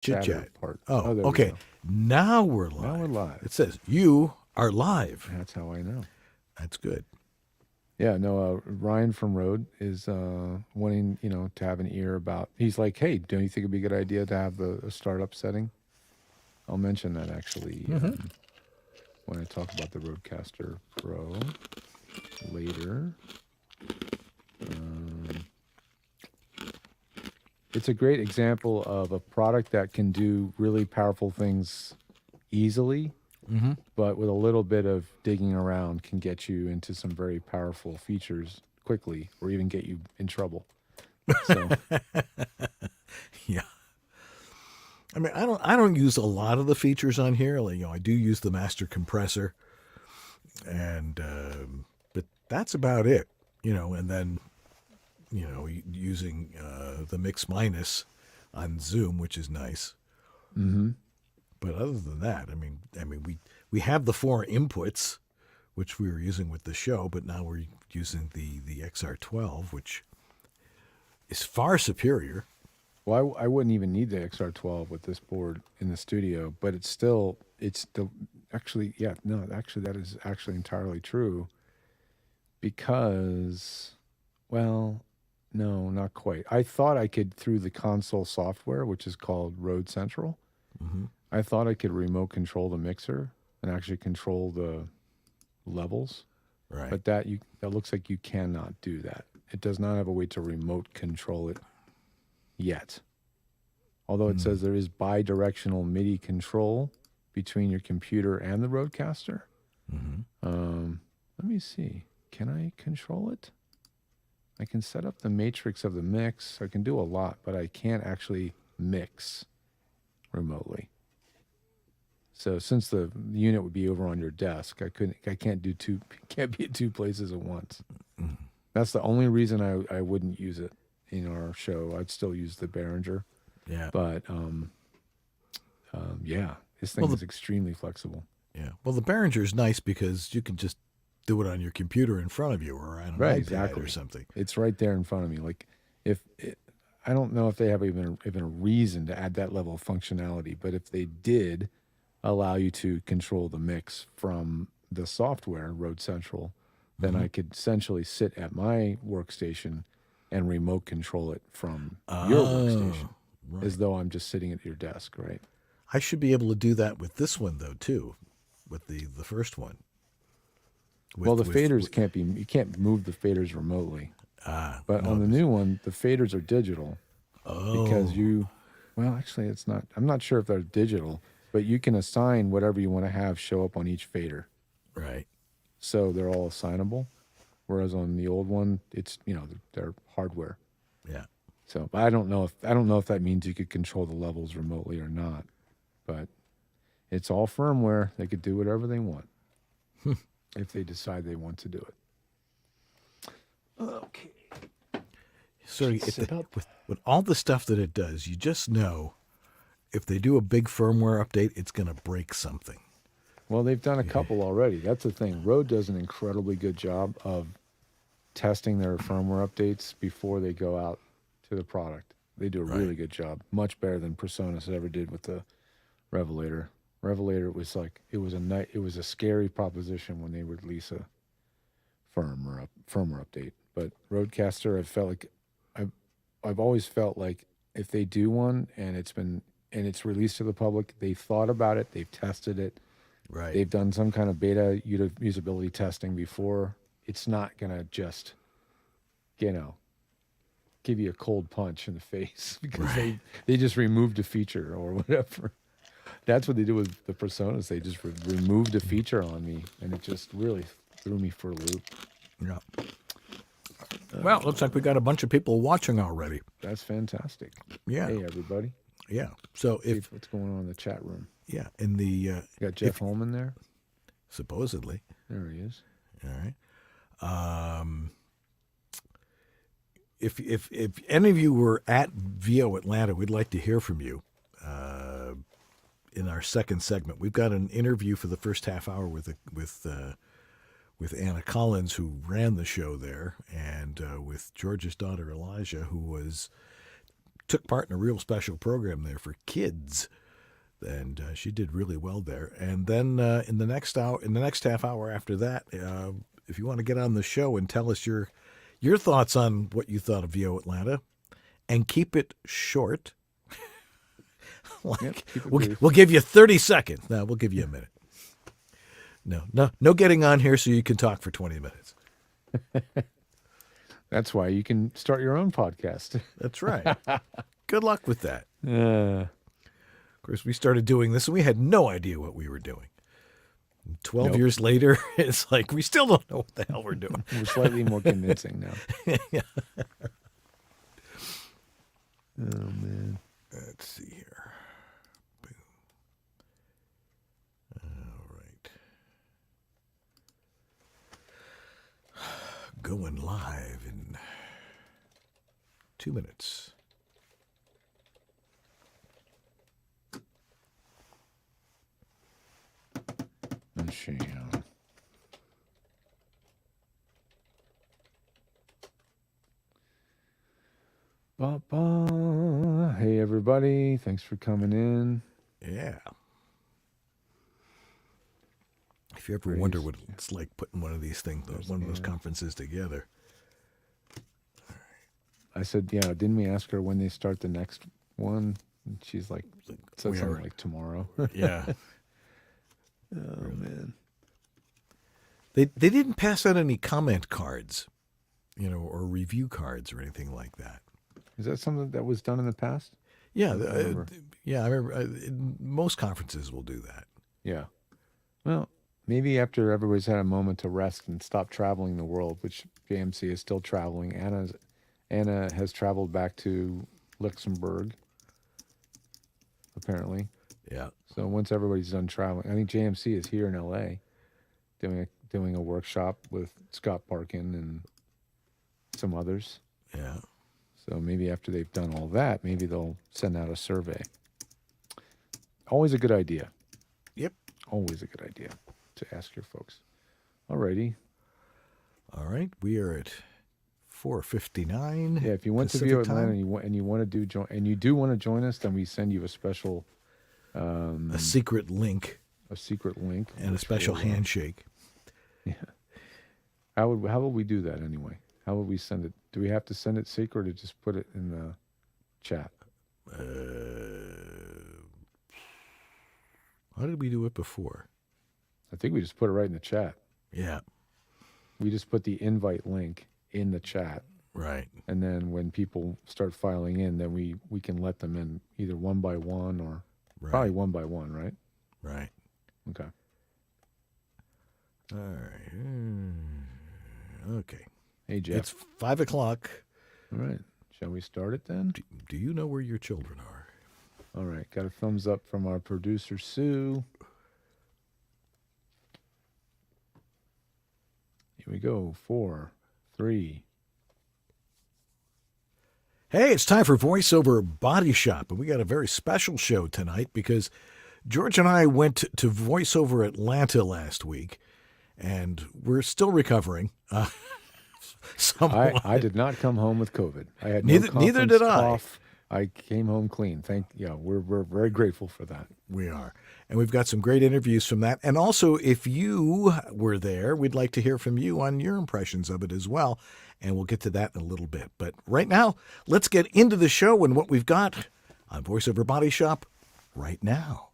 Chit chatter chat. part. Oh, Oh, there we okay. go. Now we're Now we're live. live. It says you are live. That's how I know. That's good. Yeah, no, Ryan from Rode is wanting, to have an ear about. He's like, hey, don't you think it'd be a good idea to have a startup setting? I'll mention that actually when I talk about the Rodecaster Pro later. Um, it's a great example of a product that can do really powerful things easily, but with a little bit of digging around can get you into some very powerful features quickly or even get you in trouble. So, Yeah. I mean, I don't use a lot of the features on here. Like, I do use the master compressor, and but that's about it. And then using the mix minus on Zoom, which is nice. But other than that, we have the four inputs, which we were using with the show, but now we're using the XR12, which is far superior. well, I wouldn't even need the XR12 with this board in the studio, but it's still, actually, yeah, no, actually, that is actually entirely true because, well, no, not quite. I thought I could, through the console software, which is called Rode Central, I thought I could remote control the mixer and actually control the levels, Right. but that looks like you cannot do that. It does not have a way to remote control it yet. Although it says there is bi-directional MIDI control between your computer and the Rodecaster. Let me see. Can I control it? I can set up the matrix of the mix. I can do a lot, but I can't actually mix remotely. So since the unit would be over on your desk, I can't be at two places at once. That's the only reason I wouldn't use it in our show. I'd still use the Behringer, Yeah. but yeah, this thing is extremely flexible. Yeah. Well, the Behringer is nice because you can just do it on your computer in front of you or on an Right, iPad exactly. or something. It's right there in front of me. Like I don't know if they have even a reason to add that level of functionality, but if they did allow you to control the mix from the software, Rode Central, then I could essentially sit at my workstation and remote control it from your workstation, as though I'm just sitting at your desk, right? I should be able to do that with this one though too, with the first one. Well, the faders you can't move the faders remotely. But on the new one, the faders are digital because well, actually, it's not. I'm not sure if they're digital, but you can assign whatever you want to have show up on each fader. Right. So they're all assignable. Whereas on the old one, it's they're hardware. Yeah. So I don't know if that means you could control the levels remotely or not, but it's all firmware. They could do whatever they want if they decide they want to do it. Okay. So with all the stuff that it does, you just know if they do a big firmware update, it's going to break something. Well, they've done a couple already. That's the thing. Rode does an incredibly good job of testing their firmware updates before they go out to the product. They do a really good job, much better than Presonus ever did with the Revelator. Revelator was it was a scary proposition when they would release a firmware update. But Rodecaster, I've always felt like if they do one and it's released to the public, they've thought about it, they've tested it, Right. they've done some kind of beta usability testing before. It's not gonna just, give you a cold punch in the face because they just removed a feature or whatever. That's what they did with the Personas. They just removed a feature on me, and it just really threw me for a loop. Yeah. Well, it looks like we got a bunch of people watching already. That's fantastic. Yeah. Hey, everybody. Yeah. So See what's going on in the chat room? yeah, in the You got Jeff Holman there? supposedly. There he is. All right. If any of you were at VO Atlanta, we'd like to hear from you. In our second segment, we've got an interview for the first half hour with Anna Collins, who ran the show there, and with George's daughter Elijah, who was took part in a real special program there for kids, and she did really well there. And then in the next half hour after that, if you want to get on the show and tell us your thoughts on what you thought of VO Atlanta, and keep it short. We'll give you 30 seconds. No, we'll give you a minute. No getting on here so you can talk for 20 minutes. That's why you can start your own podcast. That's right. Good luck with that. Uh, Of course, we started doing this and we had no idea what we were doing. 12 years later, it's like we still don't know what the hell we're doing. we're slightly more convincing now. Yeah. Oh, man. Let's see here. Boom. All right. Going live in 2 minutes. Machine. Ba-ba. Hey, everybody. Thanks for coming in. Yeah. If you ever wonder what it's like putting one of these things, one of those conferences together. I said, yeah, didn't we ask her when they start the next one? And she's like, said something like tomorrow. Yeah. Oh, man. They didn't pass out any comment cards, or review cards or anything like that. Is that something that was done in the past? Yeah, I remember. Most conferences will do that. Yeah. Well, maybe after everybody's had a moment to rest and stop traveling the world, which JMC is still traveling. Anna has traveled back to Luxembourg, apparently. Yeah. So once everybody's done traveling, I think JMC is here in LA doing a workshop with Scott Parkin and some others. Yeah. So maybe after they've done all that, maybe they'll send out a survey. Always a good idea. Yep. Always a good idea to ask your folks. Alrighty. All right. We are at 4:59. Yeah, if you went Pacific to VO Atlanta time. and you want to join us, then we send you a special A secret link a secret link and a special handshake. Yeah. How would we do that anyway? How would we send it? Do we have to send it secret or just put it in the chat? How did we do it before? I think we just put it right in the chat. Yeah. We just put the invite link in the chat. Right. And then when people start filing in, then we can let them in either one by one or probably one by one, right? Right. Okay. All right. Okay. Hey, Jeff. It's 5 o'clock. All right. Shall we start it then? Do you know where your children are? All right. Got a thumbs up from our producer, Sue. Here we go. 4, 3. Hey, it's time for VoiceOver Body Shop, and we got a very special show tonight because George and I went to VoiceOver Atlanta last week, and we're still recovering. I did not come home with COVID. I had neither did I. Cough. I came home clean. We're very grateful for that. We are. And we've got some great interviews from that. And also, if you were there, we'd like to hear from you on your impressions of it as well. And we'll get to that in a little bit. But right now, let's get into the show and what we've got on VoiceOver Body Shop right now.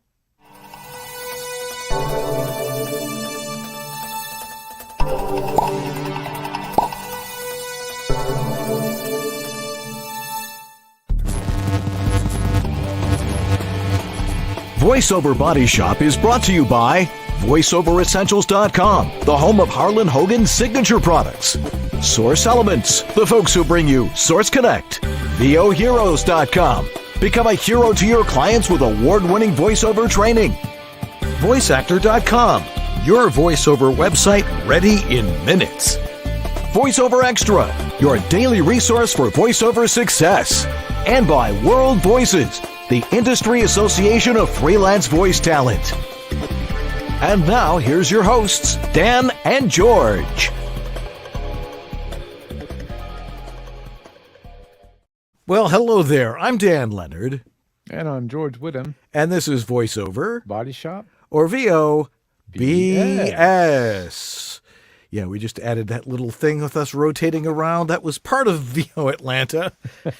VoiceOver Body Shop is brought to you by VoiceOverEssentials.com, the home of Harlan Hogan's signature products. Source Elements, the folks who bring you Source Connect. VOHeroes.com. Become a hero to your clients with award-winning voiceover training. VoiceActor.com, your voiceover website ready in minutes. VoiceOver Extra, your daily resource for voiceover success. And by World Voices, the Industry Association of Freelance Voice Talent. And now, here's your hosts, Dan and George. Well, hello there. I'm Dan Leonard, And I'm George Whittam, and this is VoiceOver, Body Shop. or VOBS. BS. Yeah, we just added that little thing with us rotating around. That was part of VO Atlanta.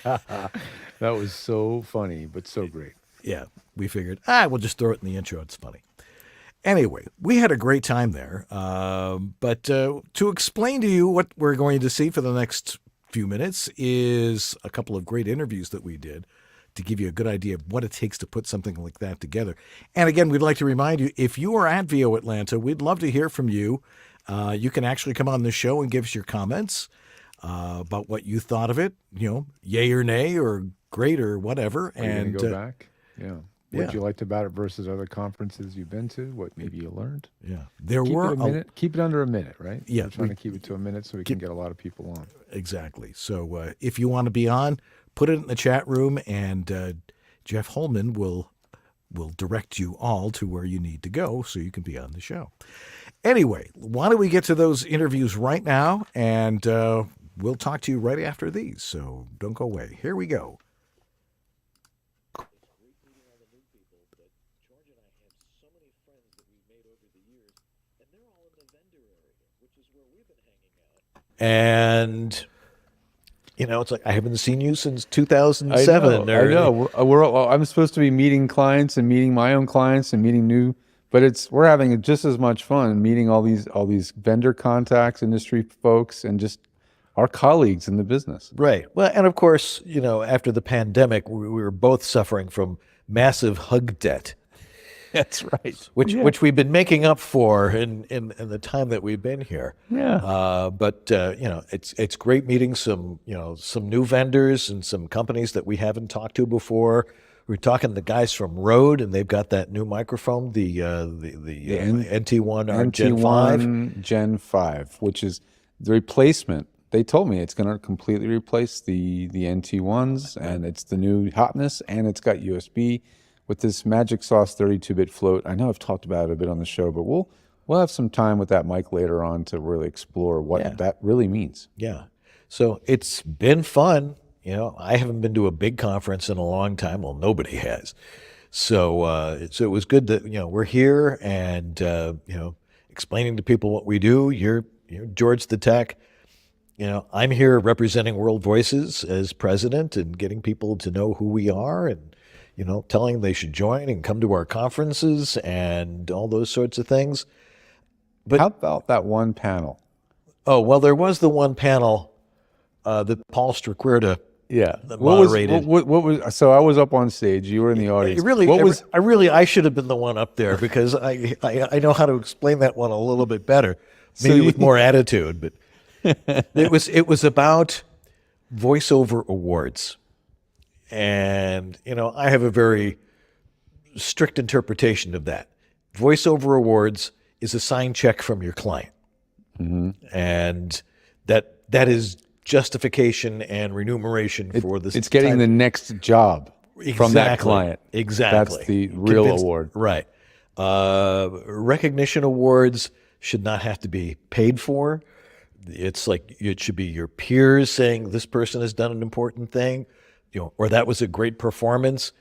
That was so funny, but so great. Yeah, we figured, we'll just throw it in the intro. It's funny. Anyway, we had a great time there. But to explain to you what we're going to see for the next few minutes is a couple of great interviews that we did to give you a good idea of what it takes to put something like that together. And again, we'd like to remind you, if you are at VO Atlanta, we'd love to hear from you. You can actually come on the show and give us your comments about what you thought of it, yay or nay or great or whatever. Are you and going to go back? Yeah. What yeah. you liked about it versus other conferences you've been to? What maybe you learned? Yeah, there Keep were it a minute. Keep it under a minute, right? Yeah, We're trying to keep it to a minute so we can get a lot of people on. Exactly. So if you want to be on, put it in the chat room, and Jeff Holman will direct you all to where you need to go so you can be on the show. Anyway, why don't we get to those interviews right now, and we'll talk to you right after these. So don't go away. Here we go. And it's like I haven't seen you since 2007. I know. I'm supposed to be meeting clients and meeting my own clients and meeting new, but we're having just as much fun meeting all these vendor contacts, industry folks, and just our colleagues in the business. Right. Well, and of course, after the pandemic, we were both suffering from massive hug debt. That's right. Which we've been making up for in the time that we've been here. Yeah. But it's great meeting some new vendors and some companies that we haven't talked to before. We're talking to the guys from Rode, and they've got that new microphone, the NT1 Gen 5. Gen 5, which is the replacement. They told me it's going to completely replace the NT1s, and it's the new hotness, and it's got USB. With this Magic Sauce 32-bit float. I know I've talked about it a bit on the show, but we'll have some time with that mic later on to really explore what that really means. Yeah. So it's been fun. I haven't been to a big conference in a long time. Well, nobody has. So it was good that, we're here and, explaining to people what we do. You're George the Tech. I'm here representing World Voices as president and getting people to know who we are and, telling them they should join and come to our conferences and all those sorts of things. But how about that one panel? Oh, well, there was the one panel that Paul Striquerda moderated. What was? So I was up on stage. You were in the audience. I should have been the one up there because I know how to explain that one a little bit better, maybe with more attitude. But it was about voiceover awards. And, I have a very strict interpretation of that. Voiceover awards is a signed check from your client. Mm-hmm. And that is justification and remuneration for this. It's getting the next job from that client. Exactly. That's the real award. Right. Recognition awards should not have to be paid for. It's like it should be your peers saying this person has done an important thing. Or that was a great performance.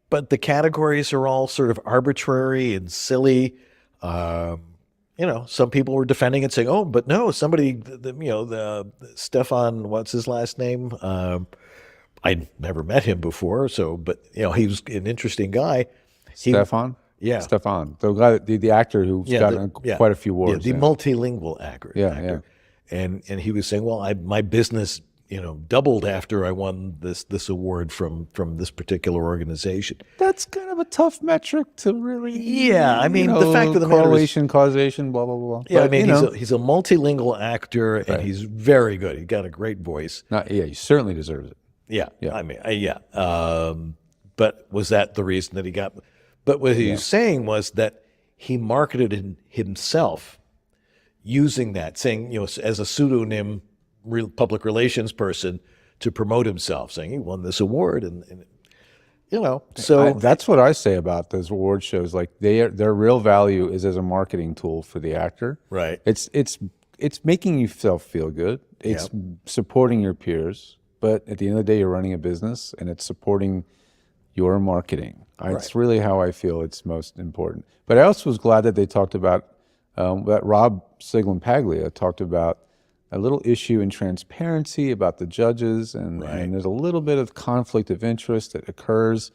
But the categories are all sort of arbitrary and silly. Some people were defending it, saying, "Oh, but no, somebody, the Stefan, what's his last name? I'd never met him before, but he was an interesting guy." Stefan. Yeah, Stefan, the guy, the actor who's gotten quite a few awards. The multilingual actor. Yeah. And he was saying, "Well, my business." Doubled after I won this award from this particular organization. That's kind of a tough metric to really. Yeah, I mean, the fact of the matter is correlation, causation, blah blah blah. Yeah, but, I mean, he's a multilingual actor, and he's very good. He's got a great voice. He certainly deserves it. Yeah. I mean, but was that the reason that he got? But what he was saying was that he marketed himself using that, saying as a pseudonym. Real public relations person to promote himself, saying he won this award, and so that's what I say about those award shows. Like their real value is as a marketing tool for the actor. Right. It's making yourself feel good. It's supporting your peers, but at the end of the day, you're running a business and it's supporting your marketing. It's really how I feel it's most important. But I also was glad that they talked about, that Rob Siglan-Paglia talked about a little issue in transparency about the judges, and there's a little bit of conflict of interest that occurs,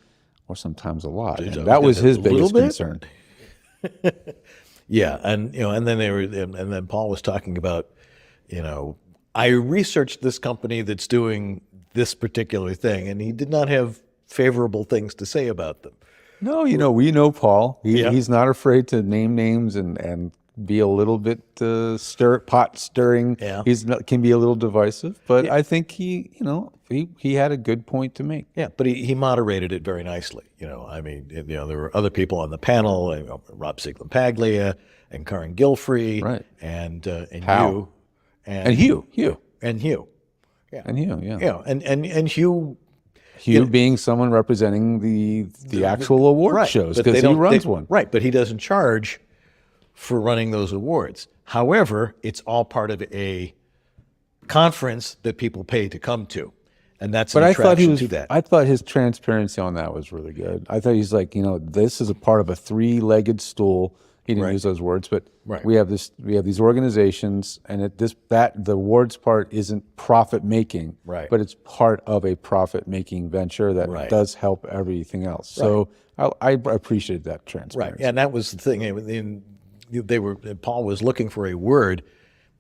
or sometimes a lot. And that was his biggest concern. Yeah, and and then and then Paul was talking about, I researched this company that's doing this particular thing, and he did not have favorable things to say about them. No, we know Paul. He's not afraid to name names and be a little bit pot stirring. Yeah. Can be a little divisive, but I think he had a good point to make. Yeah, but he moderated it very nicely. I mean, there were other people on the panel, Rob Siglan-Paglia and Karen Gilfrey, Right. and Hal. you, And Hugh. and Hugh, And Hugh, yeah. and Hugh. Hugh being someone representing the actual award shows, but because he runs one. Right, but he doesn't charge for running those awards. However, it's all part of a conference that people pay to come to, and that's an attraction to that. I thought his transparency on that was really good. I thought he's like, this is a part of a three-legged stool. He didn't use those words, but we have these organizations, and the awards part isn't profit making, but it's part of a profit making venture that does help everything else. So I appreciated that transparency. Right, and that was the thing. Paul was looking for a word,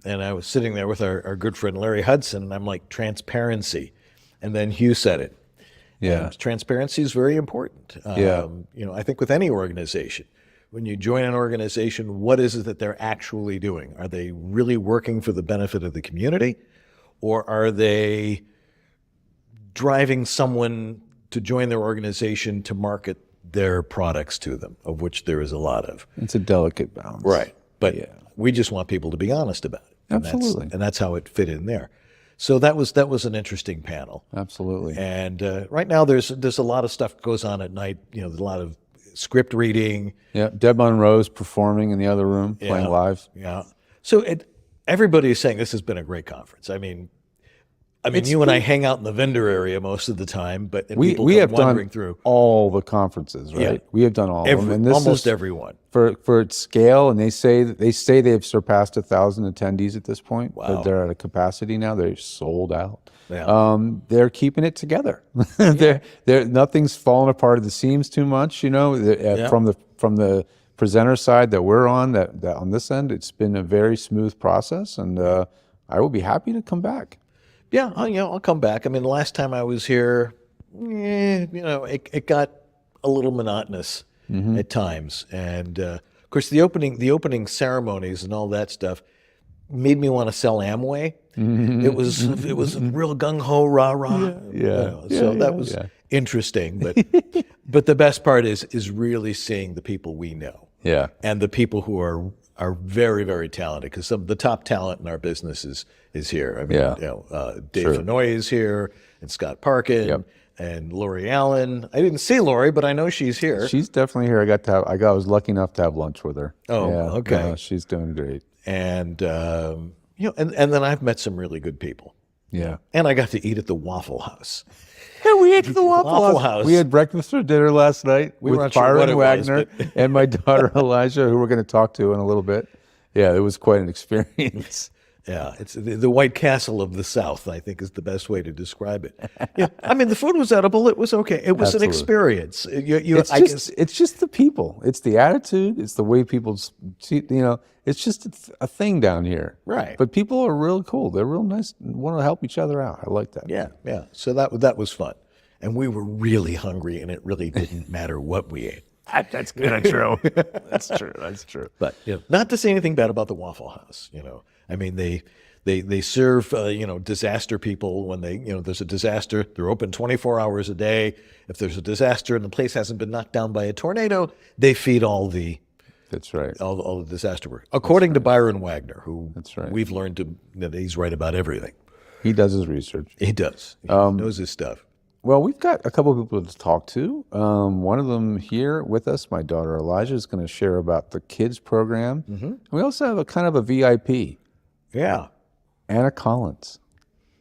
and I was sitting there with our good friend Larry Hudson, and I'm like, transparency, and then Hugh said it. Yeah, and transparency is very important. I think with any organization. When you join an organization, what is it that they're actually doing? Are they really working for the benefit of the community, or are they driving someone to join their organization to market their products to them, of which there is a lot of? It's a delicate balance. Right. But we just want people to be honest about it. Absolutely. And that's how it fit in there. So that was an interesting panel. Absolutely. And right now there's a lot of stuff goes on at night. There's a lot of script reading. Yeah, Deb Monroe's performing in the other room, playing live. Yeah. So everybody is saying this has been a great conference. I mean, you and I hang out in the vendor area most of the time, but we have done through all the conferences, right? Yeah. We have done all of them, and almost everyone for its scale. And they say they have surpassed 1,000 attendees at this point. Wow. They're at a capacity now. They're sold out. Yeah. They're keeping it together. Nothing's falling apart at the seams too much. From the presenter side that we're on, that on this end, it's been a very smooth process, and I will be happy to come back. Yeah, I'll come back. I mean, the last time I was here, it got a little monotonous at times, and of course, the opening ceremonies and all that stuff made me want to sell Amway. It was real gung ho, rah rah. So that was interesting, but the best part is really seeing the people we know. Yeah, and the people who are very, very talented, because some of the top talent in our business is here. I mean, Dave Fennoy is here, and Scott Parkin, and Lori Allen. I didn't see Lori, but I know she's here. She's definitely here. I was lucky enough to have lunch with her. Oh, okay. She's doing great. And and then I've met some really good people. Yeah, and I got to eat at the Waffle House. Yeah, we ate at the Waffle House. We had breakfast or dinner last night with Byron Wagner and my daughter Elijah, who we're going to talk to in a little bit. Yeah, it was quite an experience. Yeah, it's the White Castle of the South, I think, is the best way to describe it. Yeah, I mean, the food was edible. It was okay. It was an experience. It's just the people. It's the attitude. It's the way people see. It's just a thing down here. Right. But people are real cool. They're real nice and want to help each other out. I like that. Yeah. So that was fun, and we were really hungry, and it really didn't matter what we ate. That's good and true. That's true. That's true. But not to say anything bad about the Waffle House. I mean, they serve disaster people when there's a disaster. They're open 24 hours a day. If there's a disaster and the place hasn't been knocked down by a tornado, they feed all the. That's right. All the disaster work, according to Byron Wagner, who right. We've learned that he's right about everything. He does his research. He does. He knows his stuff. Well, we've got a couple of people to talk to. One of them here with us, my daughter Elijah, is going to share about the kids program. Mm-hmm. We also have a kind of a VIP. Yeah. Anna Collins.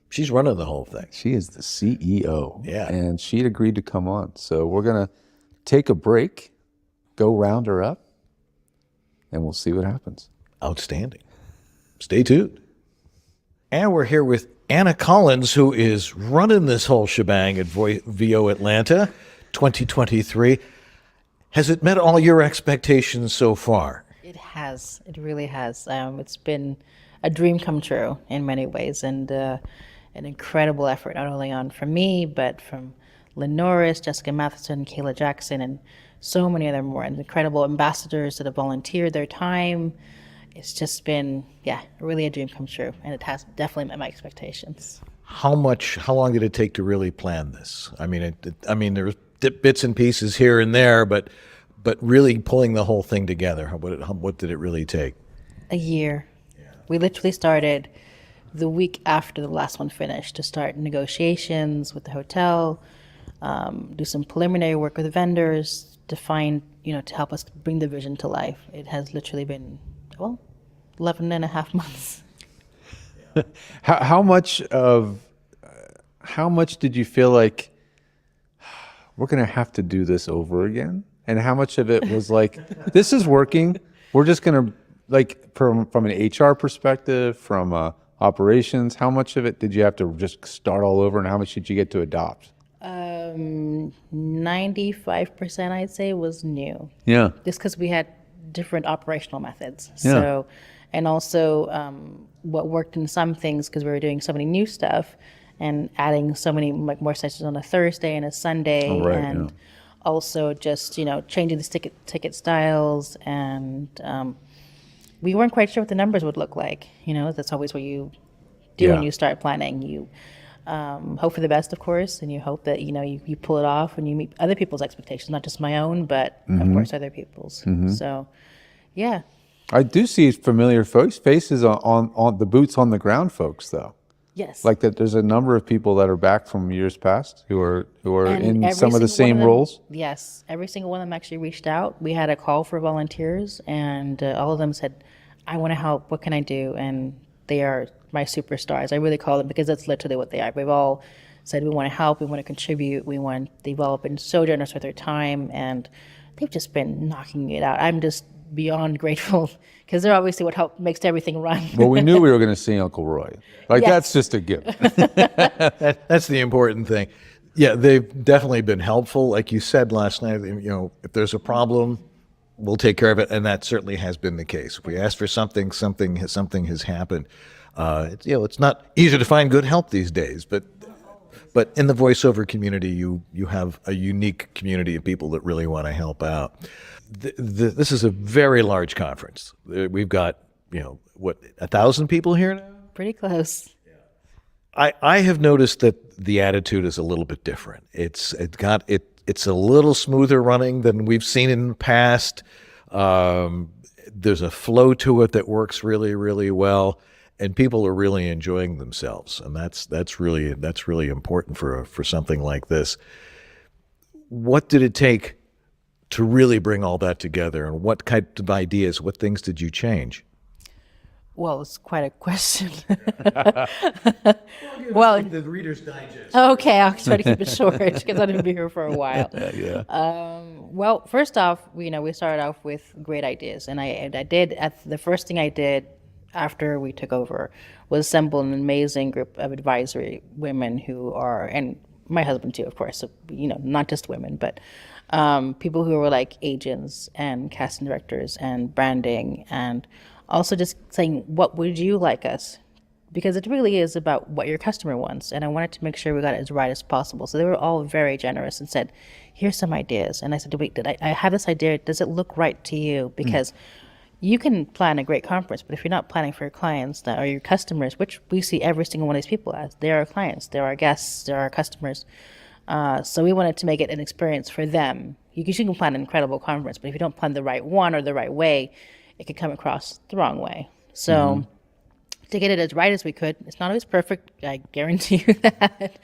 She's running the whole thing. She is the CEO. Yeah. And she'd agreed to come on. So we're going to take a break, go round her up, and we'll see what happens. Outstanding. Stay tuned. And we're here with Anna Collins, who is running this whole shebang at VO Atlanta 2023. Has it met all your expectations so far? It has. It really has. It's been a dream come true in many ways, and an incredible effort, not only from me, but from Lynn Norris, Jessica Matheson, Kayla Jackson, and so many other more, and incredible ambassadors that have volunteered their time. It's just been, really a dream come true, and it has definitely met my expectations. How long did it take to really plan this? I mean, there was bits and pieces here and there, but really pulling the whole thing together, what did it really take? A year. We literally started the week after the last one finished to start negotiations with the hotel, do some preliminary work with vendors to find, to help us bring the vision to life. It has literally been, 11 and a half months. How much did you feel like we're going to have to do this over again? And how much of it was like, this is working. We're just going to, like, from an HR perspective, from operations, how much of it did you have to just start all over, and how much did you get to adopt? 95%, I'd say, was new. Yeah. Just because we had different operational methods. Yeah. So, and also what worked in some things, because we were doing so many new stuff and adding so many more sessions on a Thursday and a Sunday. Oh, right, and also just, changing the ticket styles. And we weren't quite sure what the numbers would look like. That's always what you do when you start planning. You hope for the best, of course, and you hope that, you pull it off and you meet other people's expectations, not just my own, but of course other people's. So, yeah. I do see familiar faces on the boots on the ground folks, though. Yes. Like that, there's a number of people that are back from years past who are And in every some of the single same one them- roles. Yes. Every single one of them actually reached out. We had a call for volunteers, and all of them said, I want to help. What can I do? And they are my superstars. I really call them, because that's literally what they are. We've all said we want to help, we want to contribute, they've all been so generous with their time, and they've just been knocking it out. I'm just beyond grateful, because they're obviously what makes everything run. Well, we knew we were going to see Uncle Roy. Like, Yes. that's just a given. That's the important thing. Yeah, they've definitely been helpful. Like you said last night, if there's a problem, we'll take care of it, and that certainly has been the case. If we ask for something has happened. It's not easy to find good help these days, but in the voiceover community, you have a unique community of people that really want to help out. This is a very large conference. We've got 1,000 people here now. Pretty close. I have noticed that the attitude is a little bit different. It's a little smoother running than we've seen in the past. There's a flow to it that works really, really well, and people are really enjoying themselves, and that's really important for something like this. What did it take to really bring all that together, and what kind of ideas, what things did you change? Well, it's quite a question. Well, The Reader's Digest. okay, I'll try to keep it short, because I'm going to be here for a while. Well, first off, we started off with great ideas, and the first thing I did after we took over was assemble an amazing group of advisory women who are, and my husband too, of course, so, not just women, but people who were like agents and casting directors and branding, and also just saying, what would you like us? Because it really is about what your customer wants, and I wanted to make sure we got it as right as possible. So they were all very generous and said, here's some ideas. And I said, wait, I have this idea, does it look right to you? Because you can plan a great conference, but if you're not planning for your clients that are your customers, which we see every single one of these people as, they're our clients, they're our guests, they're our customers. So we wanted to make it an experience for them. You can plan an incredible conference, but if you don't plan the right one or the right way, it could come across the wrong way. So to get it as right as we could, it's not always perfect, I guarantee you that.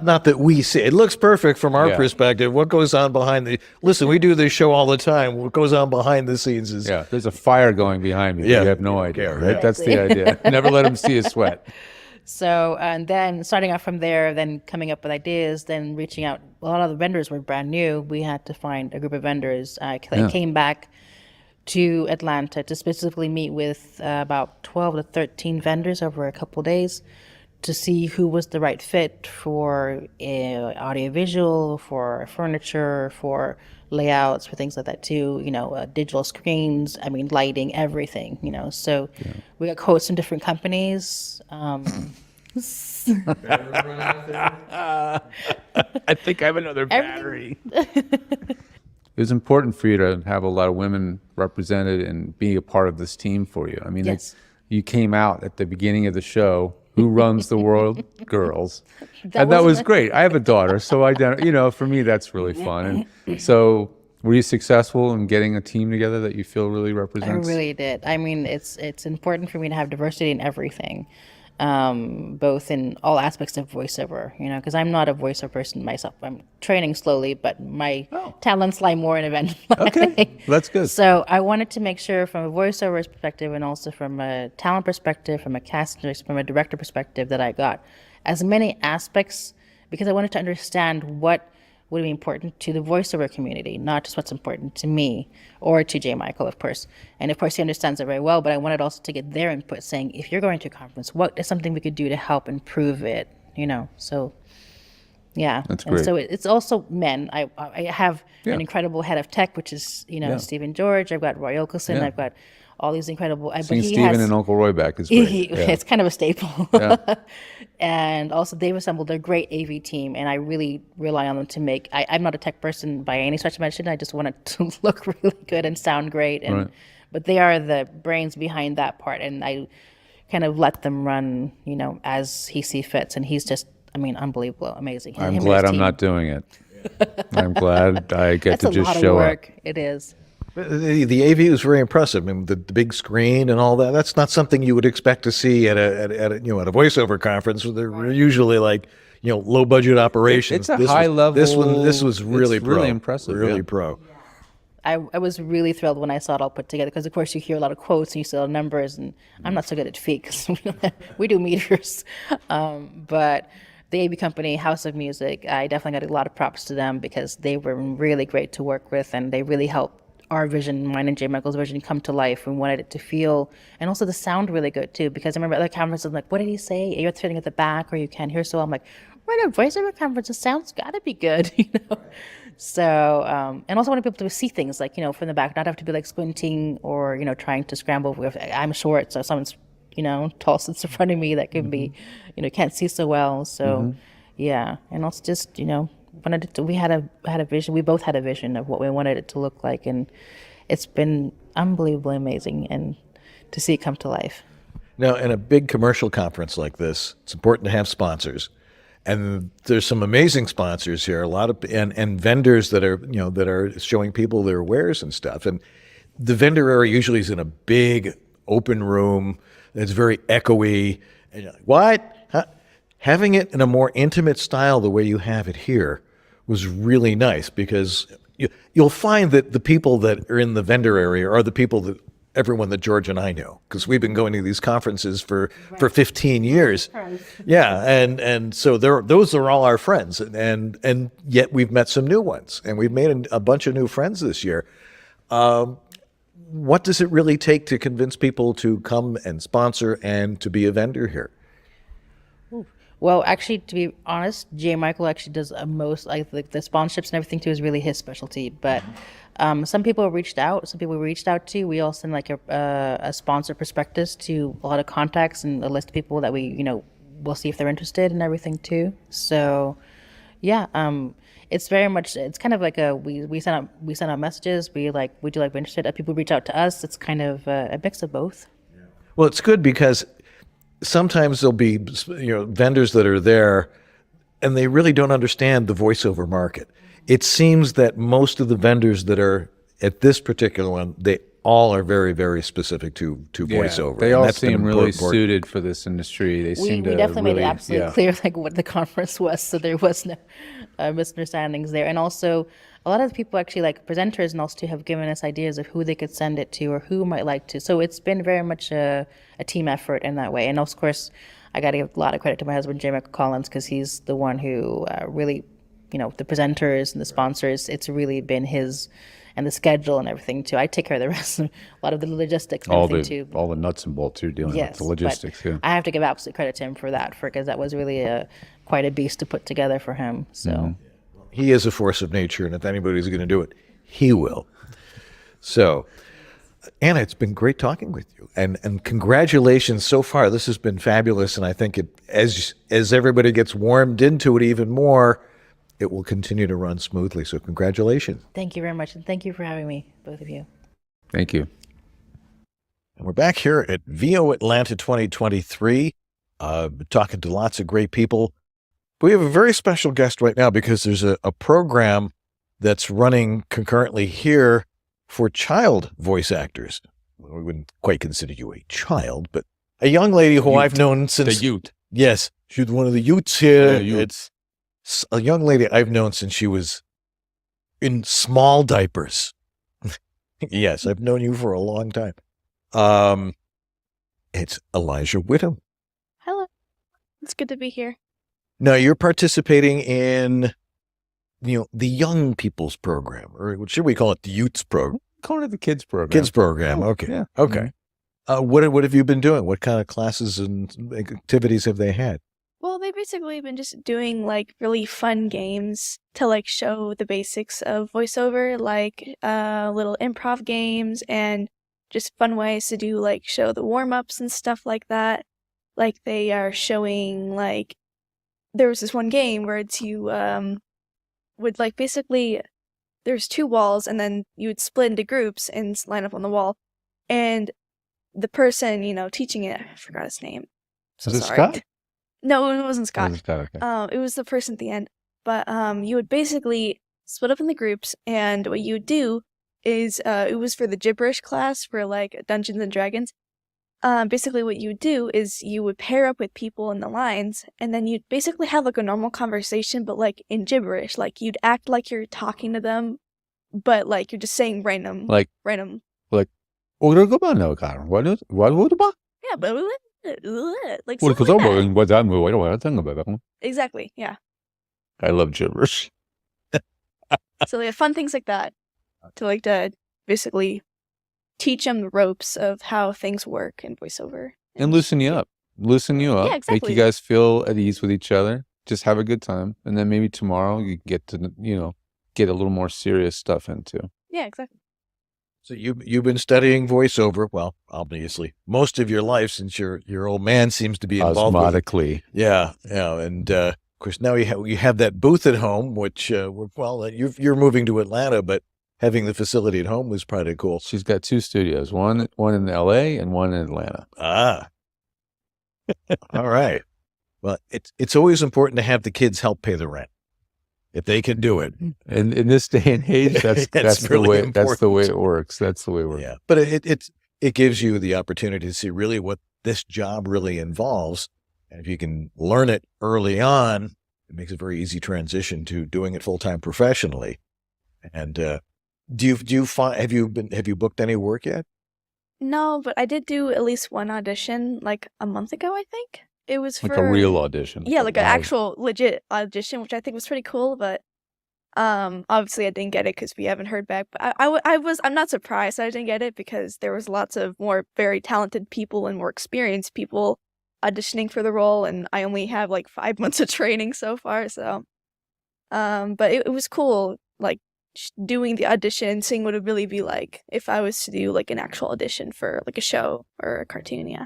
Not that we see. It looks perfect from our Yeah. perspective. What goes on behind listen, we do this show all the time. What goes on behind the scenes is Yeah, there's a fire going behind me. Yeah. You have no You don't idea. care, Right? right? That's the idea. Never let them see you sweat. So, and then starting out from there, then coming up with ideas, then reaching out. A lot of the vendors were brand new. We had to find a group of vendors. I came back to Atlanta to specifically meet with about 12 to 13 vendors over a couple of days to see who was the right fit for audiovisual, for furniture, for layouts, for things like that too, digital screens, lighting, everything, So we got quotes from different companies. I think I have another battery. It was important for you to have a lot of women represented and be a part of this team for you. I mean, Yes. you came out at the beginning of the show. Who runs the world? Girls. That And that was wasn't- great. I have a daughter, so for me, that's really fun. And so, were you successful in getting a team together that you feel really I represents? really did. It's important for me to have diversity in everything, both in all aspects of voiceover. Because I'm not a voiceover person myself. I'm training slowly, but my talents lie more in event planning. Okay, that's good. So I wanted to make sure, from a voiceover perspective, and also from a talent perspective, from a casting, from a director perspective, that I got as many aspects, because I wanted to understand what would be important to the voiceover community, not just what's important to me or to J. Michael, of course. And of course, he understands it very well, but I wanted also to get their input, saying, if you're going to a conference, what is something we could do to help improve it? So yeah. That's And great. so it's also men. I have Yeah. an incredible head of tech, which is, Stephen George. I've got Roy Olkeson. Yeah. I've got all these incredible, but Seeing he Stephen has, and Uncle Roy back is great. Yeah. it's kind of a staple. Yeah. And also they've assembled a great AV team, and I really rely on them to make, I'm not a tech person by any stretch of imagination. I just want it to look really good and sound great. And Right. But they are the brains behind that part, and I kind of let them run, as he sees fits. And he's just, unbelievable, amazing. I'm Him and glad his I'm team. not doing it. I'm glad I get That's to a just lot show of up. work. It is. The AV was very impressive. The big screen and all that. That's not something you would expect to see at a voiceover conference. They're usually like low budget operations. It's a This high was- level. This was really it's pro. really impressive, Really yeah. pro. I was really thrilled when I saw it all put together, because of course you hear a lot of quotes and you see a lot of numbers, and I'm not so good at feet because we do meters. But the AV company, House of Music, I definitely got a lot of props to them, because they were really great to work with, and they really helped our vision, mine and J. Michael's vision, come to life. We wanted it to feel, and also the sound really good too, because I remember other conferences, I'm like, what did he say? You're sitting at the back or you can't hear so well. I'm like, right, a voiceover conference, the sound's gotta be good, So, and also want to be able to see things like, from the back, not have to be like squinting or, trying to scramble with, I'm short, so someone's, tall sits in front of me that could be, can't see so well. So, yeah. And also just, wanted it to, we had a vision, we both had a vision of what we wanted it to look like. And it's been unbelievably amazing, and to see it come to life. Now, in a big commercial conference like this, it's important to have sponsors. And there's some amazing sponsors here, a lot of and vendors that are showing people their wares and stuff. And the vendor area usually is in a big open room. It's very echoey. And you're like, what? Huh? Having it in a more intimate style, the way you have it here, was really nice, because you'll find that the people that are in the vendor area are the people that everyone that George and I know, because we've been going to these conferences for 15 years. Yeah, and so those are all our friends, and yet we've met some new ones, and we've made a bunch of new friends this year. What does it really take to convince people to come and sponsor and to be a vendor here? Well, actually, to be honest, J. Michael actually does most, like the sponsorships and everything too is really his specialty. But some people reached out. Some people we reached out to. We all send like a sponsor prospectus to a lot of contacts and a list of people that we, we'll see if they're interested and everything too. So, yeah, it's very much, it's kind of like we send out messages. Would you like be interested? People reach out to us. It's kind of a mix of both. Well, it's good because sometimes there'll be vendors that are there and they really don't understand the voiceover market. It seems that most of the vendors that are at this particular one, they all are very, very specific to voiceover. They and all that's been seem really important. suited for this industry. They We seem to definitely really, made it absolutely yeah. clear like what the conference was, so there was no misunderstandings there. And also, a lot of the people actually, like presenters and also too, have given us ideas of who they could send it to or who might like to. So it's been very much a team effort in that way. And of course, I got to give a lot of credit to my husband, Jay Collins, because he's the one who really, the presenters and the sponsors, it's really been his, and the schedule and everything too. I take care of the rest, a lot of the logistics and everything too. All the nuts and bolts you're dealing with, the logistics. But I have to give absolute credit to him for that, because that was really quite a beast to put together for him. So He is a force of nature, and if anybody's going to do it, he will. So, Anna, it's been great talking with you, and congratulations so far. This has been fabulous, and I think as everybody gets warmed into it even more, it will continue to run smoothly. So, congratulations. thank you very much, and thank you for having me, both of you. Thank you. And we're back here at VO Atlanta 2023, talking to lots of great people. We have a very special guest right now because there's a program that's running concurrently here for child voice actors. We wouldn't quite consider you a child, but a young lady who I've known since... The youth. Yes, she's one of the youths here. The youth. It's a young lady I've known since she was in small diapers. Yes, I've known you for a long time. It's Elijah Whittam. Hello. It's good to be here. Now, you're participating in, the young people's program, or what should we call it? The youth's program. Call it the kids program. Kids program. Oh, Okay. yeah. Okay. What have you been doing? What kind of classes and activities have they had? Well, they've basically been just doing like really fun games to like show the basics of voiceover, like little improv games and just fun ways to do like show the warm-ups and stuff like that. Like they are showing like there was this one game where it's you would like basically there's two walls and then you would split into groups and line up on the wall, and the person teaching it, I forgot his name. So Was it sorry. Scott? No, it wasn't Scott. Oh, Scott, okay. It was the person at the end. But you would basically split up in the groups, and what you would do is it was for the gibberish class for like Dungeons and Dragons. Basically what you would do is you would pair up with people in the lines, and then you'd basically have like a normal conversation, but like in gibberish. Like you'd act like you're talking to them, but like you're just saying random. Like, random. what Yeah, but like something like that. Exactly. Yeah. I love gibberish. So they have fun things like that to basically teach them the ropes of how things work in voiceover. And loosen you up. Yeah, Make exactly. you guys feel at ease with each other. Just have a good time. And then maybe tomorrow you get to, get a little more serious stuff into. Yeah, exactly. So you've been studying voiceover, well, obviously, most of your life, since your old man seems to be involved with it. Osmotically. Yeah, and of course now you have that booth at home, which you're moving to Atlanta, but having the facility at home was pretty cool. She's got two studios, one in LA and one in Atlanta. Ah, all right. Well, it's always important to have the kids help pay the rent if they can do it. And in this day and age, that's really the way that's the way important. it works. That's the way it works. Yeah, but it gives you the opportunity to see really what this job really involves, and if you can learn it early on, it makes a very easy transition to doing it full time professionally. And do you find have you booked any work yet? No, but I did do at least one audition like a month ago, I think. It was Like for a real audition. Yeah, like an Live. actual legit audition, which I think was pretty cool, but obviously I didn't get it because we haven't heard back. But I'm not surprised I didn't get it because there was lots of more very talented people and more experienced people auditioning for the role, and I only have like 5 months of training so far. So, but it was cool, like doing the audition, seeing what it would really be like if I was to do like an actual audition for like a show or a cartoon. Yeah.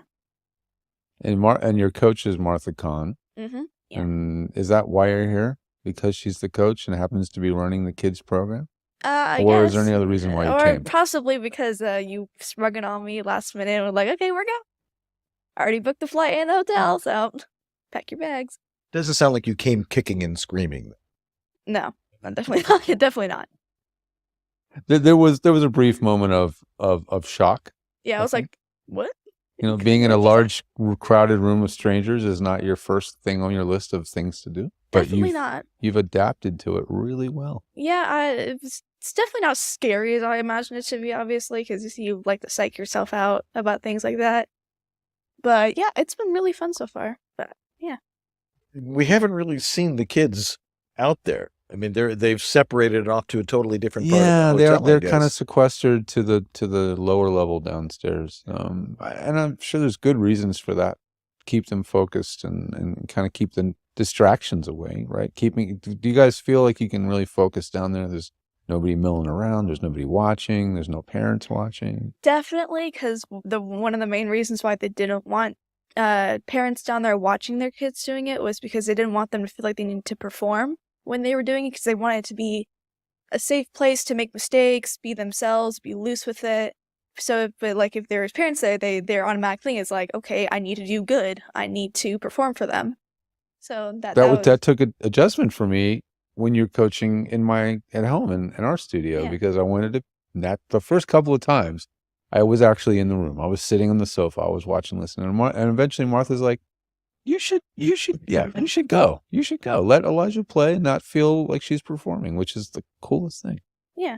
And your coach is Martha Kahn. Mm-hmm. Yeah. And is that why you're here? Because she's the coach and happens to be running the kids program? I Or guess. is there any other reason why you Or came? possibly because you sprung it on me last minute and were like, okay, we're going. I already booked the flight and the hotel, so pack your bags. Doesn't sound like you came kicking and screaming. No, definitely not. Definitely not. There was a brief moment of shock. Yeah, I was Okay. like, what? Being in a large crowded room of strangers is not your first thing on your list of things to do. But Definitely not. you've adapted to it really well. Yeah, it's definitely not scary as I imagine it to be, obviously, because you like to psych yourself out about things like that. But yeah, it's been really fun so far. But we haven't really seen the kids out there. I mean, they've separated off to a totally different part Yeah, of the hotel, I they're kind of guess. sequestered to the lower level downstairs, and I'm sure there's good reasons for that. Keep them focused and kind of keep the distractions away, right? Do you guys feel like you can really focus down there? There's nobody milling around. There's nobody watching. There's no parents watching. Definitely, because one of the main reasons why they didn't want parents down there watching their kids doing it was because they didn't want them to feel like they needed to perform when they were doing it, because they wanted it to be a safe place to make mistakes, be themselves, be loose with it. So, but like if there's parents there, their automatic thing is like, okay, I need to do good. I need to perform for them. So That took an adjustment for me when you're coaching at home in our studio, Yeah. because I wanted to. The first couple of times, I was actually in the room. I was sitting on the sofa. I was watching, listening, and eventually Martha's like, you should go. You should go. Let Elijah play and not feel like she's performing, which is the coolest thing. Yeah.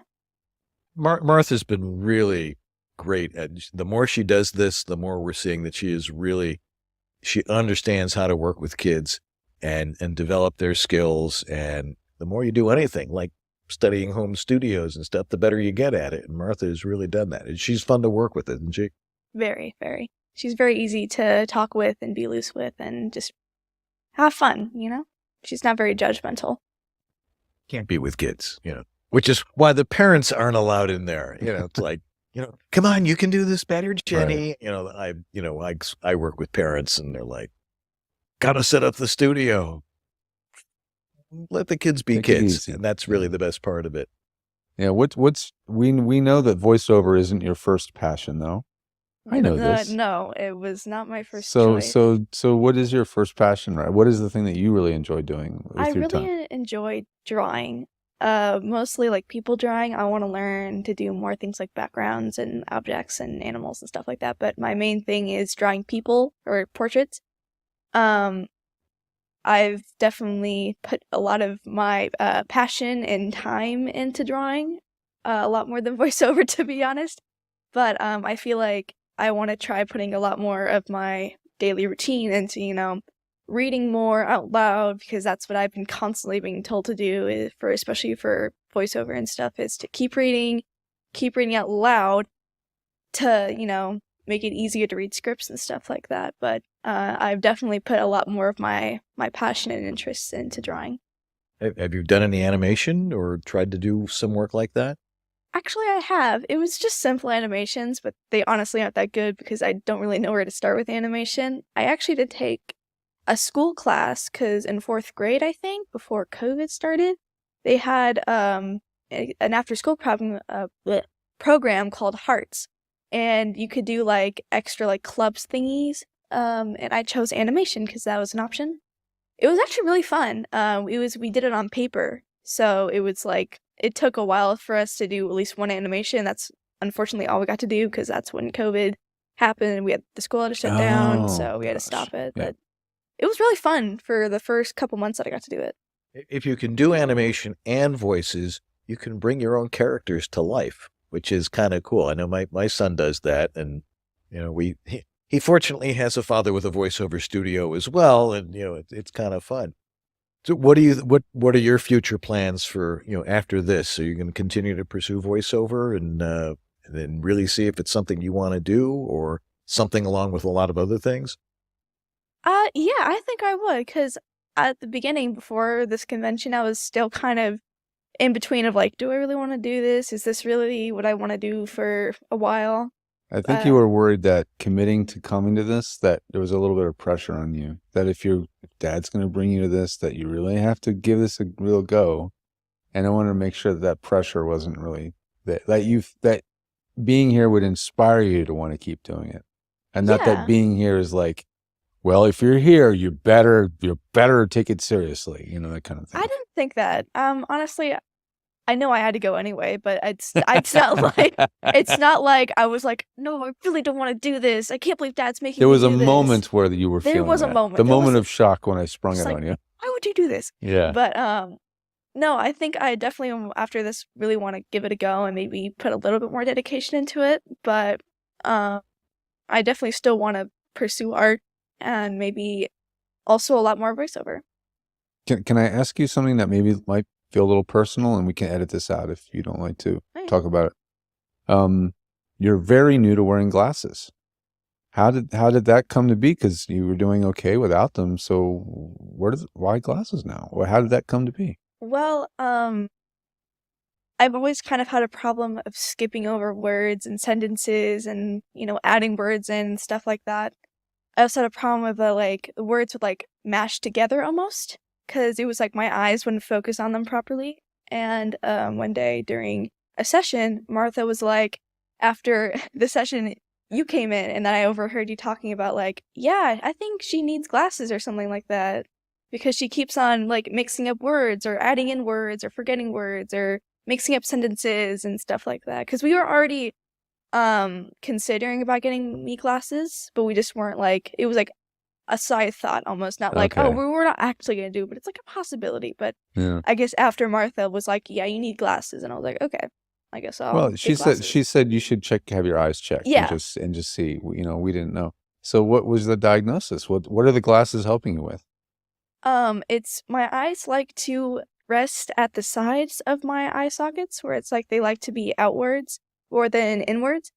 Martha's been really great at. The more she does this, the more we're seeing that she understands how to work with kids and develop their skills. And the more you do anything like studying home studios and stuff, the better you get at it. And Martha has really done that. And she's fun to work with, isn't she? Very, very. She's very easy to talk with and be loose with and just have fun, She's not very judgmental. Can't be with kids, which is why the parents aren't allowed in there. It's like, come on, you can do this better, Jenny. I work with parents and they're like, gotta set up the studio. Let the kids be Take it kids. easy. And that's really the best part of it. Yeah. We know that voiceover isn't your first passion, though. I know this. No, it was not my first So choice. so what is your first passion, right? What is the thing that you really enjoy doing with I your time? really enjoy drawing. Mostly like people drawing. I want to learn to do more things like backgrounds and objects and animals and stuff like that. But my main thing is drawing people or portraits. I've definitely put a lot of my passion and time into drawing, a lot more than voiceover, to be honest. But I feel like I want to try putting a lot more of my daily routine into, reading more out loud, because that's what I've been constantly being told to do, especially for voiceover and stuff, is to keep reading out loud to, make it easier to read scripts and stuff like that. But I've definitely put a lot more of my passion and interests into drawing. Have you done any animation or tried to do some work like that? Actually, I have. It was just simple animations, but they honestly aren't that good because I don't really know where to start with animation. I actually did take a school class because in 4th grade, I think, before COVID started, they had an after-school program called Hearts, and you could do like extra like clubs thingies. And I chose animation because that was an option. It was actually really fun. We did it on paper, so it was like it took a while for us to do at least one animation. That's unfortunately all we got to do because that's when COVID happened and the school had to shut down, so we had to stop it. Yeah. But it was really fun for the first couple months that I got to do it. If you can do animation and voices, you can bring your own characters to life, which is kind of cool. I know my son does that, and he fortunately has a father with a voiceover studio as well, and it's kind of fun. So what are your future plans for after this? Are you going to continue to pursue voiceover and then really see if it's something you want to do, or something along with a lot of other things? Yeah, I think I would, because at the beginning, before this convention, I was still kind of in between of like, do I really want to do this? Is this really what I want to do for a while? I think you were worried that committing to coming to this, that there was a little bit of pressure on you, that if dad's going to bring you to this, that you really have to give this a real go. And I wanted to make sure that pressure wasn't really that being here would inspire you to want to keep doing it. And not Yeah. that being here is like, well, if you're here, you better take it seriously, that kind of thing. I didn't think that. Honestly, I know I had to go anyway, but it's not like I was like, no, I really don't want to do this. I can't believe Dad's making There me was a do this. moment where you were There feeling was a that. moment. The There was moment a- of shock when I sprung It's it like- on you. Why would you do this? Yeah. But no, I think I definitely after this really want to give it a go and maybe put a little bit more dedication into it. But I definitely still want to pursue art and maybe also a lot more voiceover. Can I ask you something that maybe might feel a little personal, and we can edit this out if you don't like to Right. talk about it. You're very new to wearing glasses. How did that come to be? Because you were doing okay without them. So why glasses now? Or how did that come to be? Well, I've always kind of had a problem of skipping over words and sentences and, adding words in and stuff like that. I also had a problem with the words would mash together almost because it was like my eyes wouldn't focus on them properly. And one day during a session, Martha was like, after the session, you came in and then I overheard you talking about yeah, I think she needs glasses or something like that because she keeps on mixing up words or adding in words or forgetting words or mixing up sentences and stuff like that. Because we were already considering about getting me glasses, but we just weren't it was a side thought almost, not Okay. we're not actually gonna do it, but it's a possibility. But Yeah. I guess after Martha was like, yeah, you need glasses, and I was like, okay, I guess I'll Well, get she glasses. said you should have your eyes checked. Yeah. And just see. We didn't know. So what was the diagnosis? What are the glasses helping you with? It's my eyes like to rest at the sides of my eye sockets, where it's they like to be outwards more than inwards.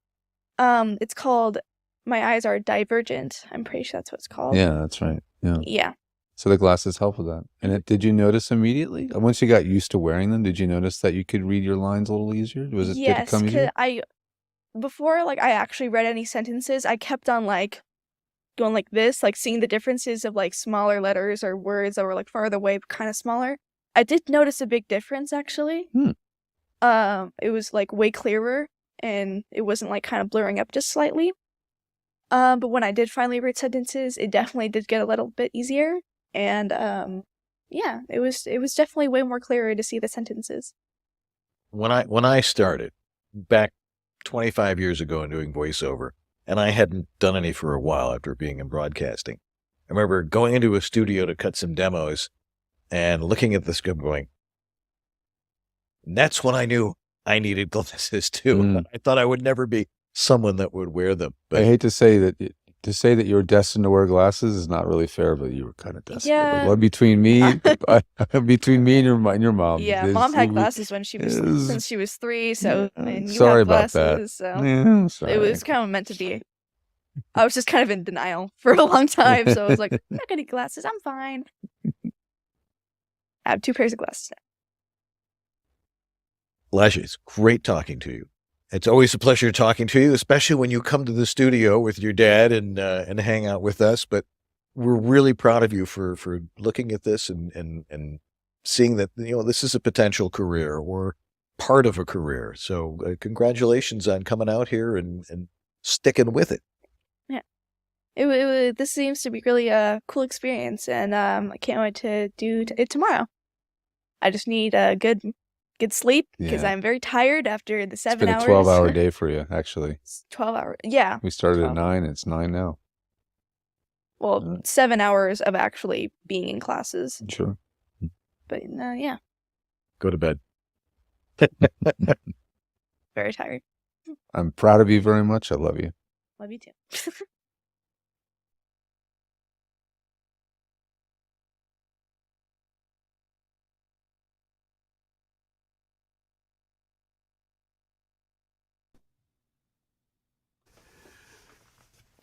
It's called, my eyes are divergent. I'm pretty sure that's what it's called. Yeah, that's right. Yeah. Yeah. So the glasses help with that. And did you notice immediately? Once you got used to wearing them, did you notice that you could read your lines a little easier? Did it Yes, come easier? before I actually read any sentences, I kept on going like this, seeing the differences of smaller letters or words that were farther away, but kind of smaller. I did notice a big difference actually. It was way clearer and it wasn't kind of blurring up just slightly. But when I did finally read sentences, it definitely did get a little bit easier. And yeah, it was definitely way more clearer to see the sentences. When I started back 25 years ago and doing voiceover, and I hadn't done any for a while after being in broadcasting, I remember going into a studio to cut some demos and looking at the script going, and that's when I knew I needed glasses too. I thought I would never be someone that would wear them. But I hate to say that you were destined to wear glasses is not really fair, but you were kind of destined. Yeah. Well, between me and your mom. Yeah, this- mom had it- glasses when she was is- since she was 3, so Yeah, and you sorry have about glasses, that. so Yeah, sorry. it was kind of meant to be. I was just kind of in denial for a long time, so I was like, I'm not gonna get glasses, I'm fine. I have 2 pairs of glasses now. Lasha, it's great talking to you. It's always a pleasure talking to you, especially when you come to the studio with your dad and hang out with us. But we're really proud of you for looking at this and seeing that this is a potential career or part of a career. So congratulations on coming out here and sticking with it. This seems to be really a cool experience, and I can't wait to do it tomorrow. I just need a good sleep because Yeah. I'm very tired after the 7 It's hours. been a 12-hour day for you, actually. 12 hours. Yeah. We started at 12. 9, it's 9 now. Well, 7 hours of actually being in classes. Sure. But yeah, Go to bed. very tired. I'm proud of you very much. I love you. Love you too.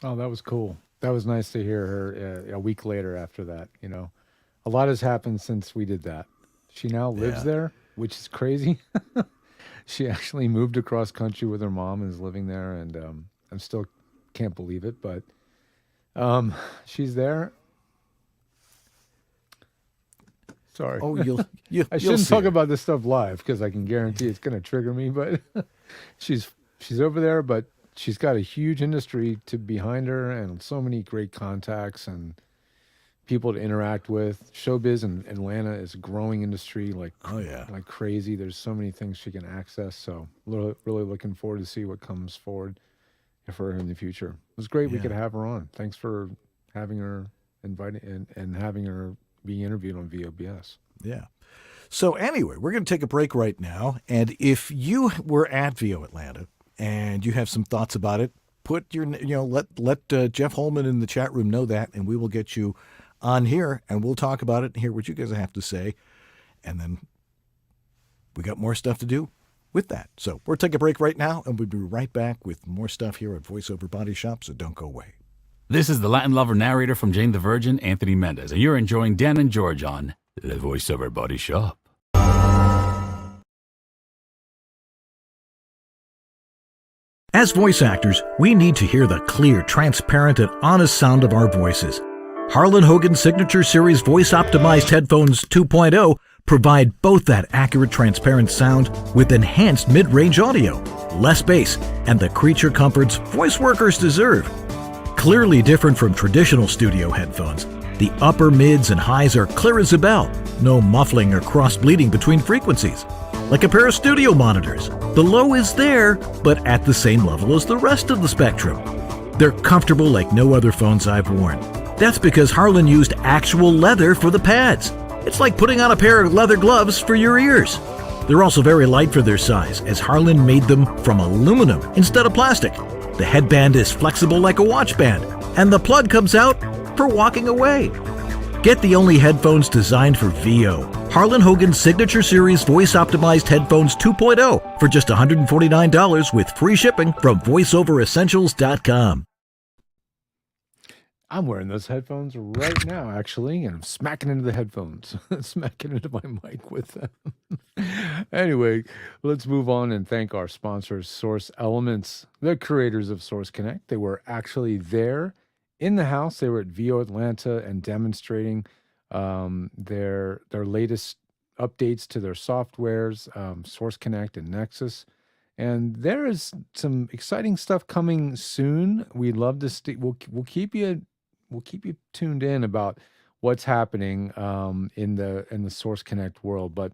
Oh, that was cool. That was nice to hear her a week later after that. A lot has happened since we did that. She now lives Yeah. there, which is crazy. She actually moved across country with her mom and is living there, and I still can't believe it, but she's there. Sorry. Oh, you'll I shouldn't talk about this stuff live because I can guarantee it's going to trigger me. But she's over there, but she's got a huge industry behind her and so many great contacts and people to interact with. Showbiz in Atlanta is a growing industry like crazy. There's so many things she can access. So really looking forward to see what comes forward for her in the future. It was great we Yeah. could have her on. Thanks for having her invited and having her being interviewed on VOBS. Yeah. So anyway, we're going to take a break right now. And if you were at VO Atlanta and you have some thoughts about it, put your, let Jeff Holman in the chat room know that, and we will get you on here, and we'll talk about it and hear what you guys have to say. And then we got more stuff to do with that. So we'll take a break right now, and we'll be right back with more stuff here at VoiceOver Body Shop, so don't go away. This is the Latin lover narrator from Jane the Virgin, Anthony Mendez, and you're enjoying Dan and George on the VoiceOver Body Shop. As voice actors, we need to hear the clear, transparent, and honest sound of our voices. Harlan Hogan's Signature Series voice-optimized headphones 2.0 provide both that accurate, transparent sound with enhanced mid-range audio, less bass, and the creature comforts voice workers deserve. Clearly different from traditional studio headphones, the upper, mids, and highs are clear as a bell, no muffling or cross-bleeding between frequencies. Like a pair of studio monitors, the low is there, but at the same level as the rest of the spectrum. They're comfortable like no other phones I've worn. That's because Harlan used actual leather for the pads. It's like putting on a pair of leather gloves for your ears. They're also very light for their size, as Harlan made them from aluminum instead of plastic. The headband is flexible like a watch band, and the plug comes out for walking away. Get the only headphones designed for VO. Harlan Hogan's Signature Series voice-optimized headphones 2.0 for just $149 with free shipping from voiceoveressentials.com. I'm wearing those headphones right now, actually, and I'm smacking into the headphones, smacking into my mic with them. Anyway, let's move on and thank our sponsors, Source Elements, the creators of Source Connect. They were actually there in the house. They were at VO Atlanta and demonstrating their latest updates to their softwares, Source Connect and Nexus. And there is some exciting stuff coming soon. We'd love to we'll keep you tuned in about what's happening in the Source Connect world. But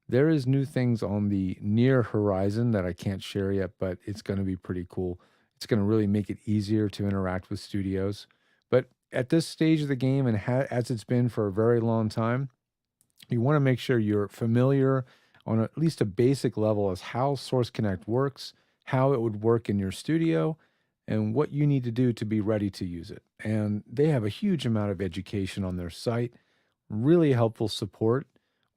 there is new things on the near horizon that I can't share yet, but it's going to be pretty cool. It's going to really make it easier to interact with studios. But at this stage of the game, and as it's been for a very long time, you want to make sure you're familiar on at least a basic level as how Source Connect works, how it would work in your studio, and what you need to do to be ready to use it. And they have a huge amount of education on their site, really helpful support.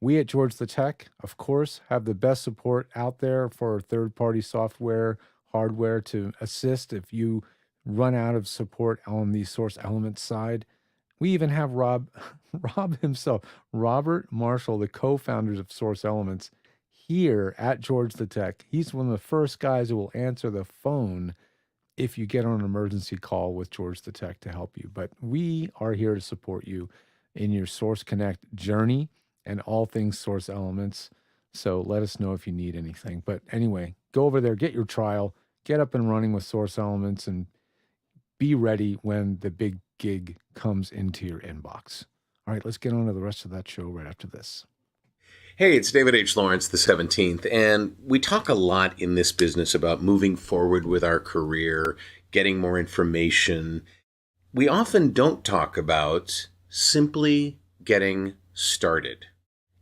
We at George the Tech, of course, have the best support out there for third-party software, hardware to assist if you run out of support on the Source Elements side. We even have Rob himself, Robert Marshall, the co-founders of Source Elements, here at George the Tech. He's one of the first guys who will answer the phone if you get on an emergency call with George the Tech to help you. But we are here to support you in your Source Connect journey and all things Source Elements. So let us know if you need anything. But anyway, go over there, get your trial, get up and running with Source Elements, and be ready when the big gig comes into your inbox. All right, let's get on to the rest of that show right after this. Hey, it's David H. Lawrence, the 17th, and we talk a lot in this business about moving forward with our career, getting more information. We often don't talk about simply getting started.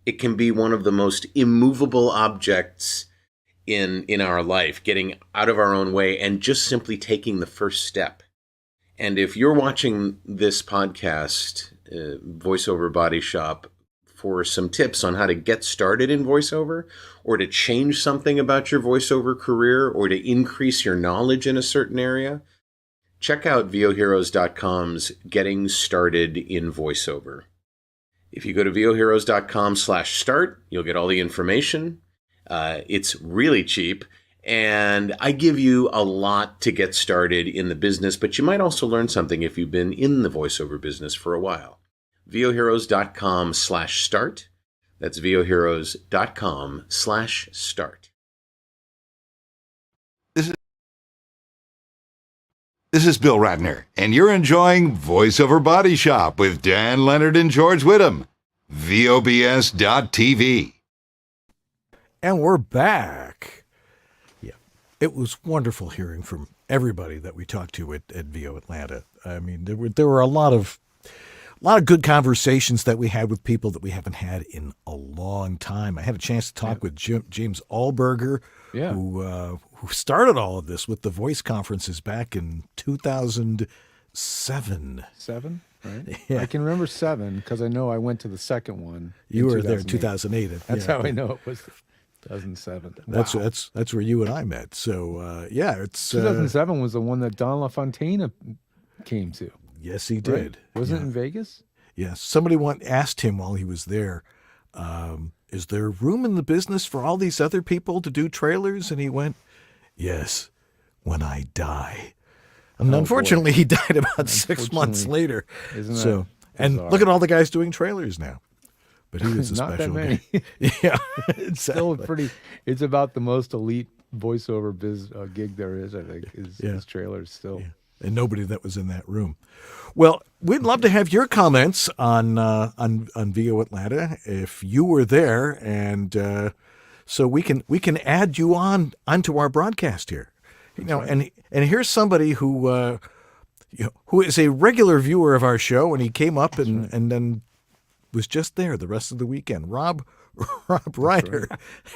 It can be one of the most immovable objects in our life, getting out of our own way and just simply taking the first step. And if you're watching this podcast, VoiceOver Body Shop, for some tips on how to get started in voiceover, or to change something about your voiceover career, or to increase your knowledge in a certain area, check out VOHeroes.com's Getting Started in Voiceover. If you go to VOHeroes.com/start, you'll get all the information. It's really cheap. And I give you a lot to get started in the business, but you might also learn something if you've been in the voiceover business for a while. VOHeroes.com/start. That's VOHeroes.com/start. This is Bill Ratner, and you're enjoying VoiceOver Body Shop with Dan Leonard and George Whittam. VOBS.TV. And we're back. Yeah, it was wonderful hearing from everybody that we talked to at VO Atlanta. I mean, there were a lot of good conversations that we had with people that we haven't had in a long time. I had a chance to talk with James Allberger, who started all of this with the voice conferences back in 2007. right? Yeah. I can remember 7 because I know I went to the second one. You in were there in 2008. 2008. That's yeah. how I know it was 2007. That's Wow. that's where you and I met. So yeah, it's 2007 was the one that Don LaFontaine came to. yes, he Right? did. Wasn't it in Vegas? Yes. Somebody asked him while he was there, is there room in the business for all these other people to do trailers? And he went, yes, when I die. And unfortunately, he died about 6 months Unfortunately. later. Isn't So, that and bizarre? look at all the guys doing trailers now. But he was a Not that special many. guy. Yeah, Still exactly. pretty. It's about the most elite voiceover gig there is. I think is trailers still. And nobody that was in that room. Well, we'd love to have your comments on VO Atlanta if you were there, and so we can add you onto our broadcast here. You know, and here's somebody who who is a regular viewer of our show, and he came up and then was just there the rest of the weekend. Rob Ryder.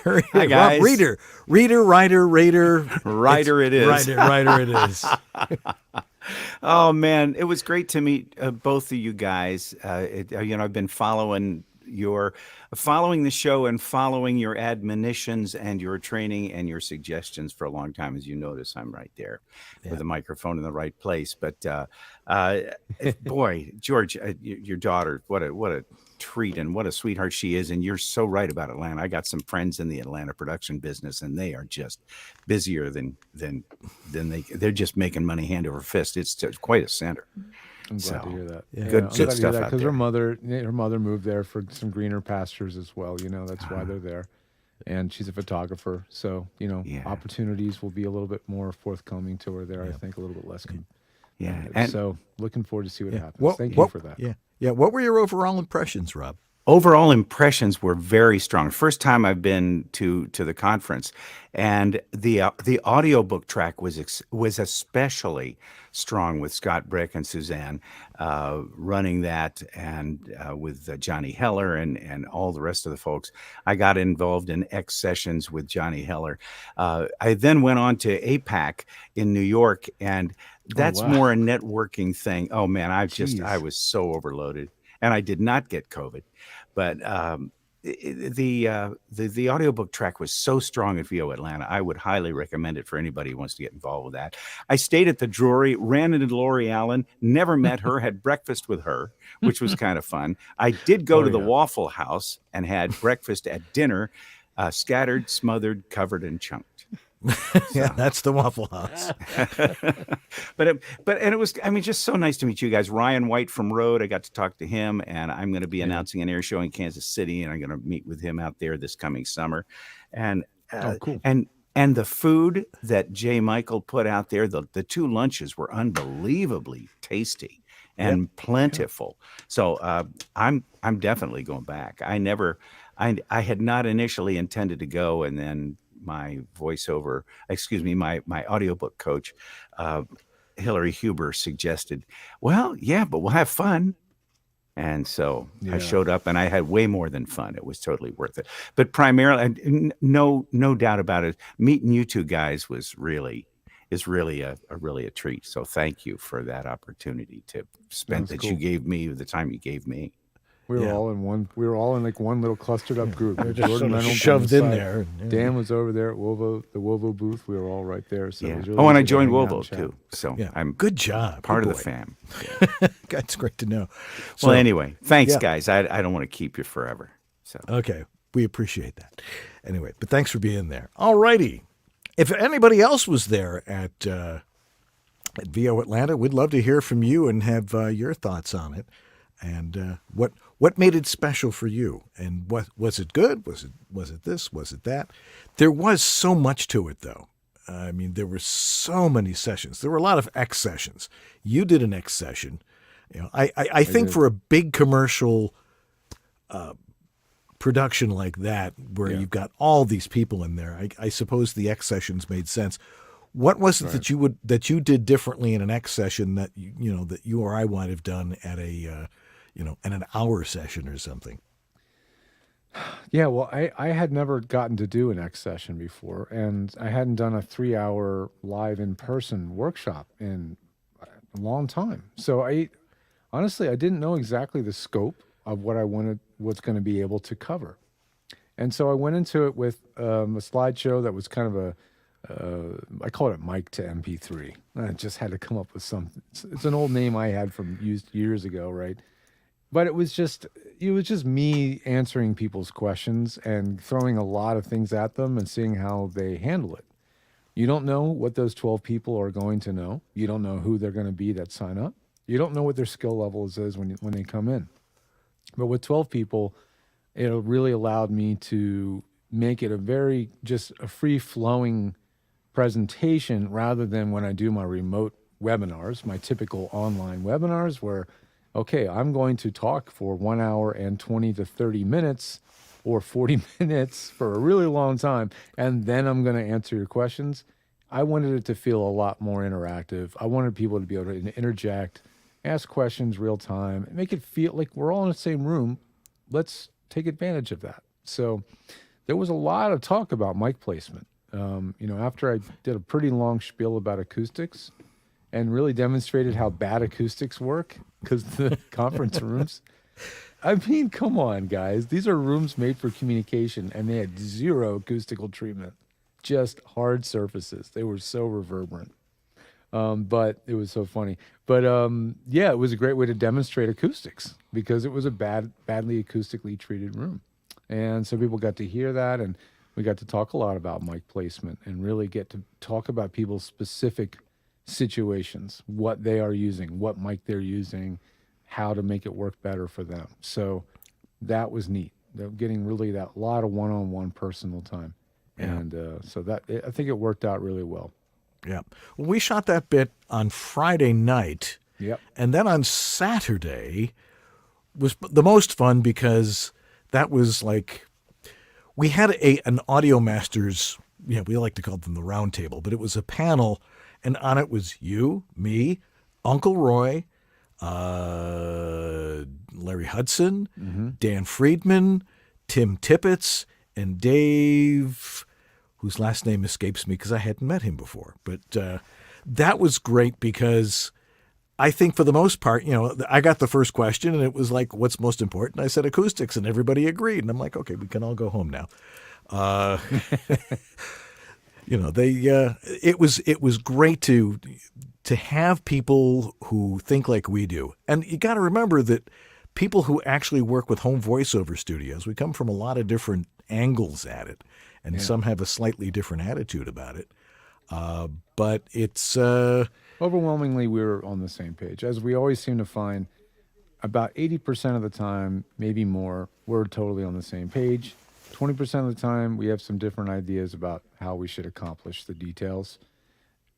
Hi, guys. Rob Ryder. Ryder it is. Ryder it is. Oh man, it was great to meet both of you guys. I've been following the show and following your admonitions and your training and your suggestions for a long time. As you notice, I'm right there with the microphone in the right place. But boy, George, your daughter, what a treat and what a sweetheart she is. And you're so right about Atlanta. I got some friends in the Atlanta production business, and they are just busier than they're just making money hand over fist. It's just quite a center. I'm glad to hear that. Yeah. Good stuff out Because there. her mother moved there for some greener pastures as well. You know, that's why they're there. And she's a photographer, so opportunities will be a little bit more forthcoming to her there. I think a little bit less. And so looking forward to see what happens. What- Thank what- you for that. Yeah. What were your overall impressions, Rob? overall impressions were very strong. First time I've been to the conference, and the audiobook track was especially strong with Scott Brick and Suzanne running that, and with Johnny Heller and all the rest of the folks. I got involved in X sessions with Johnny Heller. I then went on to APAC in New York, and that's wow. more a networking thing. Oh man, I Jeez. was so overloaded, and I did not get COVID, but the audiobook track was so strong at VO Atlanta. I would highly recommend it for anybody who wants to get involved with that. I stayed at the Drury, ran into Lori Allen, never met her, had breakfast with her, which was kind of fun. I did go to the Waffle House and had breakfast at dinner, scattered, smothered, covered, and chunked. Yeah, that's the Waffle House. But it was, I mean, just so nice to meet you guys. Ryan White from Rode, I got to talk to him, and I'm going to be announcing an air show in Kansas City, and I'm going to meet with him out there this coming summer. And cool. And the food that Jay Michael put out there, the two lunches were unbelievably tasty and plentiful. So I'm definitely going back. I had not initially intended to go, and then my my audiobook coach, Hillary Huber, suggested, well, yeah, but we'll have fun. And so I showed up, and I had way more than fun. It was totally worth it. But primarily, and no doubt about it, meeting you two guys is really a treat. So thank you for that opportunity to spend That's you cool. gave me the time you gave me. We were all in one. We were all in like one little clustered up group. We're just Jordan sort of Reynolds on shoved the in side. there. Dan was over there at the Wovo booth. We were all right there. So it was really Oh, and I easy to joined hang out Wovo and chat. too. So Yeah. I'm Good job. part Good of the boy. fam. That's great to know. Well, So, anyway, thanks, yeah. guys. I don't want to keep you forever. So Okay, we appreciate that. Anyway, but thanks for being there. All righty. If anybody else was there at VO Atlanta, we'd love to hear from you and have your thoughts on it. And what made it special for you? And what was it good? Was it this? Was it that? There was so much to it, though. I mean, there were so many sessions. There were a lot of X sessions. You did an X session. You know, I think for a big commercial production like that, where you've got all these people in there, I suppose the X sessions made sense. What was it that you did differently in an X session that that you or I might have done at a in an hour session or something? Yeah, well, I had never gotten to do an X session before, and I hadn't done a 3-hour live in-person workshop in a long time. So honestly, I didn't know exactly the scope of what I was going to be able to cover. And so I went into it with a slideshow that was kind of I call it mic to MP3. I just had to come up with something. It's an old name I had from used years ago, right? But it was just me answering people's questions and throwing a lot of things at them and seeing how they handle it. You don't know what those 12 people are going to know. You don't know who they're going to be that sign up. You don't know what their skill levels is when they come in. But with 12 people, it really allowed me to make it just a free-flowing presentation rather than when I do my remote webinars, my typical online webinars where, okay, I'm going to talk for 1 hour and 20 to 30 minutes or 40 minutes for a really long time, and then I'm going to answer your questions. I wanted it to feel a lot more interactive. I wanted people to be able to interject, ask questions real time, make it feel like we're all in the same room. Let's take advantage of that. So there was a lot of talk about mic placement. After I did a pretty long spiel about acoustics and really demonstrated how bad acoustics work because the conference rooms, I mean, come on, guys. These are rooms made for communication, and they had zero acoustical treatment, just hard surfaces. They were so reverberant. But it was so funny. But yeah, it was a great way to demonstrate acoustics because it was a badly acoustically treated room. And so people got to hear that, and we got to talk a lot about mic placement and really get to talk about people's specific situations, what they are using, what mic they're using, how to make it work better for them. So that was neat. Getting really that lot of one-on-one personal time. Yeah. And so I think it worked out really well. Yeah. Well, we shot that bit on Friday night. Yep. And then on Saturday was the most fun because that was like, we had an audio masters, we like to call them the round table, but it was a panel, and on it was you, me, Uncle Roy, Larry Hudson, Dan Friedman, Tim Tippett, and Dave, whose last name escapes me because I hadn't met him before. But that was great because I think for the most part, I got the first question and it was like, what's most important? I said acoustics, and everybody agreed. And I'm like, okay, we can all go home now. It was great to have people who think like we do. And you got to remember that people who actually work with home voiceover studios, we come from a lot of different angles at it, and some have a slightly different attitude about it. But it's overwhelmingly, we were on the same page, as we always seem to find. About 80% of the time, maybe more, we're totally on the same page. 20% of the time, we have some different ideas about how we should accomplish the details.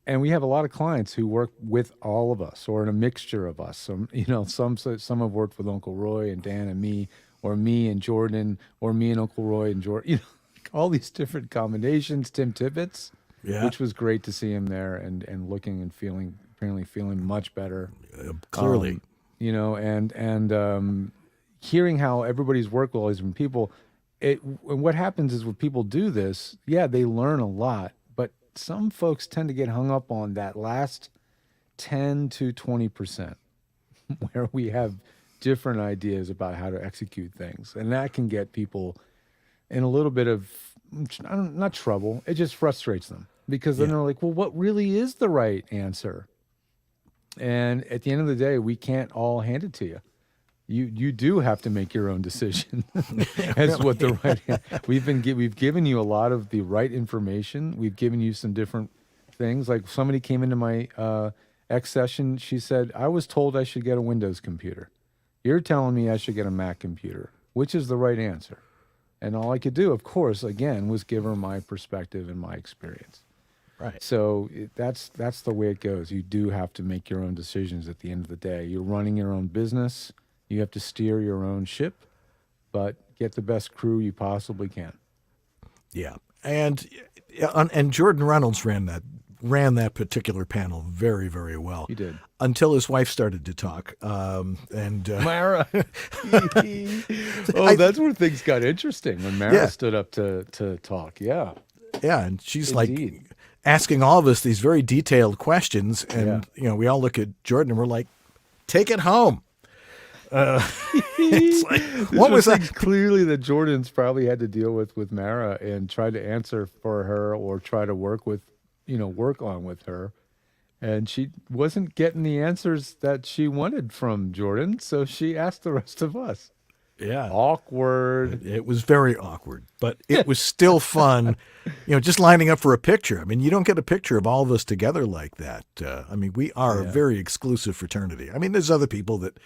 And we have a lot of clients who work with all of us, or in a mixture of us. Some have worked with Uncle Roy and Dan and me, or me and Jordan, or me and Uncle Roy and Jordan. All these different combinations. Tim Tippett, which was great to see him there and looking and apparently feeling much better. Clearly, and hearing how everybody's worked with all these different people. And what happens is when people do this, they learn a lot, but some folks tend to get hung up on that last 10 to 20% where we have different ideas about how to execute things. And that can get people in a little bit of, not trouble, it just frustrates them because then they're like, well, what really is the right answer? And at the end of the day, we can't all hand it to you. You do have to make your own decision as what the right. We've given you a lot of the right information. We've given you some different things. Like somebody came into my X session. She said, "I was told I should get a Windows computer. You're telling me I should get a Mac computer. Which is the right answer?" And all I could do, of course, again, was give her my perspective and my experience. right. So that's the way it goes. You do have to make your own decisions at the end of the day. You're running your own business. You have to steer your own ship, but get the best crew you possibly can. Yeah, and Jordan Reynolds ran that particular panel very, very well. He did. Until his wife started to talk, Mara. That's where things got interesting when Mara stood up to talk. Yeah, and she's Indeed. like asking all of us these very detailed questions, and we all look at Jordan and we're like, "Take it home." It's like, This what was that? things clearly that Jordan's probably had to deal with Mara and try to answer for her or try to work on with her. And she wasn't getting the answers that she wanted from Jordan, so she asked the rest of us. Yeah. Awkward. It was very awkward, but it was still fun, just lining up for a picture. I mean, you don't get a picture of all of us together like that. I mean, we are a very exclusive fraternity. I mean, there's other people that,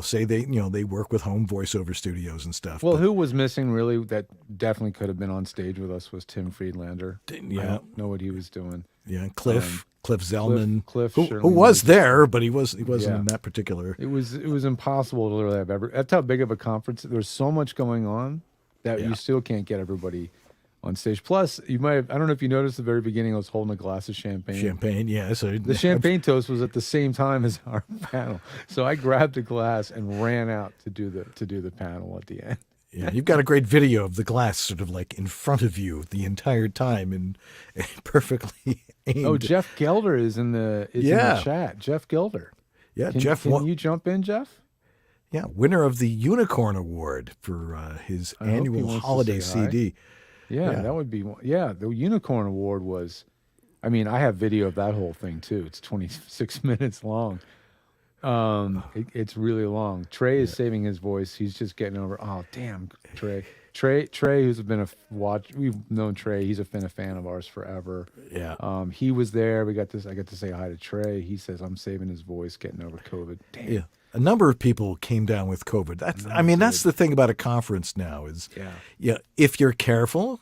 say they work with home voiceover studios and stuff. Well, but who was missing really that definitely could have been on stage with us was Tim Friedlander. I yeah. don't know what he was doing. Yeah, Cliff Zellman, Cliff who certainly was there, but he wasn't Yeah. in that particular. It was impossible to literally have that's how big of a conference. There's so much going on that Yeah. you still can't get everybody on stage. Plus, I don't know if you noticed at the very beginning, I was holding a glass of champagne. Champagne, yeah. So The champagne toast was at the same time as our panel, so I grabbed a glass and ran out to do the panel at the end. Yeah, you've got a great video of the glass sort of like in front of you the entire time and perfectly aimed. Oh, Jeff Gelder is in the chat. Jeff Gelder. Yeah, Can, Jeff Can won. you jump in, Jeff? Yeah, winner of the Unicorn Award for his I hope he annual wants to holiday say hi. CD. Yeah, Yeah. that would be one. Yeah, the Unicorn Award was. I mean, I have video of that whole thing too. It's 26 minutes long. It's really long. Trey is saving his voice. He's just getting over. Oh, damn, Trey. Trey, who's been we've known Trey. He's been a fan of ours forever. Yeah. He was there. I got to say hi to Trey. He says I'm saving his voice, getting over COVID. Damn. Yeah. A number of people came down with COVID. That's the thing about a conference now is, if you're careful,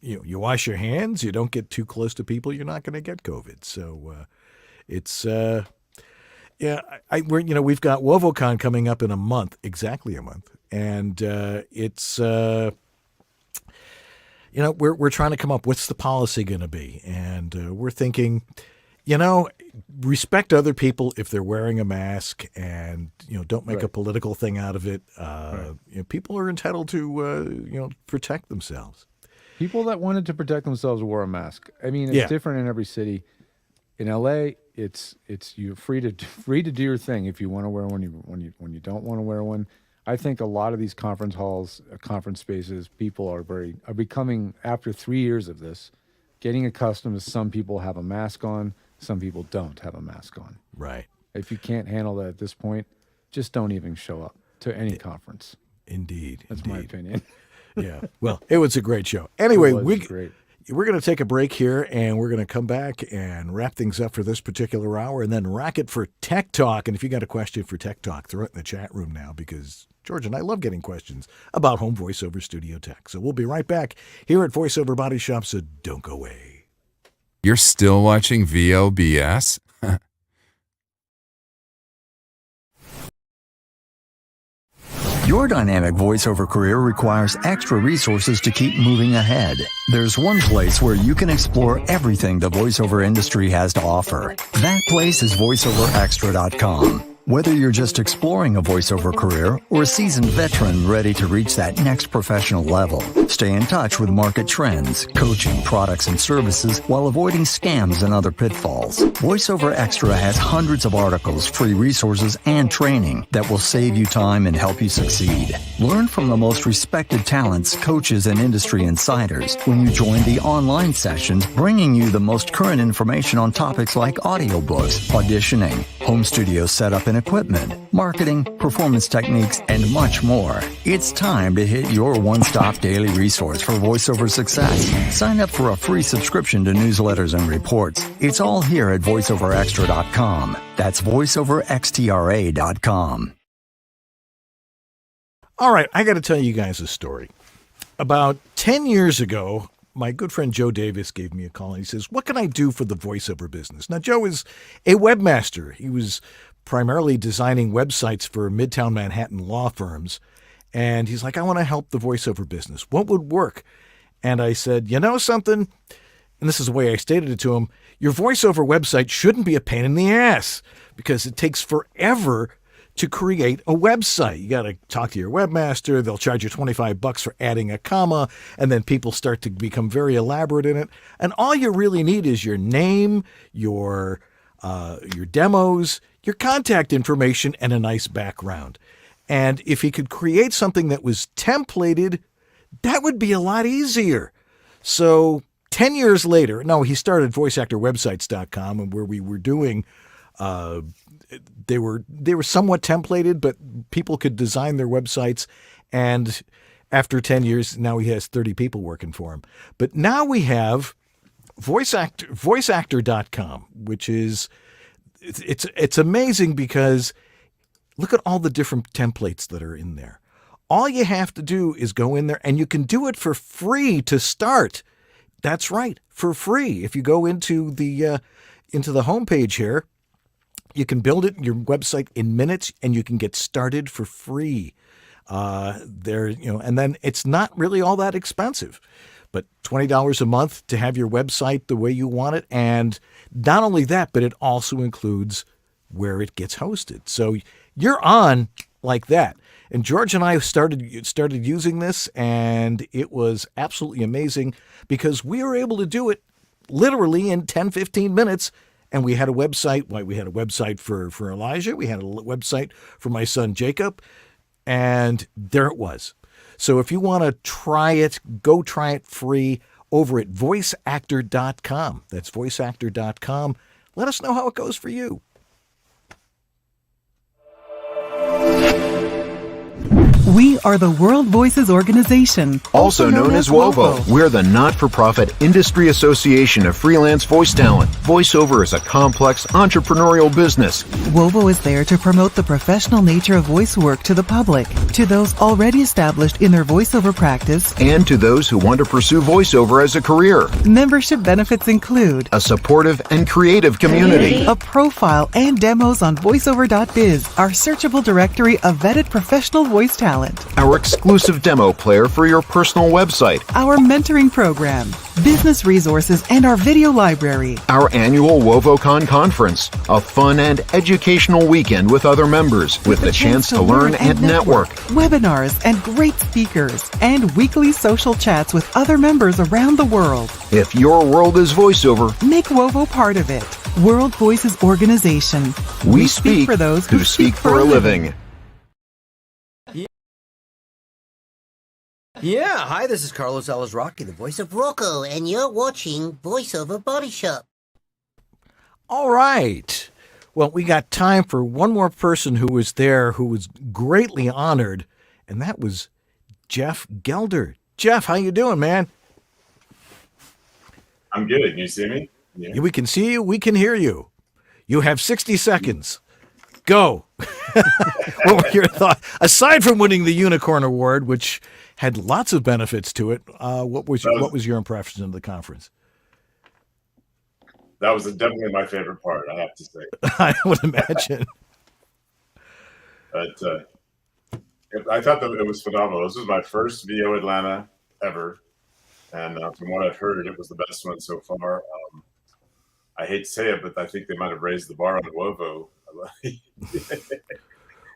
you wash your hands, you don't get too close to people, you're not going to get COVID. So it's we've got WovoCon coming up in exactly a month, and it's we're trying to come up what's the policy going to be, and we're thinking, respect other people if they're wearing a mask, and don't make a political thing out of it. People are entitled to protect themselves. People that wanted to protect themselves wore a mask. I mean, it's different in every city. In LA, it's you're free to do your thing if you want to wear one. When you don't want to wear one, I think a lot of these conference halls, conference spaces, people are becoming, after 3 years of this, getting accustomed to some people have a mask on, some people don't have a mask on. Right. If you can't handle that at this point, just don't even show up to any conference. Indeed. That's my opinion. Yeah. Well, it was a great show. Anyway, Great. we're going to take a break here, and we're going to come back and wrap things up for this particular hour, and then rack it for Tech Talk. And if you got a question for Tech Talk, throw it in the chat room now, because George and I love getting questions about home voiceover studio tech. So we'll be right back here at VoiceOver Body Shop, so don't go away. You're still watching VLBS? Your dynamic voiceover career requires extra resources to keep moving ahead. There's one place where you can explore everything the voiceover industry has to offer. That place is voiceoverextra.com. Whether you're just exploring a voiceover career or a seasoned veteran ready to reach that next professional level, stay in touch with market trends, coaching, products, and services while avoiding scams and other pitfalls. VoiceOver Extra has hundreds of articles, free resources, and training that will save you time and help you succeed. Learn from the most respected talents, coaches, and industry insiders when you join the online sessions, bringing you the most current information on topics like audiobooks, auditioning, home studio setup and equipment, marketing, performance techniques, and much more. It's time to hit your one-stop daily resource for voiceover success. Sign up for a free subscription to newsletters and reports. It's all here at voiceoverextra.com. That's voiceoverextra.com. All right, I got to tell you guys a story. About 10 years ago, my good friend Joe Davis gave me a call, and he says, what can I do for the voiceover business? Now, Joe is a webmaster. He was primarily designing websites for Midtown Manhattan law firms. And he's like, I want to help the voiceover business. What would work? And I said, you know something? And this is the way I stated it to him. Your voiceover website shouldn't be a pain in the ass because it takes forever to create a website. You got to talk to your webmaster. They'll charge you $25 for adding a comma, and then people start to become very elaborate in it. And all you really need is your name, your demos, your contact information and a nice background. And if he could create something that was templated, that would be a lot easier. So 10 years later, no, he started voiceactorwebsites.com, and where we were doing, they were somewhat templated, but people could design their websites. And after 10 years, now he has 30 people working for him. But now we have voiceactor.com, which is, it's amazing because look at all the different templates that are in there. All you have to do is go in there, and you can do it for free to start. That's right, for free. If you go into the homepage here, you can build it your website in minutes, and you can get started for free. And then it's not really all that expensive, but $20 a month to have your website the way you want it. And not only that, but it also includes where it gets hosted. So you're on like that. And George and I started using this, and it was absolutely amazing because we were able to do it literally in 10, 15 minutes. And we had a website. We had a website for Elijah. We had a website for my son, Jacob. And there it was. So if you want to try it, go try it free over at voiceactor.com. That's voiceactor.com. Let us know how it goes for you. We are the World Voices Organization, also known as WOVO. We're the not-for-profit industry association of freelance voice talent. Voiceover is a complex entrepreneurial business. WOVO is there to promote the professional nature of voice work to the public, to those already established in their voiceover practice, and to those who want to pursue voiceover as a career. Membership benefits include a supportive and creative community, a profile and demos on voiceover.biz, our searchable directory of vetted professional voice talent, our exclusive demo player for your personal website, our mentoring program, business resources, and our video library, our annual WOVOCon conference, a fun and educational weekend with other members with the chance to learn and network, webinars and great speakers, and weekly social chats with other members around the world. If your world is voiceover, make WOVO part of it. World Voices Organization. We speak for those who speak for a living. Yeah, hi, this is Carlos Alazraqui, the voice of Rocco, and you're watching VoiceOver Body Shop. All right. Well, we got time for one more person who was there who was greatly honored, and that was Jeff Gelder. Jeff, how you doing, man? I'm good. Can you see me? Yeah. We can see you. We can hear you. You have 60 seconds. Go. What were your thoughts? Aside from winning the Unicorn Award, which had lots of benefits to it, what was your impression of the conference? That was definitely my favorite part, I have to say. I would imagine. But I thought that it was phenomenal. This was my first VO Atlanta ever. And from what I've heard, it was the best one so far. I hate to say it, but I think they might have raised the bar on WOVO.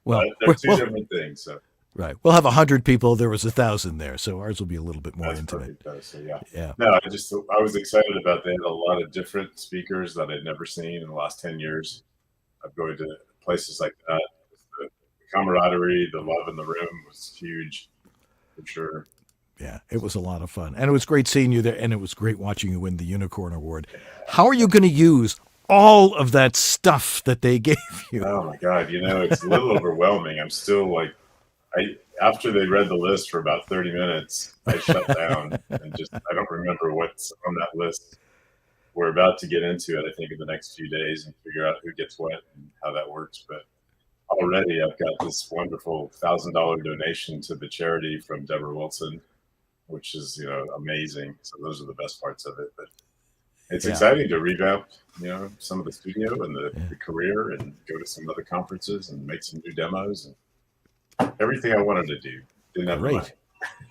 Well, they're two different things. So. Right. We'll have 100 people. There was 1,000 there, so ours will be a little bit more intimate. So, yeah. Yeah. No, I was excited about. They had a lot of different speakers that I'd never seen in the last 10 years. I'm going to places like that. The camaraderie, the love in the room was huge, for sure. Yeah, it was a lot of fun. And it was great seeing you there, and it was great watching you win the Unicorn Award. How are you going to use all of that stuff that they gave you? Oh, my God. It's a little overwhelming. I'm still like, after they read the list for about 30 minutes, I shut down and I don't remember what's on that list. We're about to get into it, I think, in the next few days and figure out who gets what and how that works. But already I've got this wonderful $1,000 donation to the charity from Deborah Wilson, which is, amazing. So those are the best parts of it. But it's exciting to revamp, some of the studio and the career and go to some other conferences and make some new demos and everything I wanted to do. Didn't have money.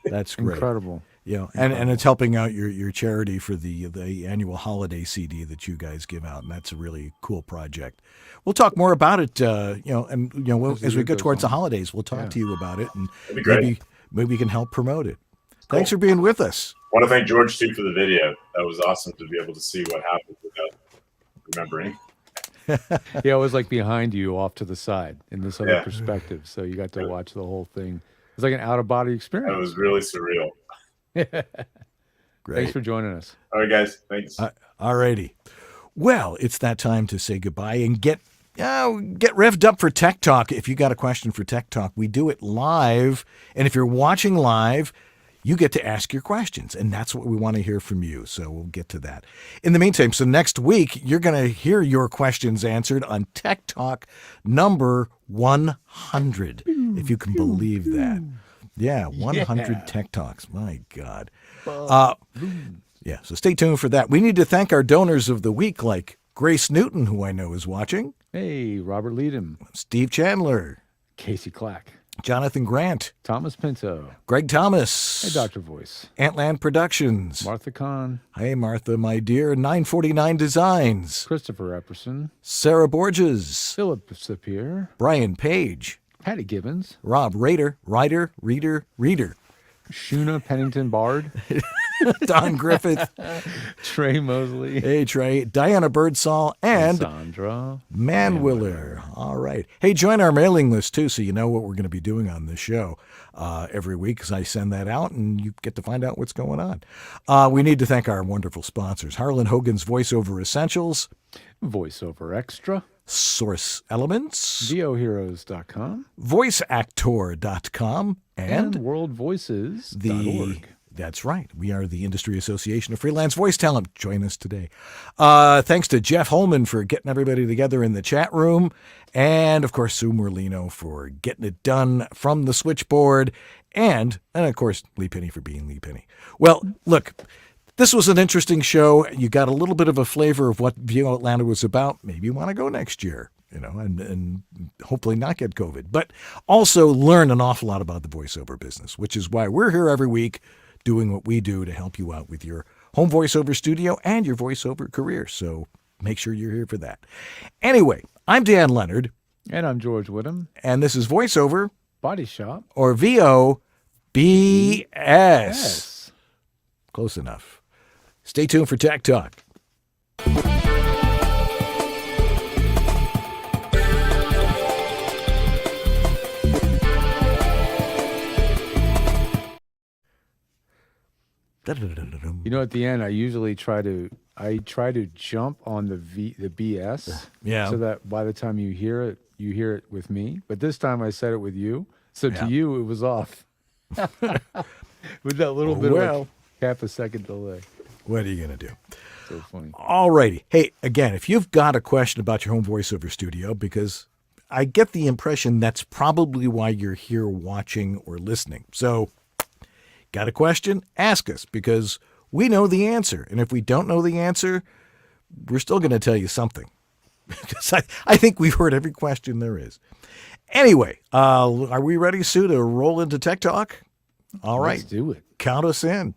That's great. Incredible. Yeah, and it's helping out your charity for the annual holiday CD that you guys give out, and that's a really cool project. We'll talk more about it, as we go towards the holidays, we'll talk to you about it, and maybe we can help promote it. Cool. Thanks for being with us. I want to thank George too for the video. That was awesome to be able to see what happened without remembering. Yeah, it was like behind you off to the side in this other Yeah. perspective. So you got to watch the whole thing. It's like an out-of-body experience. That was really surreal. Great. Thanks for joining us. All right, guys. Thanks. All righty. Well, it's that time to say goodbye and get revved up for Tech Talk. If you got a question for Tech Talk, we do it live. And if you're watching live, you get to ask your questions. And that's what we want to hear from you. So we'll get to that. In the meantime, so next week, you're going to hear your questions answered on Tech Talk number 100, if you can believe that. Yeah, 100 Tech Talks. My God. Yeah, so stay tuned for that. We need to thank our donors of the week, like Grace Newton, who I know is watching. Hey, Robert Leadham. Steve Chandler. Casey Clack. Jonathan Grant. Thomas Pinto. Greg Thomas. Hey, Dr. Voice. Antland Productions. Martha Kahn. Hey, Martha, my dear. 949 Designs. Christopher Epperson. Sarah Borges. Philip Sapir. Brian Page. Patty Gibbons. Rob Rader. Writer, reader, reader. Shuna Pennington Bard. Don Griffith. Trey Mosley. Hey, Trey. Diana Birdsall. And Sandra Manwiller. All right. Hey, join our mailing list, too, so you know what we're going to be doing on this show every week, because I send that out, and you get to find out what's going on. We need to thank our wonderful sponsors, Harlan Hogan's VoiceOver Essentials, VoiceOver Extra, Source Elements, VOHeroes.com, VoiceActor.com, and WorldVoices.org. That's right. We are the Industry Association of Freelance Voice Talent. Join us today. Thanks to Jeff Holman for getting everybody together in the chat room. And, of course, Sue Merlino for getting it done from the switchboard. And of course, Lee Penny for being Lee Penny. Well, look, this was an interesting show. You got a little bit of a flavor of what VO Atlanta was about. Maybe you want to go next year, and hopefully not get COVID. But also learn an awful lot about the voiceover business, which is why we're here every week doing what we do to help you out with your home voiceover studio and your voiceover career. So make sure you're here for that. Anyway, I'm Dan Leonard. And I'm George Whittam. And this is VoiceOver Body Shop. Or VOBS. Close enough. Stay tuned for Tech Talk. You know, at the end, I usually try to jump on the BS, Yeah. so that by the time you hear it with me. But this time I said it with you, so Yeah. to you it was off with that little bit of like half a second delay. What are you going to do? So funny. All righty. Hey, again, if you've got a question about your home voiceover studio, because I get the impression that's probably why you're here watching or listening. So, got a question? Ask us, because we know the answer. And if we don't know the answer, we're still going to tell you something. Because I think we've heard every question there is. Anyway, are we ready, Sue, to roll into Tech Talk? All right. Let's do it. Count us in.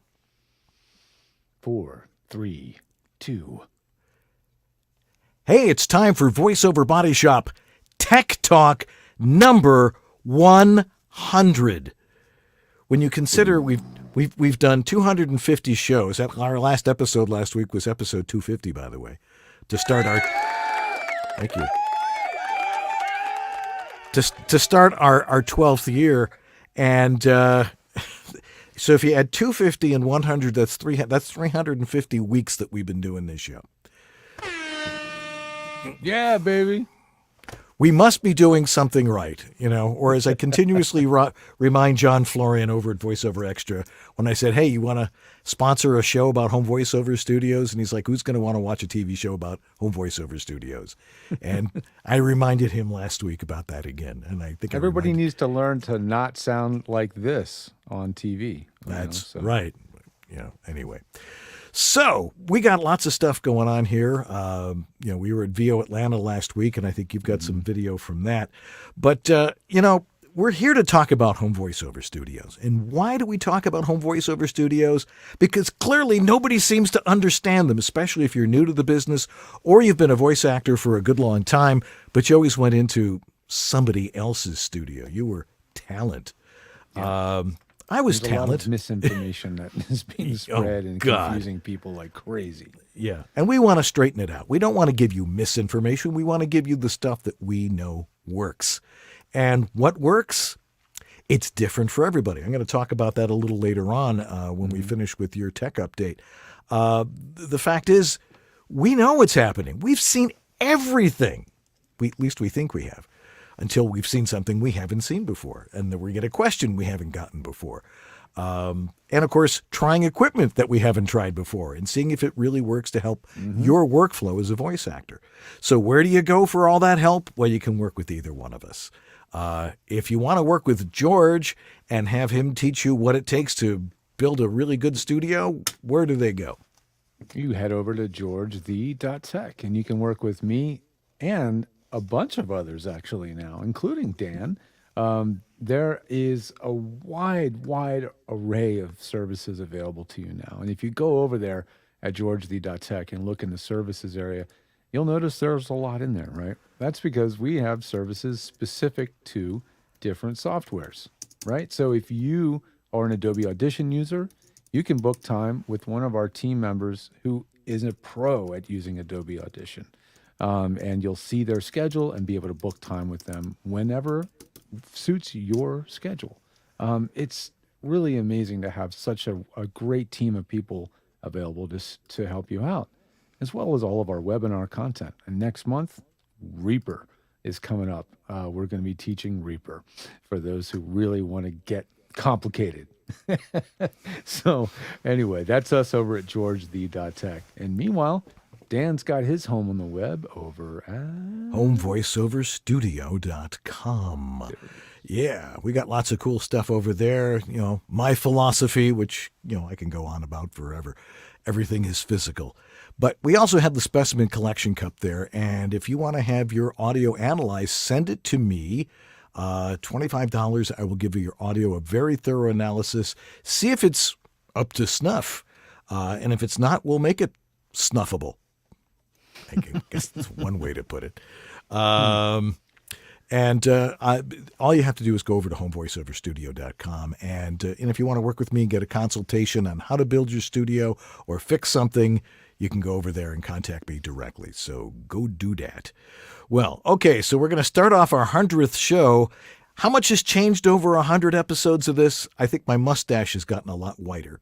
4, 3, 2. Hey, it's time for VoiceOver Body Shop Tech Talk number 100. When you consider we've done 250 shows. Our last episode last week was episode 250, by the way. To start our Thank you. To start our 12th year, and so if you add 250 and 100, that's 350 weeks that we've been doing this show. Yeah, baby. We must be doing something right, or as I continuously remind John Florian over at VoiceOver Extra, when I said, hey, you want to sponsor a show about home voiceover studios? And he's like, who's going to want to watch a TV show about home voiceover studios? And I reminded him last week about that again. And I think everybody needs to learn to not sound like this on TV. That's right. Anyway. So we got lots of stuff going on here. We were at VO Atlanta last week, and I think you've got some video from that. But, we're here to talk about home voiceover studios. And why do we talk about home voiceover studios? Because clearly nobody seems to understand them, especially if you're new to the business or you've been a voice actor for a good long time, but you always went into somebody else's studio. You were talent. Yeah. I was There's talent. A lot of misinformation that is being spread and confusing people like crazy. Yeah. And we want to straighten it out. We don't want to give you misinformation. We want to give you the stuff that we know works. And what works? It's different for everybody. I'm going to talk about that a little later on when we finish with your tech update. The fact is, we know what's happening. We've seen everything. At least we think we have, until we've seen something we haven't seen before. And then we get a question we haven't gotten before. And of course, trying equipment that we haven't tried before and seeing if it really works to help your workflow as a voice actor. So where do you go for all that help? Well, you can work with either one of us. If you want to work with George and have him teach you what it takes to build a really good studio, where do they go? You head over to georgethe.tech, and you can work with me and a bunch of others actually now, including Dan. There is a wide array of services available to you now. And if you go over there at georgethe.tech and look in the services area, you'll notice there's a lot in there, right? That's because we have services specific to different softwares, right? So if you are an Adobe Audition user, you can book time with one of our team members who is a pro at using Adobe Audition. And you'll see their schedule and be able to book time with them whenever suits your schedule. It's really amazing to have such a great team of people available to help you out, as well as all of our webinar content. And next month, Reaper is coming up. We're going to be teaching Reaper for those who really want to get complicated. So anyway, that's us over at georgethe.tech. And meanwhile, Dan's got his home on the web over at homevoiceoverstudio.com. Yeah, we got lots of cool stuff over there. You know, my philosophy, which, you know, I can go on about forever. Everything is physical. But we also have the Specimen Collection Cup there. And if you want to have your audio analyzed, send it to me. $25. I will give you your audio a very thorough analysis. See if it's up to snuff. And if it's not, we'll make it snuffable. I guess that's one way to put it. All you have to do is go over to homevoiceoverstudio.com. And if you want to work with me and get a consultation on how to build your studio or fix something, you can go over there and contact me directly. So go do that. Well, okay, so we're going to start off our 100th show. How much has changed over 100 episodes of this? I think my mustache has gotten a lot whiter.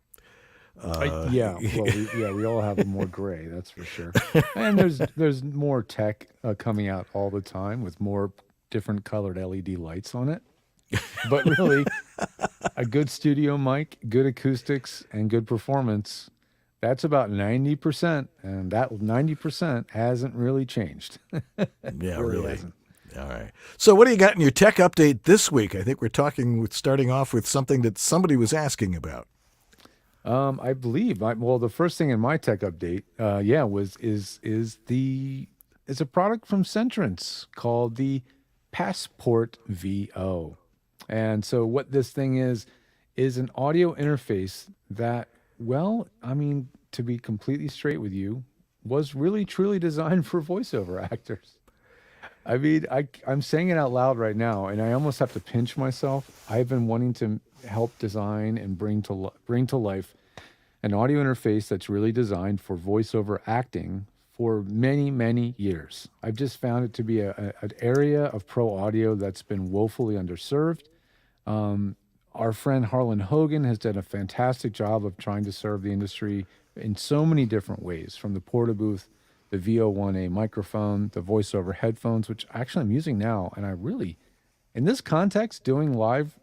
We all have more gray, that's for sure. And there's more tech coming out all the time with more different colored LED lights on it. But really, a good studio mic, good acoustics, and good performance, that's about 90%. And that 90% hasn't really changed. Yeah, really. Hasn't. All right. So what do you got in your tech update this week? I think we're starting off with something that somebody was asking about. I believe. The first thing in my tech update, is a product from Centrance called the Passport VO, and so what this thing is an audio interface that, to be completely straight with you, was really truly designed for voiceover actors. I mean, I'm saying it out loud right now, and I almost have to pinch myself. I've been wanting to help design and bring to life an audio interface that's really designed for voiceover acting for many, many years. I've just found it to be an area of pro audio that's been woefully underserved. Our friend Harlan Hogan has done a fantastic job of trying to serve the industry in so many different ways, from the Portabooth, the VO1A microphone, the voiceover headphones, which actually I'm using now. And I really, in this context, doing live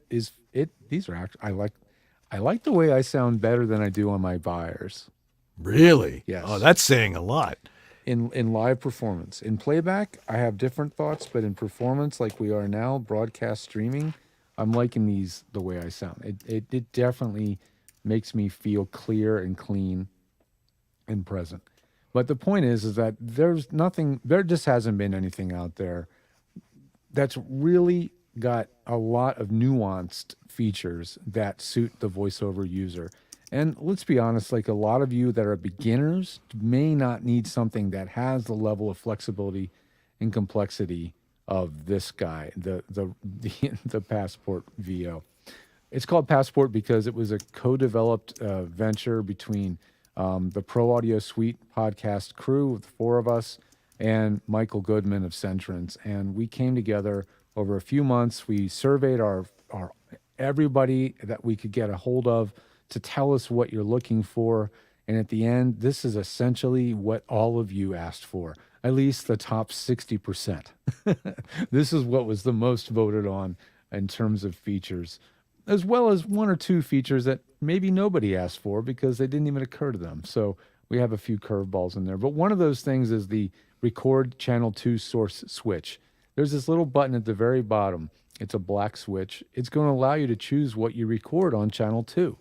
I like the way I sound better than I do on my buyers. Really? Yes. Oh, that's saying a lot. In live performance. In playback, I have different thoughts, but in performance, like we are now, broadcast streaming, I'm liking the way I sound. It definitely makes me feel clear and clean and present. But the point is that there just hasn't been anything out there that's really got a lot of nuanced features that suit the voiceover user. And let's be honest, like a lot of you that are beginners may not need something that has the level of flexibility and complexity of this guy, the Passport VO. It's called Passport because it was a co-developed venture between the Pro Audio Suite podcast crew with 4 of us and Michael Goodman of Centrance. And we came together over a few months. We surveyed our everybody that we could get a hold of to tell us what you're looking for. And at the end, this is essentially what all of you asked for, at least the top 60%. This is what was the most voted on in terms of features, as well as 1 or 2 features that maybe nobody asked for because they didn't even occur to them. So we have a few curveballs in there. But one of those things is the Record Channel 2 source switch. There's this little button at the very bottom. It's a black switch. It's going to allow you to choose what you record on Channel 2.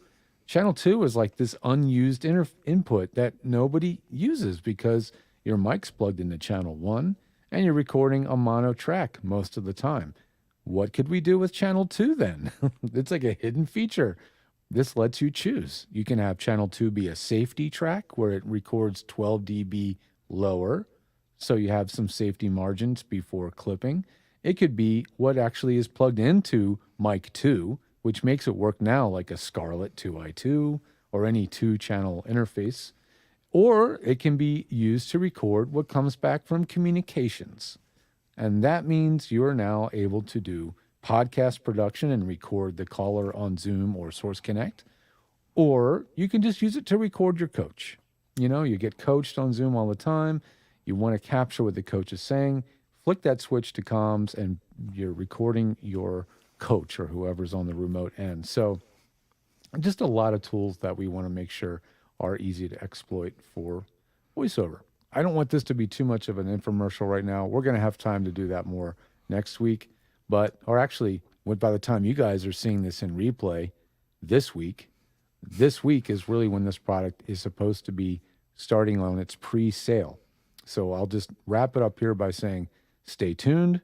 Channel 2 is like this unused input that nobody uses because your mic's plugged into Channel 1 and you're recording a mono track most of the time. What could we do with Channel 2 then? It's like a hidden feature. This lets you choose. You can have Channel 2 be a safety track where it records 12 dB lower, so you have some safety margins before clipping. It could be what actually is plugged into mic 2, which makes it work now like a Scarlett 2i2 or any 2-channel interface. Or it can be used to record what comes back from communications. And that means you are now able to do podcast production and record the caller on Zoom or Source Connect. Or you can just use it to record your coach. You know, you get coached on Zoom all the time. You want to capture what the coach is saying. Flick that switch to comms and you're recording your coach or whoever's on the remote end. So just a lot of tools that we want to make sure are easy to exploit for VoiceOver. I don't want this to be too much of an infomercial right now. We're going to have time to do that more next week. By the time you guys are seeing this in replay this week is really when this product is supposed to be starting on its pre-sale. So I'll just wrap it up here by saying, stay tuned.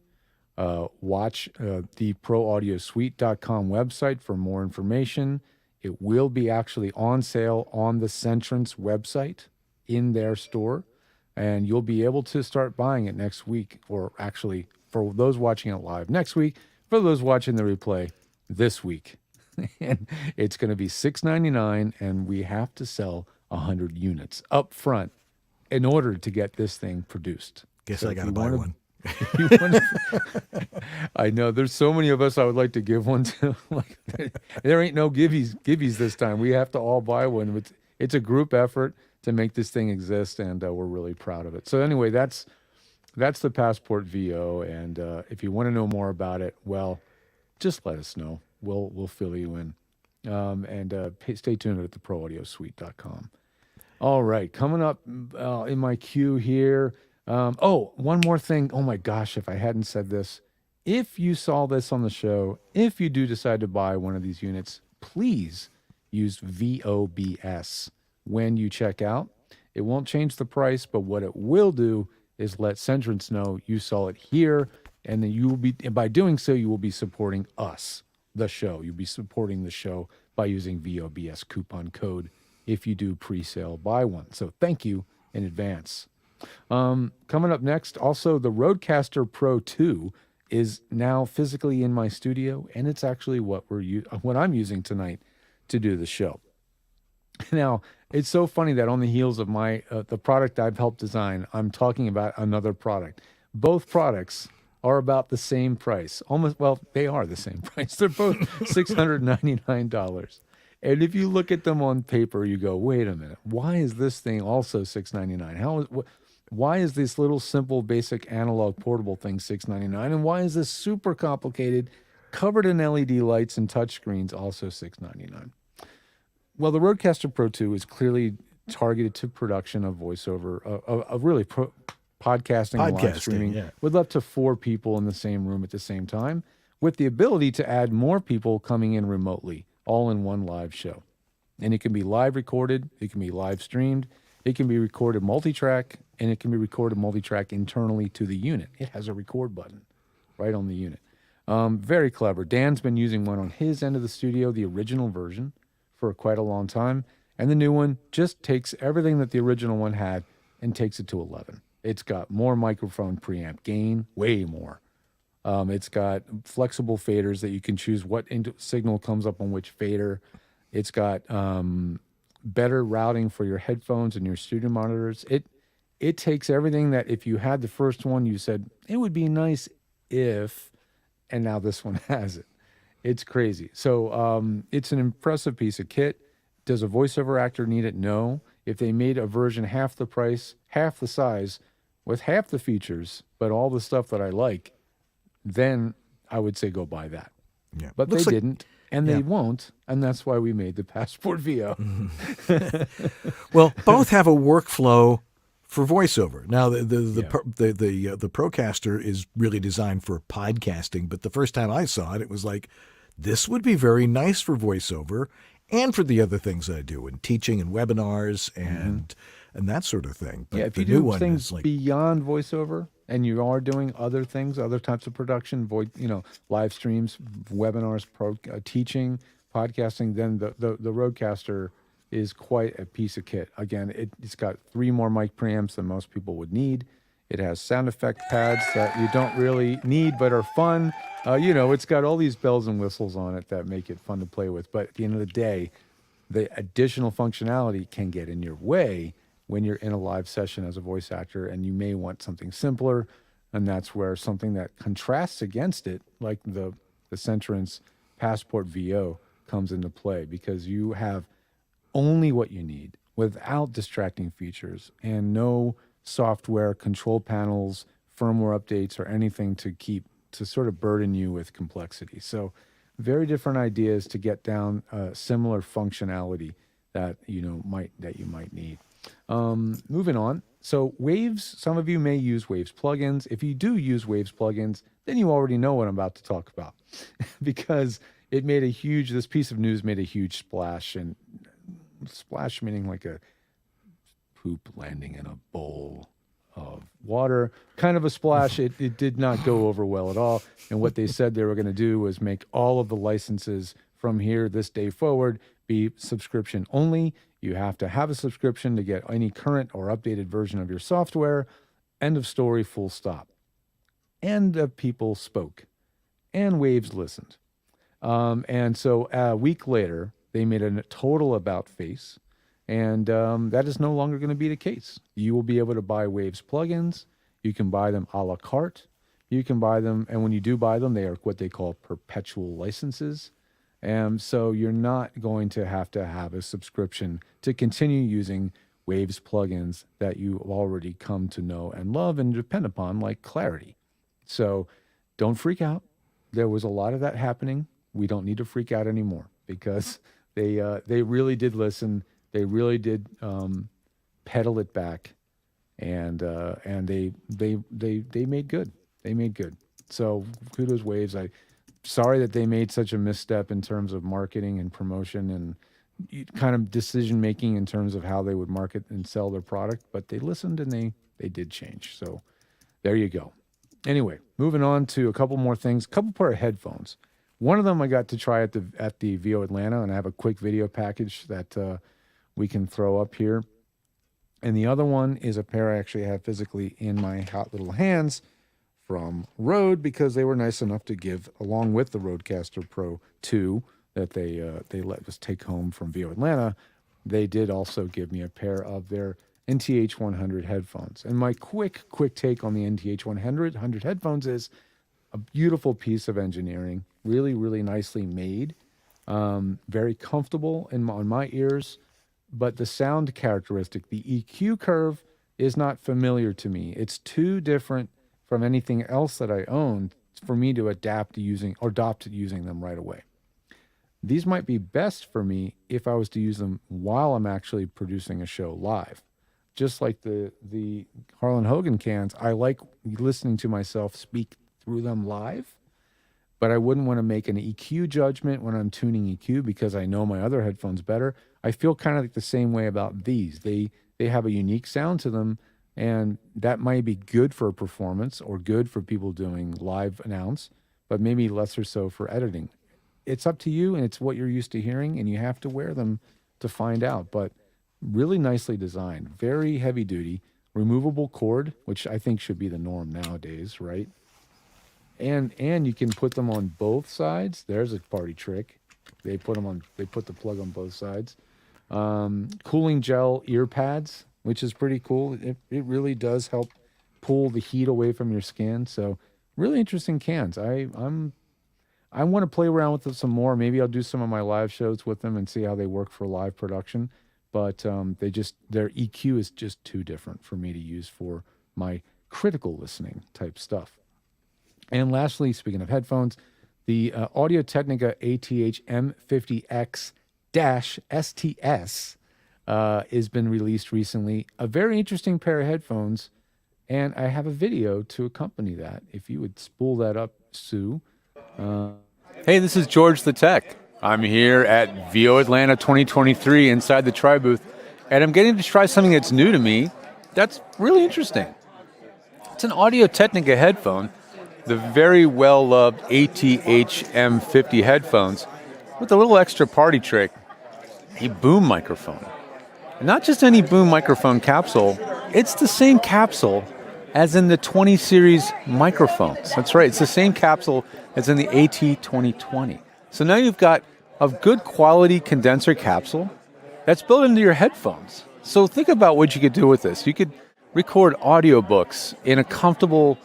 Watch the proaudiosuite.com website for more information. It will be actually on sale on the Centrance website in their store, and you'll be able to start buying it next week, or actually for those watching it live next week, for those watching the replay this week. And it's going to be $6.99, and we have to sell 100 units up front in order to get this thing produced. Guess I got to buy one. I know there's so many of us I would like to give one to. Like, there ain't no giveies this time. We have to all buy one. It's a group effort to make this thing exist, and we're really proud of it. So anyway, that's the Passport VO, and if you want to know more about it, well, just let us know. We'll fill you in, and stay tuned at theproaudiosuite.com. All right, coming up in my queue here. One more thing. Oh my gosh, if I hadn't said this, if you saw this on the show, if you do decide to buy one of these units, please use VOBS when you check out. It won't change the price, but what it will do is let Centrance know you saw it here, and then by doing so, you will be supporting us, the show. You'll be supporting the show by using VOBS coupon code if you do pre-sale buy one. So thank you in advance. Coming up next, also the Rodecaster Pro 2 is now physically in my studio, and it's actually what I'm using tonight to do the show. Now, it's so funny that on the heels of my the product I've helped design, I'm talking about another product. Both products are about the same price. They are the same price. They're both $699. And if you look at them on paper, you go, wait a minute, why is this thing also $699? Why is this little simple basic analog portable thing $699? And why is this super complicated, covered in LED lights and touchscreens also $699? Well, the Rodecaster Pro 2 is clearly targeted to production of voiceover, of really podcasting and live streaming with up to 4 people in the same room at the same time, with the ability to add more people coming in remotely, all in one live show. And it can be live recorded, it can be live streamed, it can be recorded multi-track, and it can be recorded multi-track internally to the unit. It has a record button right on the unit. Very clever. Dan's been using one on his end of the studio, the original version, for quite a long time. And the new one just takes everything that the original one had and takes it to 11. It's got more microphone preamp gain, way more. It's got flexible faders that you can choose what signal comes up on which fader. It's got better routing for your headphones and your studio monitors. It takes everything that if you had the first one, you said, it would be nice if, and now this one has it. It's crazy. So it's an impressive piece of kit. Does a voiceover actor need it? No. If they made a version half the price, half the size, with half the features, but all the stuff that I like, then I would say go buy that. Yeah. But Looks they like- didn't, and they won't, and that's why we made the Passport VO. Well, both have a workflow for voiceover. Now, the Procaster is really designed for podcasting, but the first time I saw it, it was like, this would be very nice for voiceover and for the other things I do in teaching and webinars and that sort of thing. But Yeah, if the you new do one things is like, beyond voiceover and you are doing other things, other types of production, live streams, webinars, teaching, podcasting, then the Rodecaster is quite a piece of kit. Again, it's got 3 more mic preamps than most people would need. It has sound effect pads that you don't really need but are fun. It's got all these bells and whistles on it that make it fun to play with. But at the end of the day, the additional functionality can get in your way when you're in a live session as a voice actor, and you may want something simpler. And that's where something that contrasts against it, like the Centrance Passport VO, comes into play, because you have only what you need without distracting features and no software control panels, firmware updates, or anything to sort of burden you with complexity. So very different ideas to get down similar functionality that you might need. Moving on. So Waves, some of you may use Waves plugins. If you do use Waves plugins, then you already know what I'm about to talk about because this piece of news made a huge splash, and splash meaning like a poop landing in a bowl of water, kind of a splash. It did not go over well at all. And what they said they were going to do was make all of the licenses from here, this day forward, be subscription only. You have to have a subscription to get any current or updated version of your software. End of story, full stop. And people spoke, and Waves listened. And so a week later, they made a total about face, and that is no longer going to be the case. You will be able to buy Waves plugins. You can buy them a la carte. You can buy them, and when you do buy them, they are what they call perpetual licenses. And so you're not going to have a subscription to continue using Waves plugins that you already come to know and love and depend upon, like Clarity. So don't freak out. There was a lot of that happening. We don't need to freak out anymore because they really did listen. They really did pedal it back, and they made good. They made good. So kudos Waves. Sorry that they made such a misstep in terms of marketing and promotion and kind of decision making in terms of how they would market and sell their product, but they listened and they did change. So there you go. Anyway, moving on to a couple more things. A couple pair of headphones. One of them I got to try at the VO Atlanta, and I have a quick video package that we can throw up here. And the other one is a pair I actually have physically in my hot little hands from Rode, because they were nice enough to give, along with the Rodecaster Pro 2 that they let us take home from VO Atlanta, they did also give me a pair of their NTH 100 headphones. And my quick take on the NTH 100 headphones is a beautiful piece of engineering, really, really nicely made, very comfortable on my ears, but the sound characteristic, the EQ curve, is not familiar to me. It's too different from anything else that I own for me to adopt to using them right away. These might be best for me if I was to use them while I'm actually producing a show live. Just like the Harlan Hogan cans, I like listening to myself speak through them live, but I wouldn't want to make an EQ judgment when I'm tuning EQ because I know my other headphones better. I feel kind of like the same way about these. They have a unique sound to them, and that might be good for a performance or good for people doing live announce, but maybe lesser so for editing. It's up to you, and it's what you're used to hearing, and you have to wear them to find out. But really nicely designed, very heavy duty, removable cord, which I think should be the norm nowadays, right? And you can put them on both sides. There's a party trick. They put the plug on both sides. Cooling gel ear pads, which is pretty cool. It really does help pull the heat away from your skin. So really interesting cans. I want to play around with it some more. Maybe I'll do some of my live shows with them and see how they work for live production. But their EQ is just too different for me to use for my critical listening type stuff. And lastly, speaking of headphones, the Audio-Technica ATH M50X-STS has been released recently. A very interesting pair of headphones, and I have a video to accompany that. If you would spool that up, Sue. Hey, this is George the Tech. I'm here at VO Atlanta 2023 inside the Tri booth, and I'm getting to try something that's new to me that's really interesting. It's an Audio-Technica headphone, the very well-loved ATH M50 headphones, with a little extra party trick, a boom microphone. And not just any boom microphone capsule, it's the same capsule as in the 20 series microphones. That's right, it's the same capsule as in the AT2020. So now you've got a good quality condenser capsule that's built into your headphones. So think about what you could do with this. You could record audiobooks in a comfortable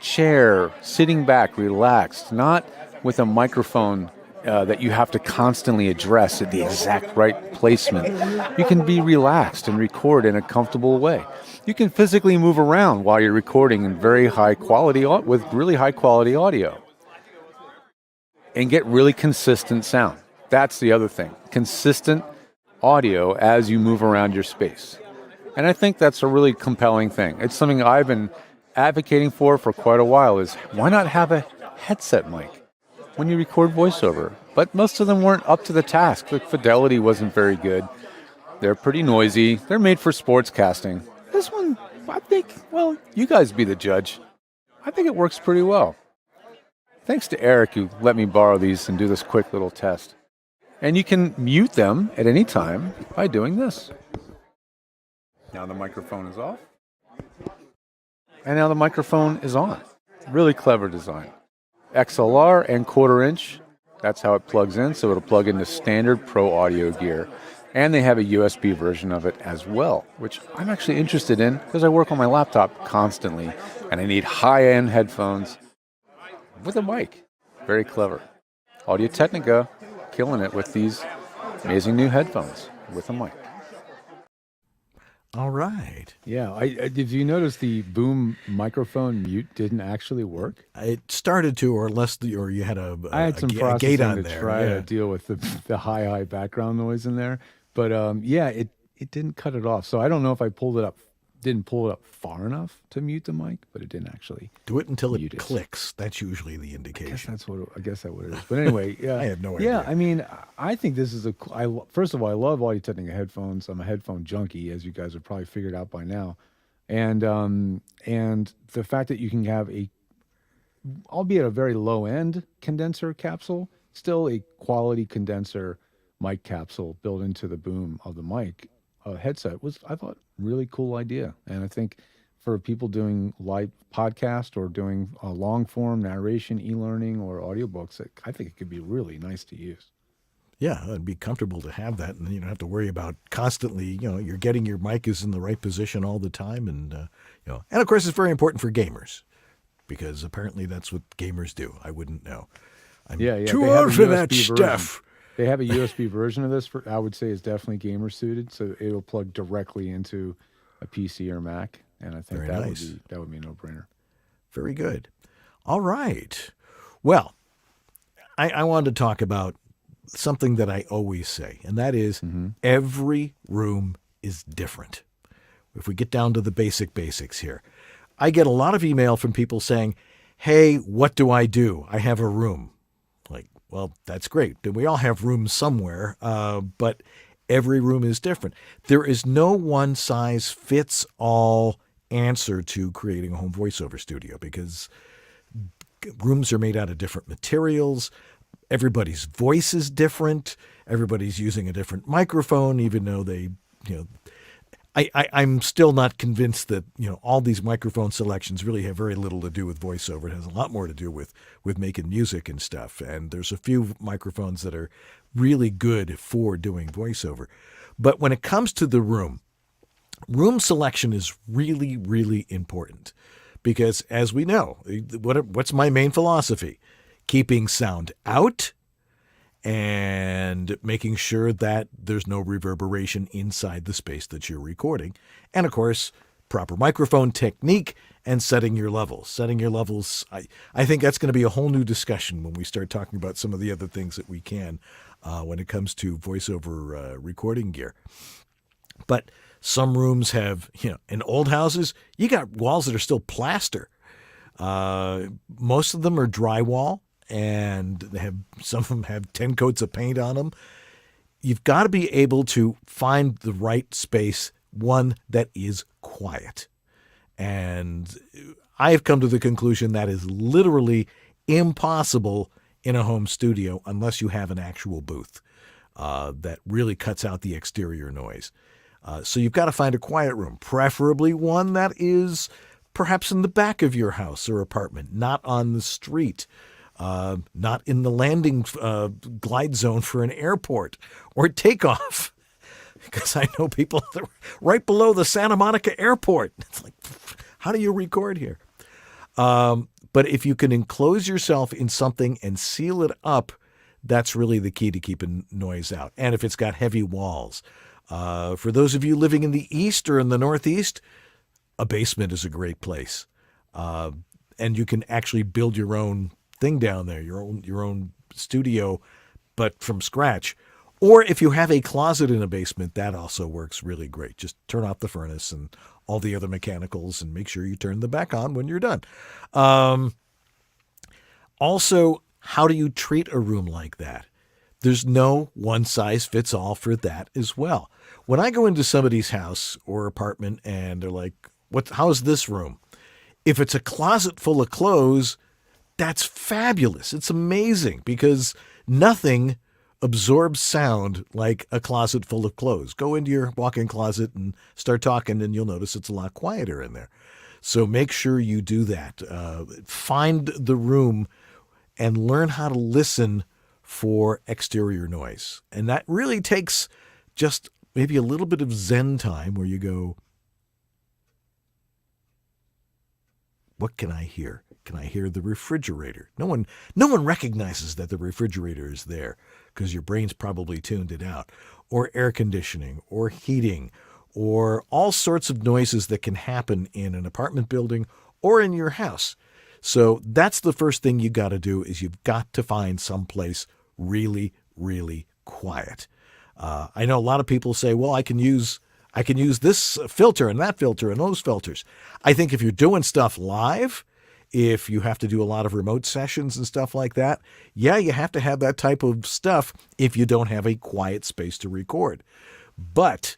chair, sitting back, relaxed, not with a microphone that you have to constantly address at the exact right placement. You can be relaxed and record in a comfortable way. You can physically move around while you're recording in very high quality with really high quality audio and get really consistent sound. That's the other thing. Consistent audio as you move around your space. And I think that's a really compelling thing. It's something I've been advocating for quite a while, is why not have a headset mic when you record voiceover? But most of them weren't up to the task. The fidelity wasn't very good. They're pretty noisy. They're made for sports casting. This one, I think, well, you guys be the judge. I think it works pretty well. Thanks to Eric who let me borrow these and do this quick little test. And you can mute them at any time by doing this. Now the microphone is off. And now the microphone is on. Really clever design. XLR and 1/4 inch. That's how it plugs in. So it'll plug into standard pro audio gear. And they have a USB version of it as well, which I'm actually interested in because I work on my laptop constantly and I need high-end headphones with a mic. Very clever. Audio-Technica killing it with these amazing new headphones with a mic. All right. Yeah. Did you notice the boom microphone mute didn't actually work? It started to, or you had I had some a processing gate on to there. try yeah. to deal with the high background noise in there. But it didn't cut it off. So I don't know if I didn't pull it up far enough to mute the mic, but it didn't actually. Do it until it clicks. That's usually the indication. I guess that's what it is. But anyway, yeah. I have no idea. Yeah, I mean, I think this is first of all, I love Audio-Technica headphones. I'm a headphone junkie, as you guys have probably figured out by now. And the fact that you can have albeit a very low end condenser capsule, still a quality condenser mic capsule built into the boom of the mic headset was, I thought, really cool idea. And I think for people doing live podcast or doing long form narration, e-learning, or audiobooks, I think it could be really nice to use. Yeah, it'd be comfortable to have that, and you don't have to worry about constantly. You're getting your mic is in the right position all the time, and and of course it's very important for gamers because apparently that's what gamers do. I wouldn't know. I'm too old for that stuff. They have a USB version of this. I would say is definitely gamer suited, so it'll plug directly into a PC or Mac, and I think Very nice. that would be a no-brainer. Very good. All right. Well, I wanted to talk about something that I always say, and that is every room is different. If we get down to the basics here, I get a lot of email from people saying, hey, what do? I have a room. Like, well, that's great. We all have rooms somewhere, but every room is different. There is no one size fits all answer to creating a home voiceover studio because rooms are made out of different materials. Everybody's voice is different. Everybody's using a different microphone, even though they, I'm still not convinced that, all these microphone selections really have very little to do with voiceover. It has a lot more to do with making music and stuff. And there's a few microphones that are really good for doing voiceover. But when it comes to the room selection is really, really important because, as we know, what's my main philosophy? Keeping sound out and making sure that there's no reverberation inside the space that you're recording. And, of course, proper microphone technique and setting your levels. Setting your levels, I think that's going to be a whole new discussion when we start talking about some of the other things that we can when it comes to voiceover recording gear. But some rooms have, in old houses, you got walls that are still plaster. Most of them are drywall, and some of them have 10 coats of paint on them. You've got to be able to find the right space, one that is quiet. And I have come to the conclusion that is literally impossible in a home studio unless you have an actual booth that really cuts out the exterior noise. So you've got to find a quiet room, preferably one that is perhaps in the back of your house or apartment, not on the street, not in the landing glide zone for an airport or takeoff. Because I know people right below the Santa Monica airport. It's like, how do you record here? But if you can enclose yourself in something and seal it up, that's really the key to keeping noise out. And if it's got heavy walls. For those of you living in the East or in the Northeast, a basement is a great place. And you can actually build your own thing down there, your own studio, but from scratch. Or if you have a closet in a basement, that also works really great. Just turn off the furnace and all the other mechanicals and make sure you turn them back on when you're done. Also, how do you treat a room like that? There's no one size fits all for that as well. When I go into somebody's house or apartment and they're like, how's this room? If it's a closet full of clothes, that's fabulous. It's amazing because nothing absorbs sound like a closet full of clothes. Go into your walk-in closet and start talking, and you'll notice it's a lot quieter in there. So make sure you do that. Find the room and learn how to listen for exterior noise. And that really takes just maybe a little bit of Zen time where you go, what can I hear? Can I hear the refrigerator? No one recognizes that the refrigerator is there because your brain's probably tuned it out. Or air conditioning, or heating, or all sorts of noises that can happen in an apartment building or in your house. So that's the first thing you got to do is you've got to find someplace really, really quiet. I know a lot of people say, well, I can use this filter and that filter and those filters. I think if you're doing stuff live, if you have to do a lot of remote sessions and stuff like that, yeah, you have to have that type of stuff if you don't have a quiet space to record. But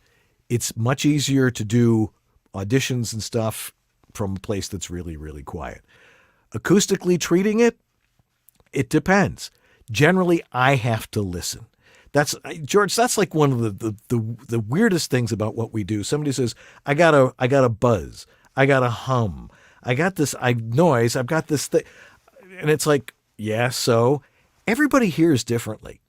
it's much easier to do auditions and stuff from a place that's really, really quiet. Acoustically treating it, it depends. Generally, I have to listen. George, that's like one of the weirdest things about what we do. Somebody says, I got a buzz, I got a hum, I got this noise, I've got this thing. And it's like, yeah, so everybody hears differently.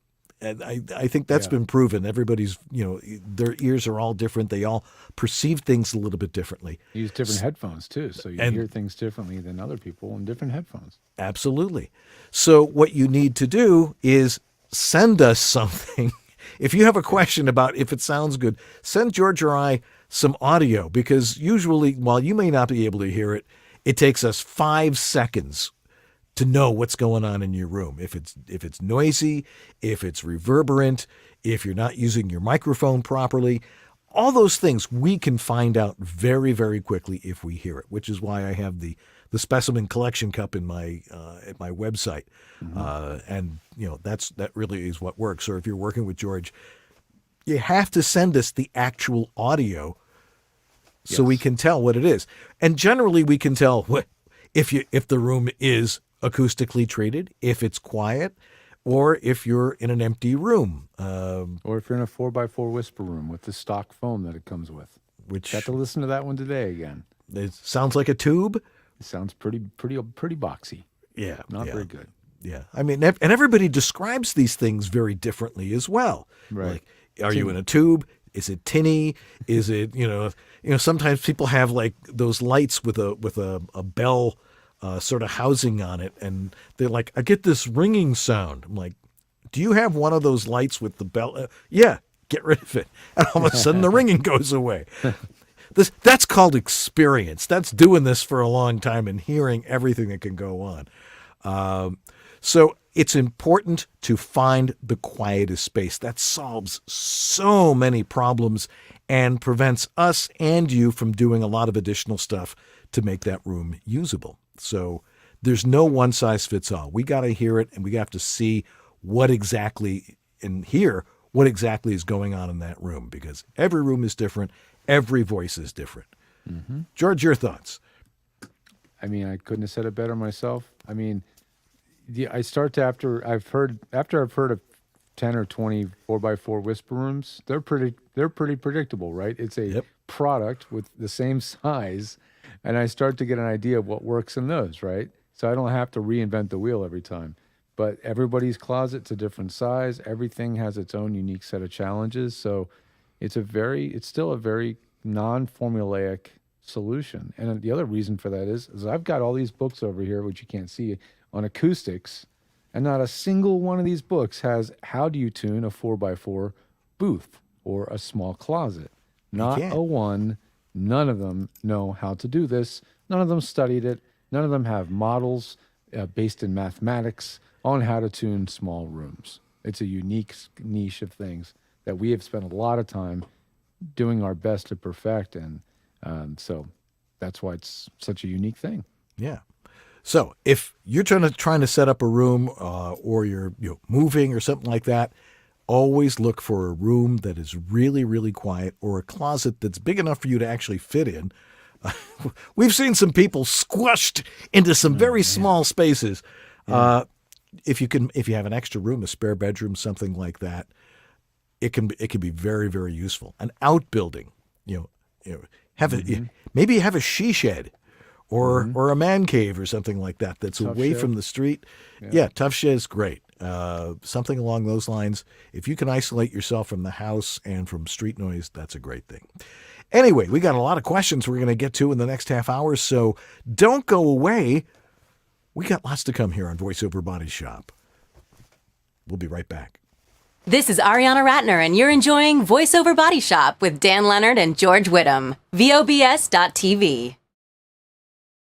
And I think that's been proven. Everybody's, their ears are all different. They all perceive things a little bit differently. You use different headphones too, so you hear things differently than other people in different headphones. Absolutely. So what you need to do is send us something. If you have a question about if it sounds good, send George or I some audio, because usually, while you may not be able to hear it, it takes us 5 seconds to know what's going on in your room. If it's noisy, if it's reverberant, if you're not using your microphone properly, all those things we can find out very, very quickly if we hear it, which is why I have the specimen collection cup in my at my website. Mm-hmm. And that really is what works. Or if you're working with George, you have to send us the actual audio so we can tell what it is. And generally we can tell if the room is acoustically treated, if it's quiet, or if you're in an empty room. Or if you're in a 4x4 whisper room with the stock foam that it comes with. Which got to listen to that one today again. It sounds like a tube. It sounds pretty boxy. Yeah. Not very good. Yeah. I mean, and everybody describes these things very differently as well. Right. Like, are you in a tube? Is it tinny? Is it, sometimes people have like those lights with a bell sort of housing on it, and they're like, I get this ringing sound. I'm like, do you have one of those lights with the bell? Yeah, get rid of it. And all of a sudden the ringing goes away. That's called experience. That's doing this for a long time and hearing everything that can go on. So it's important to find the quietest space. That solves so many problems and prevents us and you from doing a lot of additional stuff to make that room usable. So there's no one size fits all. We got to hear it, and we have to see what exactly is going on in that room, because every room is different. Every voice is different. Mm-hmm. George, your thoughts? I mean, I couldn't have said it better myself. I mean, I start to after I've heard of 10 or 20 4x4 whisper rooms. They're pretty predictable, right? It's a product with the same size, and I start to get an idea of what works in those, right? So I don't have to reinvent the wheel every time. But everybody's closet's a different size. Everything has its own unique set of challenges. So it's still a very non-formulaic solution. And the other reason for that is I've got all these books over here, which you can't see, on acoustics, and not a single one of these books has how do you tune a 4x4 booth or a small closet. Not a one. None of them know how to do this. None of them studied it. None of them have models based in mathematics on how to tune small rooms. It's a unique niche of things that we have spent a lot of time doing our best to perfect, and so that's why it's such a unique thing. Yeah. So if you're trying to set up a room or you're moving or something like that, always look for a room that is really, really quiet, or a closet that's big enough for you to actually fit in. We've seen some people squished into some very small spaces. Yeah. If you have an extra room, a spare bedroom, something like that, it can be very, very useful. An outbuilding, maybe have a she shed. Or a man cave or something like that that's Tough away shed. from the street. Yeah, tough shed is great. Something along those lines. If you can isolate yourself from the house and from street noise, that's a great thing. Anyway, we got a lot of questions we're going to get to in the next half hour, so don't go away. We got lots to come here on VoiceOver Body Shop. We'll be right back. This is Ariana Ratner, and you're enjoying VoiceOver Body Shop with Dan Leonard and George Whittam. VOBS.TV.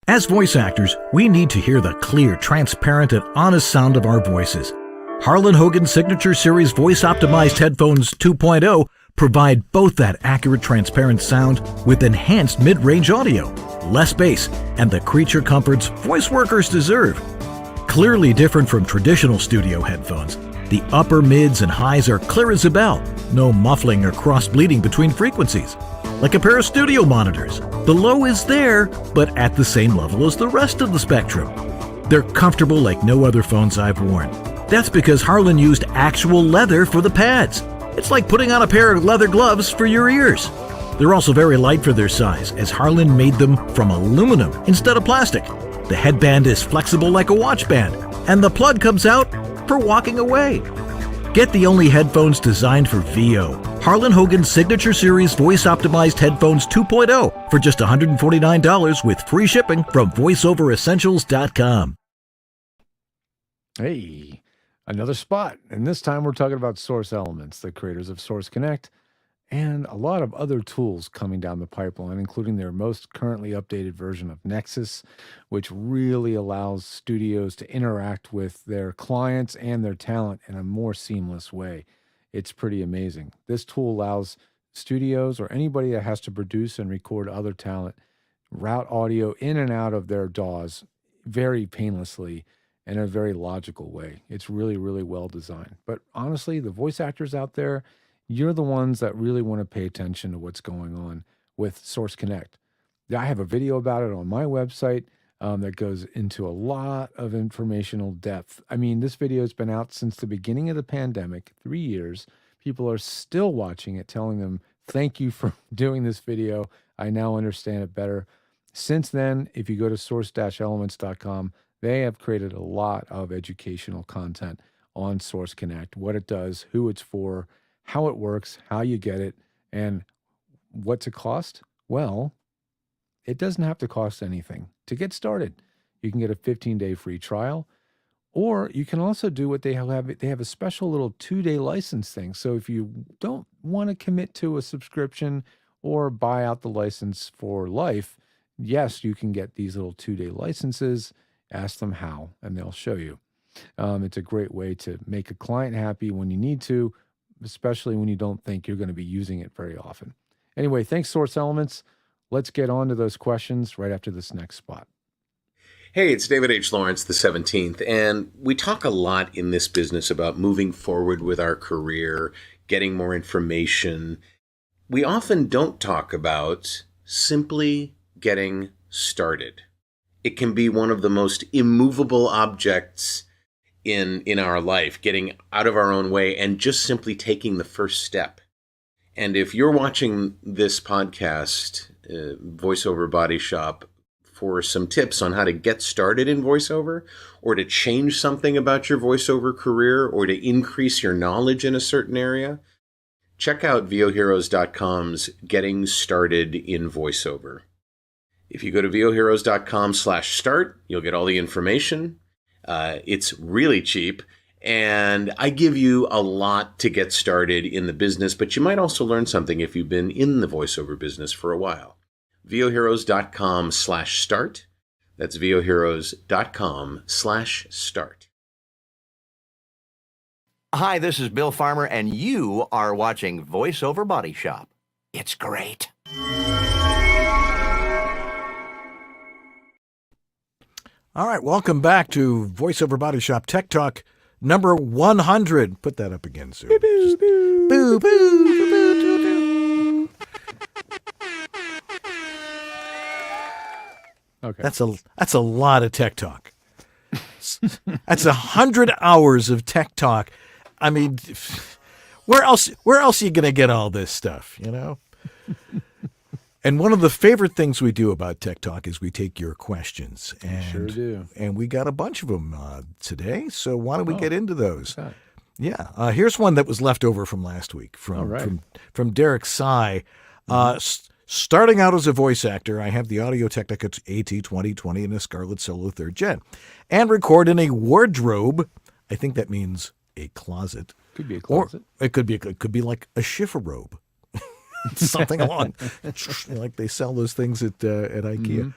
As voice actors, we need to hear the clear, transparent, and honest sound of our voices. Harlan Hogan's Signature Series Voice Optimized Headphones 2.0 provide both that accurate, transparent sound with enhanced mid-range audio, less bass, and the creature comforts voice workers deserve. Clearly different from traditional studio headphones, the upper, mids, and highs are clear as a bell. No muffling or cross-bleeding between frequencies. Like a pair of studio monitors, the low is there, but at the same level as the rest of the spectrum. They're comfortable like no other phones I've worn. That's because Harlan used actual leather for the pads. It's like putting on a pair of leather gloves for your ears. They're also very light for their size, as Harlan made them from aluminum instead of plastic. The headband is flexible like a watch band, and the plug comes out for walking away. Get the only headphones designed for VO. Harlan Hogan's Signature Series Voice Optimized Headphones 2.0 for just $149 with free shipping from voiceoveressentials.com. Hey, another spot. And this time we're talking about Source Elements, the creators of Source Connect, and a lot of other tools coming down the pipeline, including their most currently updated version of Nexus, which really allows studios to interact with their clients and their talent in a more seamless way. It's pretty amazing. This tool allows studios or anybody that has to produce and record other talent route audio in and out of their DAWs very painlessly in a very logical way. It's really, really well designed. But honestly, the voice actors out there, you're the ones that really want to pay attention to what's going on with Source Connect. I have a video about it on my website that goes into a lot of informational depth. I mean, this video has been out since the beginning of the pandemic, 3 years. People are still watching it, telling them, thank you for doing this video. I now understand it better. Since then, if you go to source-elements.com, they have created a lot of educational content on Source Connect, what it does, who it's for, how it works, how you get it, And what's it cost? Well, it doesn't have to cost anything to get started. You can get a 15-day free trial, or you can also do what they have. They have a special little 2-day license thing. So if you don't want to commit to a subscription or buy out the license for life, yes, you can get these little 2-day licenses. Ask them how, and they'll show you. It's a great way to make a client happy when you need to, especially when you don't think you're going to be using it very often. Anyway, thanks, Source Elements. Let's get on to those questions right after this next spot. Hey, it's David H. Lawrence, the 17th, and we talk a lot in this business about moving forward with our career, getting more information. We often don't talk about simply getting started. It can be one of the most immovable objects in our life, getting out of our own way and just simply taking the first step. And if you're watching this podcast, VoiceOver Body Shop, for some tips on how to get started in voiceover, or to change something about your voiceover career, or to increase your knowledge in a certain area, check out VOHeroes.com's Getting Started in Voiceover. If you go to VOHeroes.com/start, you'll get all the information. It's really cheap, and I give you a lot to get started in the business, but you might also learn something if you've been in the voiceover business for a while. VOHeroes.com/start. That's VOHeroes.com/start. Hi, this is Bill Farmer, and you are watching VoiceOver Body Shop. It's great. All right, welcome back to VoiceOver Body Shop Tech Talk number 100. Put that up again, Sue. Boo, boo, boo, boo, boo, boo, boo. Okay. That's a lot of tech talk. That's 100 hours of tech talk. I mean, where else are you going to get all this stuff, you know? And one of the favorite things we do about Tech Talk is we take your questions. And, sure do. And we got a bunch of them today, so why don't we get into those? Okay. Yeah. Here's one that was left over from last week from Derek Sy. Starting out as a voice actor, I have the Audio-Technica AT2020 and a Scarlett Solo 3rd Gen, and record in a wardrobe. I think that means a closet. Could be a closet. Or it could be like a chifforobe. Something along like they sell those things at IKEA.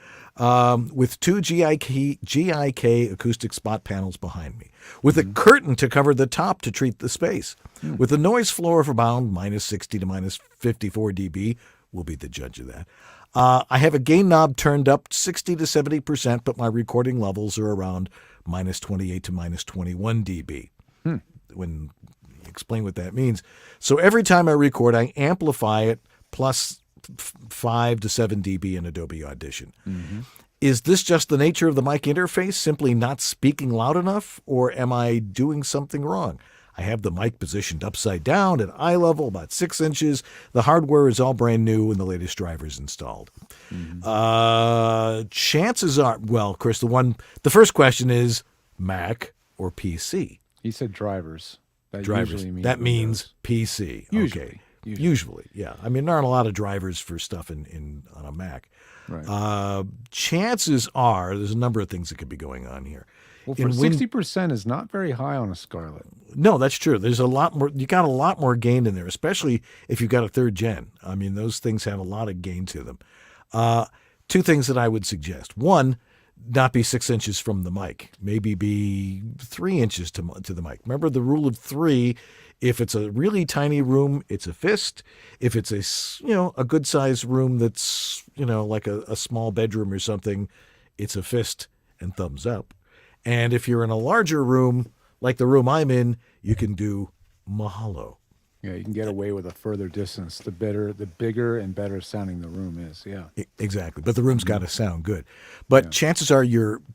With two GIK acoustic spot panels behind me, with a curtain to cover the top to treat the space, with a noise floor of around -60 to -54 dB. We'll be the judge of that. I have a gain knob turned up 60 to 70%, but my recording levels are around -28 to -21 dB. When you explain what that means. So every time I record, I amplify it plus 5 to 7 dB in Adobe Audition. Is this just the nature of the mic interface, simply not speaking loud enough, or am I doing something wrong? I have the mic positioned upside down at eye level, about 6 inches. The hardware is all brand new and the latest drivers installed. Chances are, well, Chris, the first question is Mac or PC? He said drivers. That Drivers. usually means That means Windows. PC. Usually. Okay. Usually, yeah. I mean, there aren't a lot of drivers for stuff on a Mac. Right. Chances are there's a number of things that could be going on here. Well, for 60% is not very high on a Scarlett. No, that's true. There's a lot more. You got a lot more gain in there, especially if you've got a 3rd gen. I mean, those things have a lot of gain to them. Two things that I would suggest. One, not be 6 inches from the mic. Maybe be 3 inches to the mic. Remember the rule of 3. If it's a really tiny room, it's a fist. If it's a good sized room that's like a small bedroom or something, it's a fist and thumbs up. And if you're in a larger room, like the room I'm in, you can do mahalo. Yeah, you can get away with a further distance. The bigger and better sounding the room is. Yeah, exactly. But the room's got to sound good. But chances are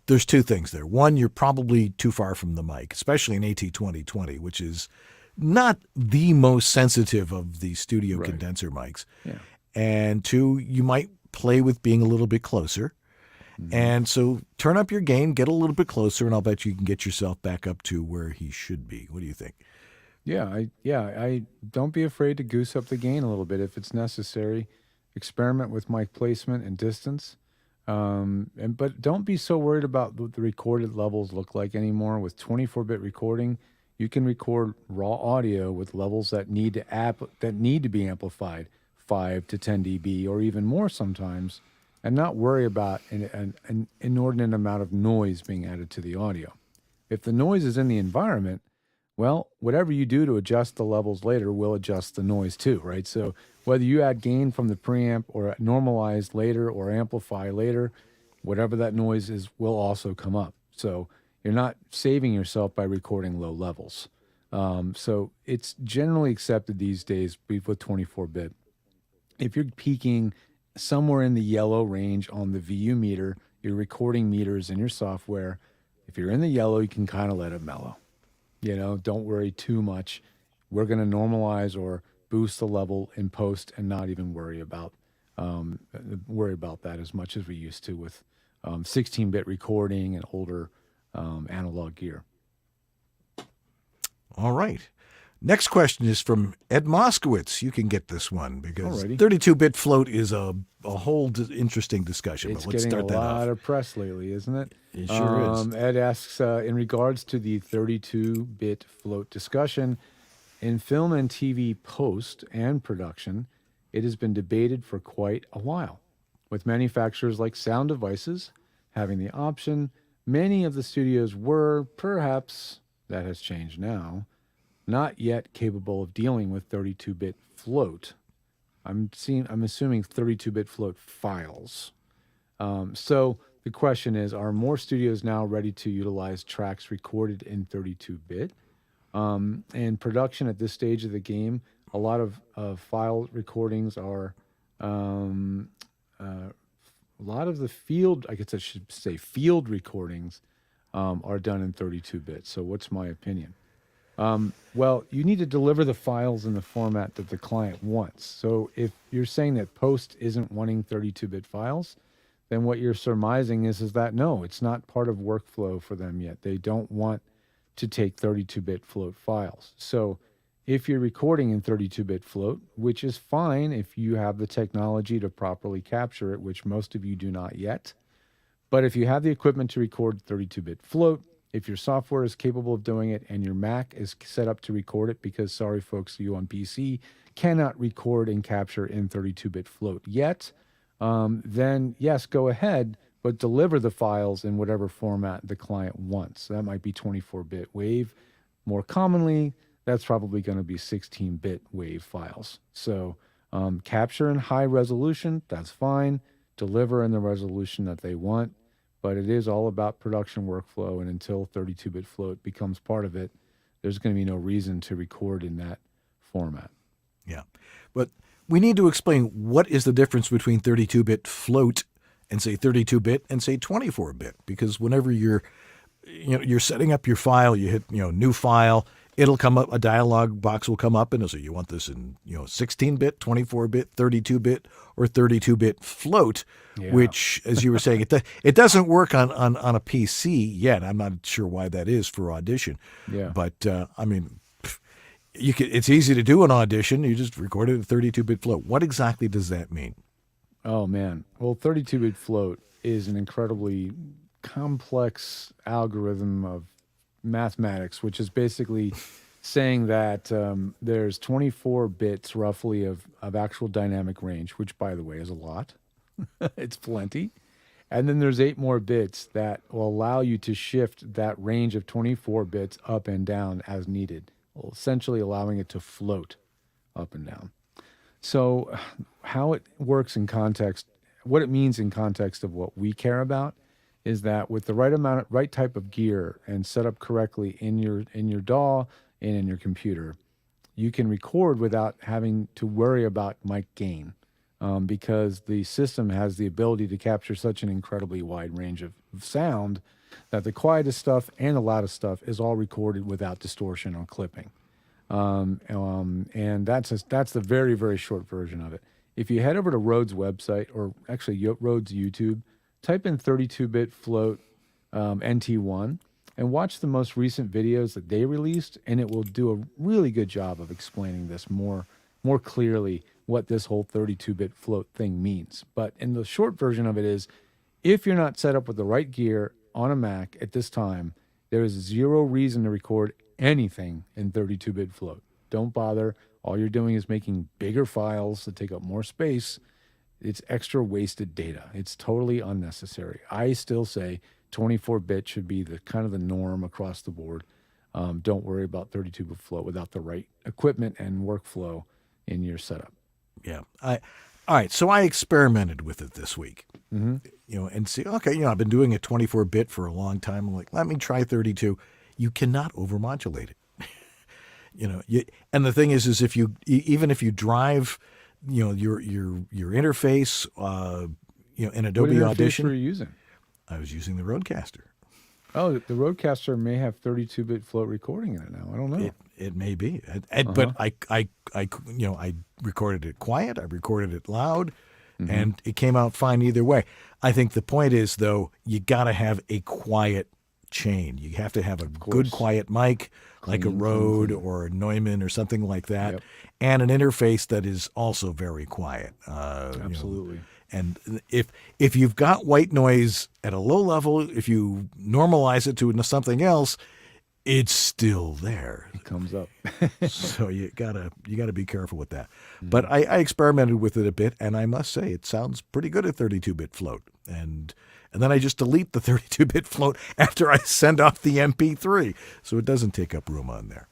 there's two things there. One, you're probably too far from the mic, especially in AT2020, which is not the most sensitive of the studio condenser mics. Yeah. And two, you might play with being a little bit closer. And so turn up your gain, get a little bit closer, and I'll bet you can get yourself back up to where he should be. What do you think? I don't be afraid to goose up the gain a little bit if it's necessary. Experiment with mic placement and distance. But don't be so worried about what the recorded levels look like anymore. With 24-bit recording, you can record raw audio with levels that need to be amplified 5 to 10 dB or even more sometimes, and not worry about an inordinate amount of noise being added to the audio. If the noise is in the environment, well, whatever you do to adjust the levels later will adjust the noise too, right? So whether you add gain from the preamp or normalize later or amplify later, whatever that noise is will also come up. So you're not saving yourself by recording low levels. So it's generally accepted these days with 24-bit. If you're peaking somewhere in the yellow range on the VU meter, your recording meters in your software, if you're in the yellow, you can kind of let it mellow. Don't worry too much. We're going to normalize or boost the level in post and not even worry about that as much as we used to with 16-bit recording and older analog gear. All right. Next question is from Ed Moskowitz. You can get this one because Alrighty. 32-bit float is a whole interesting discussion. It's but let's getting start a that lot off. of press lately, isn't it? It sure is. Ed asks, in regards to the 32-bit float discussion, in film and TV post and production, it has been debated for quite a while. With manufacturers like Sound Devices having the option, many of the studios were, perhaps that has changed now, not yet capable of dealing with 32-bit float. I'm assuming 32-bit float files. So the question is, are more studios now ready to utilize tracks recorded in 32-bit? And production at this stage of the game, a lot of file recordings are, a lot of the field, I guess I should say field recordings, are done in 32-bit. So what's my opinion? Well, you need to deliver the files in the format that the client wants. So if you're saying that post isn't wanting 32-bit files, then what you're surmising is that no, it's not part of workflow for them yet. They don't want to take 32-bit float files. So if you're recording in 32-bit float, which is fine if you have the technology to properly capture it, which most of you do not yet, but if you have the equipment to record 32-bit float, if your software is capable of doing it and your Mac is set up to record it, because sorry folks, you on PC cannot record and capture in 32-bit float yet, then yes, go ahead, but deliver the files in whatever format the client wants. So that might be 24-bit WAV. More commonly, that's probably going to be 16-bit WAV files. So capture in high resolution, that's fine. Deliver in the resolution that they want. But it is all about production workflow, and until 32-bit float becomes part of it, there's going to be no reason to record in that format. Yeah. But we need to explain what is the difference between 32-bit float and say 32-bit and say 24-bit, because whenever you're setting up your file, you hit new file, it'll come up, a dialog box will come up and it'll say you want this in 16-bit, 24-bit, 32-bit, or 32-bit float, which, as you were saying, it doesn't work on a PC yet. I'm not sure why that is for Audition. Yeah. But I mean, it's easy to do an Audition. You just record it in 32-bit float. What exactly does that mean? Oh man. Well, 32-bit float is an incredibly complex algorithm of mathematics, which is basically saying that there's 24 bits roughly of actual dynamic range, which by the way is a lot. It's plenty. And then there's 8 more bits that will allow you to shift that range of 24 bits up and down as needed, essentially allowing it to float up and down. So how it works in context, what it means in context of what we care about, is that with the right type of gear and set up correctly in your DAW and in your computer, you can record without having to worry about mic gain, because the system has the ability to capture such an incredibly wide range of sound that the quietest stuff and the loudest stuff is all recorded without distortion or clipping. And that's the very, very short version of it. If you head over to Rode's website, or actually Rode's YouTube, type in 32-bit float NT1, and watch the most recent videos that they released, and it will do a really good job of explaining this more clearly, what this whole 32-bit float thing means. But in the short version of it is, if you're not set up with the right gear on a Mac at this time, there is zero reason to record anything in 32-bit float. Don't bother. All you're doing is making bigger files that take up more space. It's extra wasted data. It's totally unnecessary. I still say 24-bit should be the kind of the norm across the board. Don't worry about 32-bit float without the right equipment and workflow in your setup. Yeah. All right. So I experimented with it this week, and see, okay, I've been doing a 24-bit for a long time. I'm like, let me try 32. You cannot overmodulate it. And the thing is if you, even if you drive, your interface, in Adobe What Audition. interface were you using? I was using the Rodecaster. Oh, the Rodecaster may have 32-bit float recording in it now. I don't know. It may be, but I recorded it quiet. I recorded it loud, and it came out fine either way. I think the point is, though, you got to have a quiet chain. You have to have a good quiet mic, like a Rode or a Neumann or something like that, and an interface that is also very quiet. Absolutely. And if you've got white noise at a low level, if you normalize it to something else, it's still there. It comes up. So you gotta be careful with that. But I experimented with it a bit, and I must say it sounds pretty good at 32-bit float. And then I just delete the 32-bit float after I send off the MP3, so it doesn't take up room on there.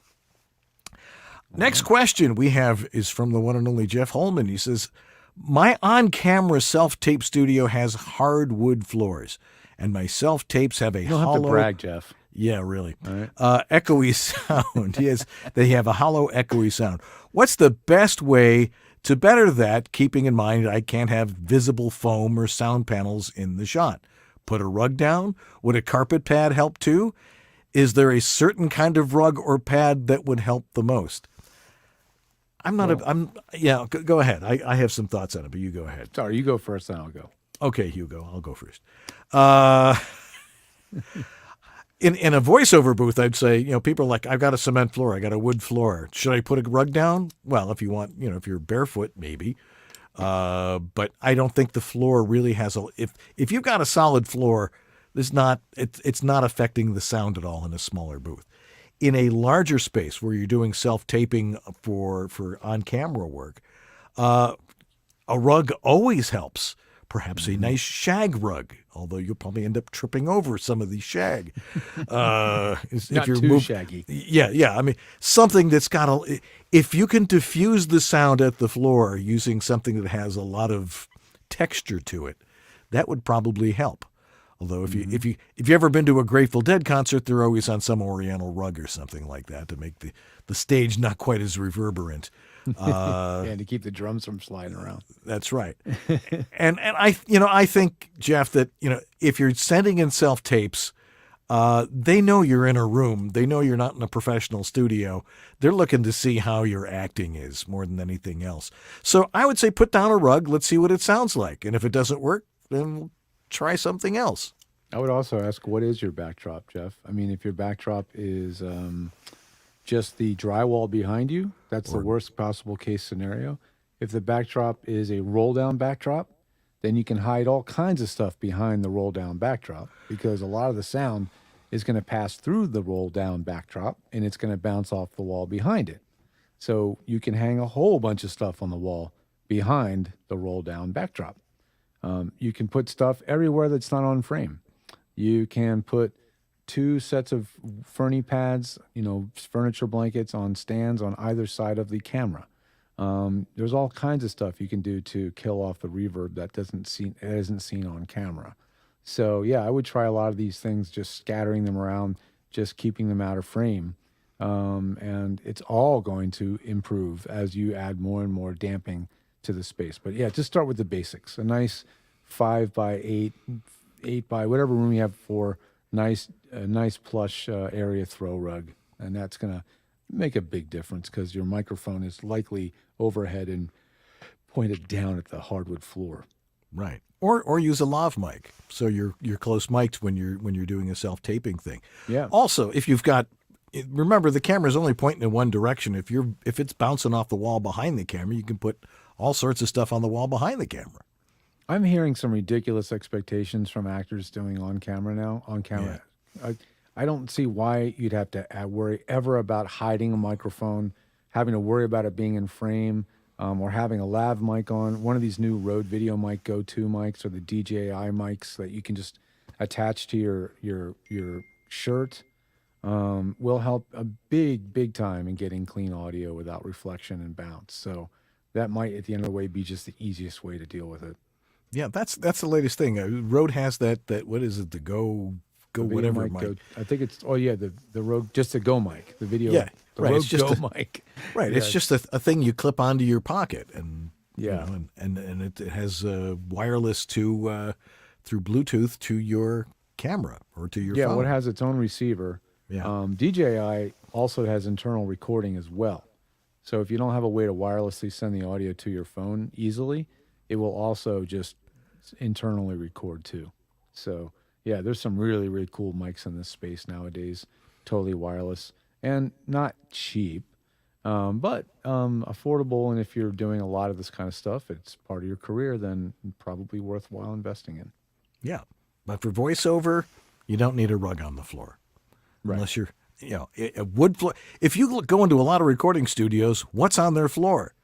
Next question we have is from the one and only Jeff Holman. He says, my on-camera self-tape studio has hardwood floors, and my self-tapes have a You don't hollow... have to brag, Jeff. Yeah, really. All right. Echoey sound. Yes, they have a hollow, echoey sound. What's the best way to better that, keeping in mind I can't have visible foam or sound panels in the shot? Put a rug down? Would a carpet pad help too? Is there a certain kind of rug or pad that would help the most? Go ahead. I have some thoughts on it, but you go ahead. Sorry, you go first, then I'll go. Okay, Hugo, I'll go first. In a voiceover booth, I'd say, people are like, I've got a cement floor, I got a wood floor. Should I put a rug down? Well, if you want, if you're barefoot, maybe. But I don't think the floor really has if you've got a solid floor, it's not affecting the sound at all in a smaller booth. In a larger space where you're doing self-taping for on-camera work, a rug always helps. Perhaps a nice shag rug, although you'll probably end up tripping over some of the shag. Not too shaggy. Yeah. I mean, something that's got if you can diffuse the sound at the floor using something that has a lot of texture to it, that would probably help. Although if you've ever been to a Grateful Dead concert, they're always on some Oriental rug or something like that to make the stage not quite as reverberant. And to keep the drums from sliding around. That's right. and I think, Jeff, that if you're sending in self tapes, they know you're in a room. They know you're not in a professional studio. They're looking to see how your acting is more than anything else. So I would say put down a rug. Let's see what it sounds like. And if it doesn't work, then we'll try something else. I would also ask, what is your backdrop, Jeff? I mean, if your backdrop is just the drywall behind you, that's the worst possible case scenario. If the backdrop is a roll-down backdrop, then you can hide all kinds of stuff behind the roll-down backdrop, because a lot of the sound is going to pass through the roll-down backdrop, and it's going to bounce off the wall behind it. So you can hang a whole bunch of stuff on the wall behind the roll-down backdrop. You can put stuff everywhere that's not on frame. You can put 2 sets of Fernie pads, furniture blankets on stands on either side of the camera. There's all kinds of stuff you can do to kill off the reverb that isn't seen on camera. So yeah, I would try a lot of these things, just scattering them around, just keeping them out of frame. And it's all going to improve as you add more and more damping to the space. But yeah, just start with the basics. A nice 5x8, 8x whatever room you have for a nice plush area throw rug. And that's going to make a big difference because your microphone is likely overhead and pointed down at the hardwood floor. Right. Or use a lav mic, so you're close mic'd when you're doing a self-taping thing. Yeah. Also, if you've got, remember the camera's only pointing in one direction. If it's bouncing off the wall behind the camera, you can put all sorts of stuff on the wall behind the camera. I'm hearing some ridiculous expectations from actors doing on camera now. On camera, I don't see why you'd have to worry ever about hiding a microphone, having to worry about it being in frame, or having a lav mic on. One of these new Rode Video Mic Go 2 mics or the DJI mics that you can just attach to your shirt will help a big time in getting clean audio without reflection and bounce. So that might, at the end of the way, be just the easiest way to deal with it. Yeah, that's the latest thing. Rode has that what is it? The Go The video whatever mic mic. Go, I think it's the Rode, just the Go mic, the video. Yeah, the right. Rode It's just Go mic. Right. Yeah, it's just a thing you clip onto your pocket, and Yeah. and it has wireless to through Bluetooth to your camera or to your yeah. phone. Well, it has its own receiver. Yeah. DJI also has internal recording as well. So if you don't have a way to wirelessly send the audio to your phone easily, it will also just internally record too. So yeah, there's some really cool mics in this space nowadays, totally wireless and not cheap, but affordable. And if you're doing a lot of this kind of stuff, it's part of your career, then probably worthwhile investing in. Yeah, but for voiceover, you don't need a rug on the floor, unless you're a wood floor. If you go into a lot of recording studios, what's on their floor?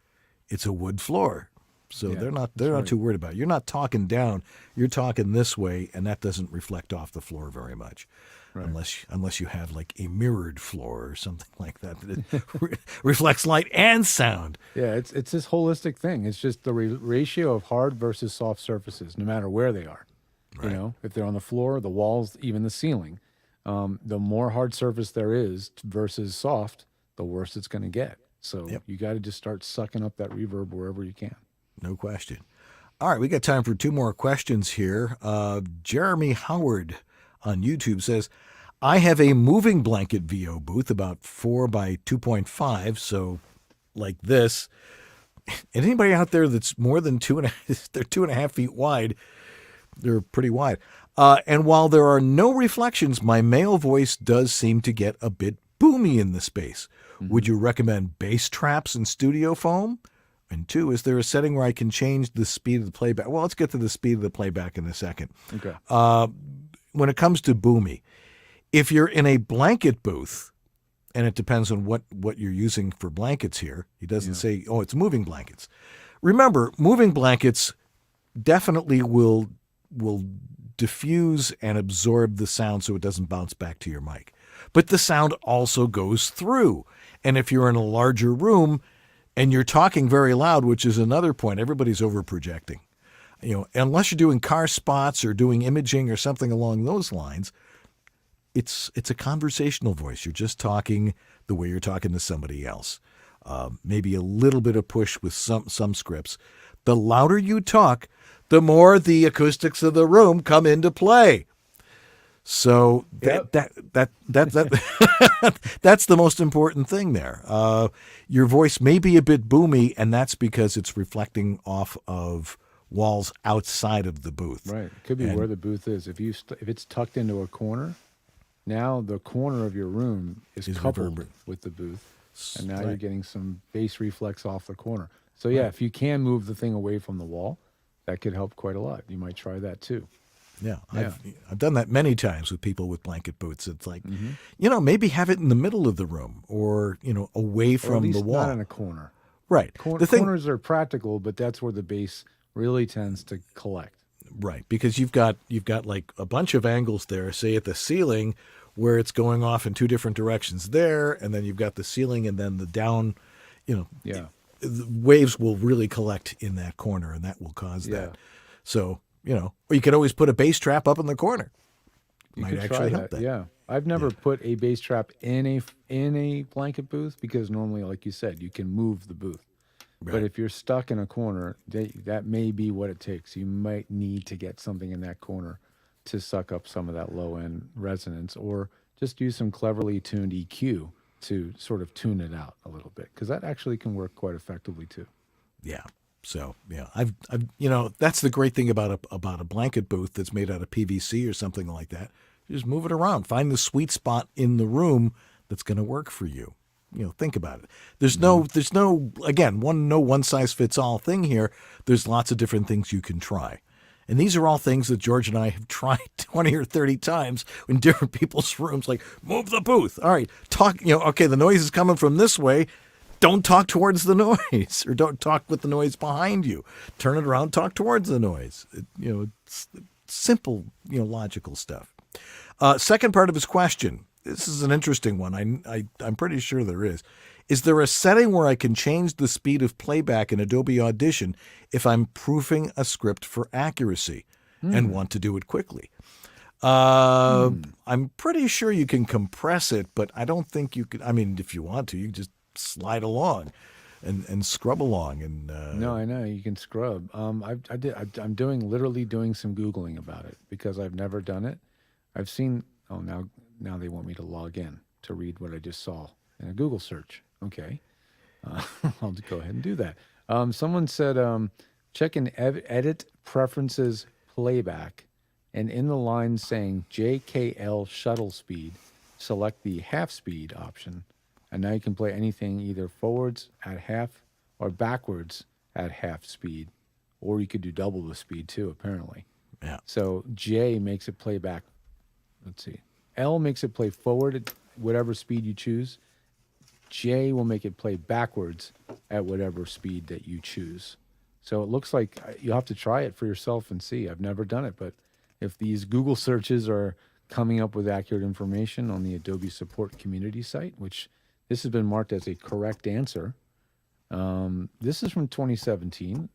It's a wood floor. So Yeah, they're not right. too worried about it. You're not talking down. You're talking this way, and that doesn't reflect off the floor very much, unless you have like a mirrored floor or something like that that reflects light and sound. Yeah, it's this holistic thing. It's just the ratio of hard versus soft surfaces, no matter where they are. You know, if they're on the floor, the walls, even the ceiling, the more hard surface there is versus soft, the worse it's going to get. So you got to just start sucking up that reverb wherever you can. No question. All right, we got time for two more questions here. Jeremy Howard on YouTube says, I have a moving blanket VO booth about 4 by 2.5, so like this. And anybody out there that's more than they're 2.5 feet wide, they're pretty wide. And while there are no reflections, my male voice does seem to get a bit boomy in the space. Would you recommend bass traps and studio foam? And 2, is there a setting where I can change the speed of the playback? Well, let's get to the speed of the playback in a second. Okay. When it comes to boomy, if you're in a blanket booth, and it depends on what you're using for blankets here, he doesn't say, oh, it's moving blankets. Remember, moving blankets definitely will diffuse and absorb the sound so it doesn't bounce back to your mic. But the sound also goes through. And if you're in a larger room, and you're talking very loud, which is another point. Everybody's over projecting. Unless you're doing car spots or doing imaging or something along those lines, it's a conversational voice. You're just talking the way you're talking to somebody else. Maybe a little bit of push with some scripts. The louder you talk, the more the acoustics of the room come into play. So that's the most important thing there. Your voice may be a bit boomy, and that's because it's reflecting off of walls outside of the booth. Right. It could be where the booth is. If it's tucked into a corner, now the corner of your room is coupled with the booth, and now you're getting some bass reflex off the corner. So yeah, if you can move the thing away from the wall, that could help quite a lot. You might try that too. Yeah, I've done that many times with people with blanket booths. It's like, maybe have it in the middle of the room or, away from or at least the wall. not in a corner. Right. Corners are practical, but that's where the bass really tends to collect. Right, because you've got like a bunch of angles there, say at the ceiling where it's going off in two different directions there, and then you've got the ceiling and then the down, the waves will really collect in that corner, and that will cause that. So, or you could always put a bass trap up in the corner. You Might could actually try help that. that. Yeah. I've never put a bass trap in a blanket booth because normally, like you said, you can move the booth. Right. But if you're stuck in a corner, that may be what it takes. You might need to get something in that corner to suck up some of that low end resonance, or just use some cleverly tuned EQ to sort of tune it out a little bit, because that actually can work quite effectively too. Yeah. So yeah, I've that's the great thing about a blanket booth that's made out of PVC or something like that. You just move it around, find the sweet spot in the room that's going to work for you. Think about it. There's no again no one size fits all thing here. There's lots of different things you can try. And these are all things that George and I have tried 20 or 30 times in different people's rooms, like move the booth. All right, talk, okay, the noise is coming from this way. Don't talk towards the noise, or don't talk with the noise behind you. Turn it around, talk towards the noise. It's simple, logical stuff. Second part of his question. This is an interesting one. I'm pretty sure there is. Is there a setting where I can change the speed of playback in Adobe Audition if I'm proofing a script for accuracy and want to do it quickly? I'm pretty sure you can compress it, but I don't think you could. I mean, if you want to, you can just slide along and scrub along. And No, I know you can scrub. I'm literally doing some Googling about it because I've never done it. I've seen. Oh, now they want me to log in to read what I just saw in a Google search. Okay. I'll go ahead and do that. Someone said, check in edit preferences playback, and in the line saying JKL shuttle speed, select the half speed option. And now you can play anything either forwards at half or backwards at half speed, or you could do double the speed too, apparently. Yeah. So J makes it play back. Let's see. L makes it play forward at whatever speed you choose. J will make it play backwards at whatever speed that you choose. So it looks like you'll have to try it for yourself and see. I've never done it, but if these Google searches are coming up with accurate information on the Adobe Support Community site, which this has been marked as a correct answer. This is from 2017.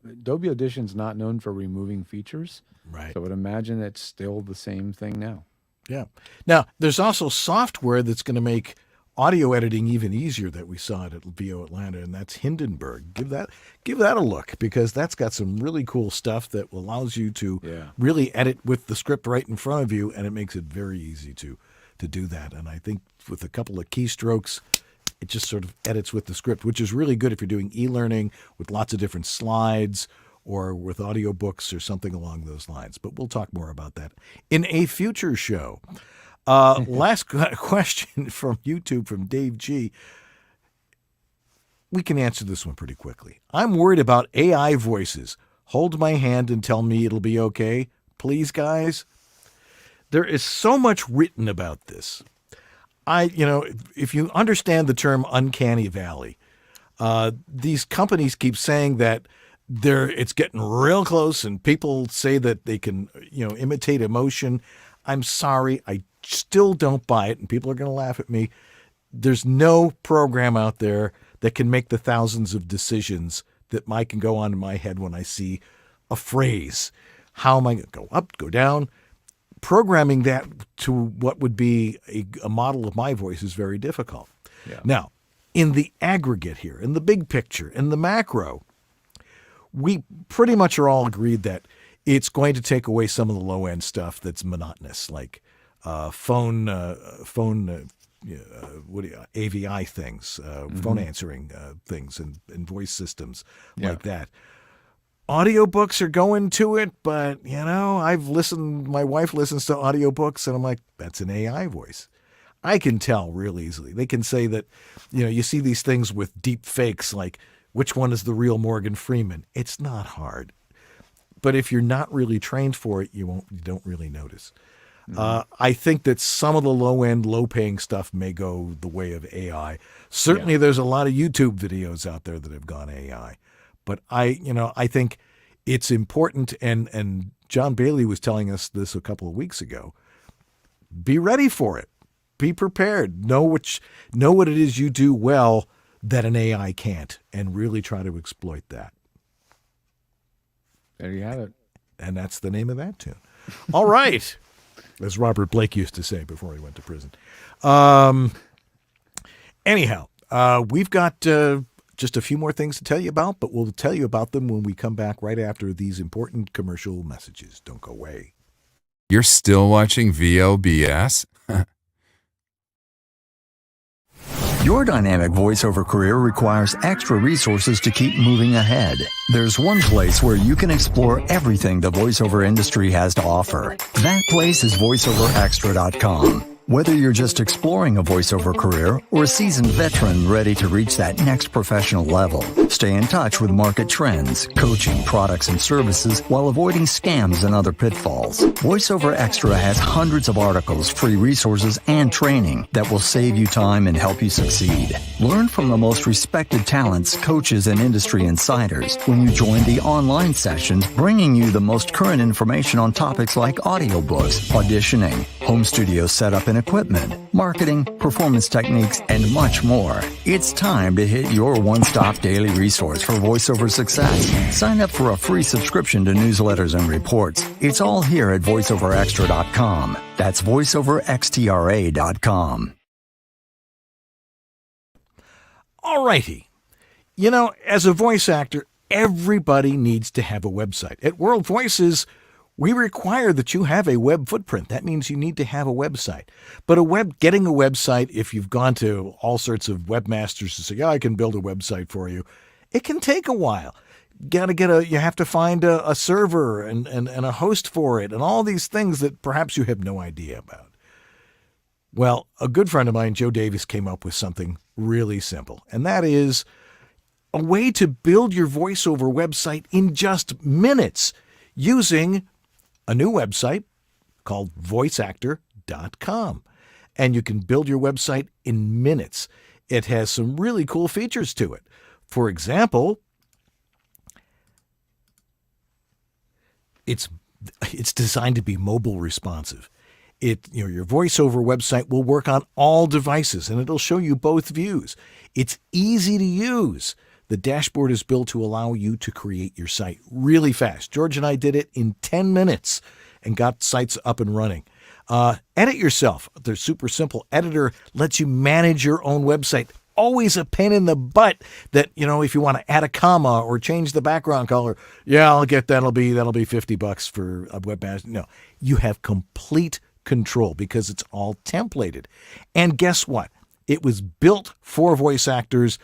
Adobe Audition's not known for removing features. Right. So I would imagine it's still the same thing now. Yeah. Now, there's also software that's going to make audio editing even easier that we saw it at VO Atlanta, and that's Hindenburg. Give that a look, because that's got some really cool stuff that allows you to really edit with the script right in front of you, and it makes it very easy to do that. And I think with a couple of keystrokes, it just sort of edits with the script, which is really good if you're doing e-learning with lots of different slides or with audiobooks or something along those lines. But we'll talk more about that in a future show. Last question from YouTube from Dave G. We can answer this one pretty quickly. I'm worried about AI voices. Hold my hand and tell me it'll be okay. Please, guys. There is so much written about this. If you understand the term uncanny valley, these companies keep saying that it's getting real close, and people say that they can, imitate emotion. I'm sorry, I still don't buy it, and people are going to laugh at me. There's no program out there that can make the thousands of decisions that can go on in my head when I see a phrase. How am I going to go up, go down? Programming that to what would be a model of my voice is very difficult. Yeah. Now, in the aggregate here, in the big picture, in the macro, we pretty much are all agreed that it's going to take away some of the low-end stuff that's monotonous, like phone AVI things, phone answering things, and voice systems like that. Audiobooks are going to it, but, my wife listens to audiobooks, and I'm like, that's an AI voice. I can tell real easily. They can say that, you see these things with deep fakes, like, which one is the real Morgan Freeman? It's not hard. But if you're not really trained for it, you don't really notice. I think that some of the low-end, low-paying stuff may go the way of AI. Certainly there's a lot of YouTube videos out there that have gone AI. But I think it's important, and John Bailey was telling us this a couple of weeks ago. Be ready for it. Be prepared. Know what it is you do well that an AI can't, and really try to exploit that. There you have it. And that's the name of that tune. All right. As Robert Blake used to say before he went to prison. Anyhow, we've got just a few more things to tell you about, but we'll tell you about them when we come back right after these important commercial messages. Don't go away. You're still watching VLBS? Your dynamic voiceover career requires extra resources to keep moving ahead. There's one place where you can explore everything the voiceover industry has to offer. That place is voiceoverextra.com. Whether you're just exploring a voiceover career or a seasoned veteran ready to reach that next professional level, stay in touch with market trends, coaching, products, and services while avoiding scams and other pitfalls. VoiceOver Extra has hundreds of articles, free resources, and training that will save you time and help you succeed. Learn from the most respected talents, coaches, and industry insiders when you join the online sessions, bringing you the most current information on topics like audiobooks, auditioning, home studio setup and equipment, marketing, performance techniques, and much more. It's time to hit your one-stop daily resource for voiceover success. Sign up for a free subscription to newsletters and reports. It's all here at voiceoverextra.com. That's voiceoverextra.com. All righty. You know, as a voice actor, everybody needs to have a website. At World Voices, we require that you have a web footprint. That means you need to have a website. But getting a website, if you've gone to all sorts of webmasters to say, I can build a website for you, it can take a while. You have to find a server and a host for it and all these things that perhaps you have no idea about. Well, a good friend of mine, Joe Davis, came up with something really simple, and that is a way to build your voiceover website in just minutes using a new website called voiceactor.com. And you can build your website in minutes. It has some really cool features to it. For example, it's designed to be mobile responsive. Your voiceover website will work on all devices, and it'll show you both views. It's easy to use. The dashboard is built to allow you to create your site really fast. George and I did it in 10 minutes and got sites up and running. Edit yourself. The super simple editor lets you manage your own website. Always a pain in the butt that, if you want to add a comma or change the background color, I'll get that'll be $50 for a webmaster. No, you have complete control because it's all templated. And guess what? It was built for voice actors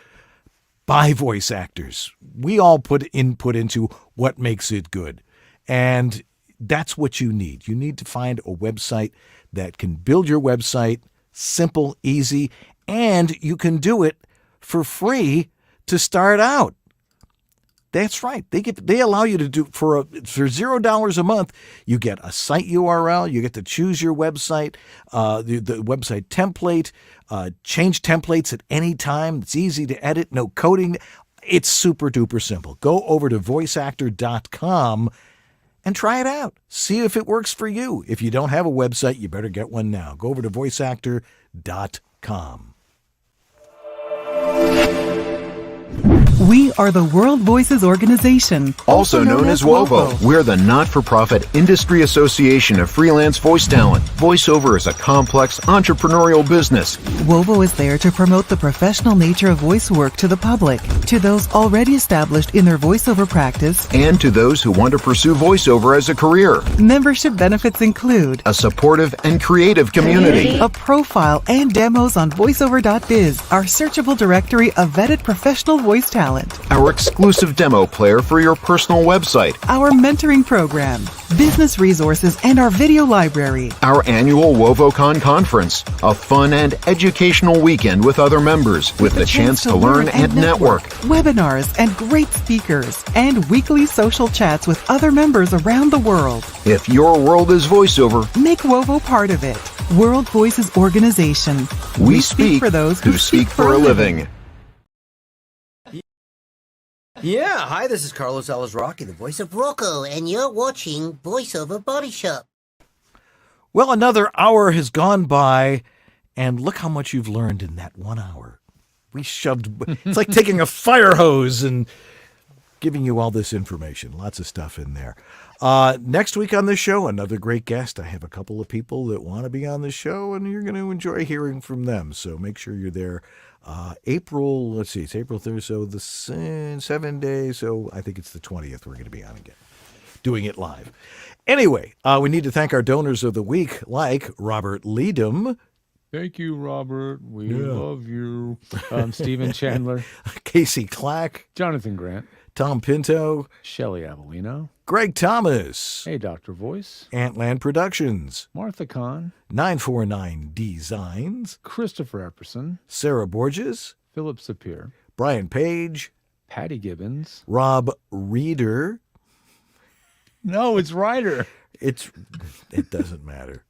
by voice actors. We all put input into what makes it good. And that's what you need. You need to find a website that can build your website simple, easy, and you can do it for free to start out. That's right. They allow you to do for $0 a month. You get a site URL. You get to choose your website, the website template, change templates at any time. It's easy to edit. No coding. It's super duper simple. Go over to voiceactor.com and try it out. See if it works for you. If you don't have a website, you better get one now. Go over to voiceactor.com. We are the World Voices Organization, also known as WOVO. We're the not-for-profit industry association of freelance voice talent. Voiceover is a complex entrepreneurial business. WOVO is there to promote the professional nature of voice work to the public, to those already established in their voiceover practice, and to those who want to pursue voiceover as a career. Membership benefits include a supportive and creative community, a profile and demos on voiceover.biz, our searchable directory of vetted professional voice talent, our exclusive demo player for your personal website, our mentoring program, business resources, and our video library, our annual WovoCon conference, a fun and educational weekend with other members with the chance to learn and network, webinars and great speakers, and weekly social chats with other members around the world. If your world is voiceover, make WOVO part of it. World Voices Organization. We speak for those who speak for a living. Yeah, hi, this is Carlos Alazraqui, the voice of Rocco, and you're watching VoiceOver Body Shop. Well, another hour has gone by, and look how much you've learned in that 1 hour. It's like taking a fire hose and giving you all this information. Lots of stuff in there. Next week on the show, another great guest. I have a couple of people that want to be on the show, and you're going to enjoy hearing from them. So make sure you're there. April 3rd, so the 7 days. So I think it's the 20th we're going to be on again, doing it live. Anyway, we need to thank our donors of the week, like Robert Leadham, Thank you, Robert. We Yeah. love you. Stephen Chandler, Casey Clack, Jonathan Grant, Tom Pinto, Shelley Avellino. Greg Thomas, Hey, Dr. Voice. Antland Productions, Martha Kahn, 949 Designs, Christopher Epperson, Sarah Borges, Philip Sapir, Brian Page, Patty Gibbons. Rob Reeder. No, it's Ryder. It doesn't matter.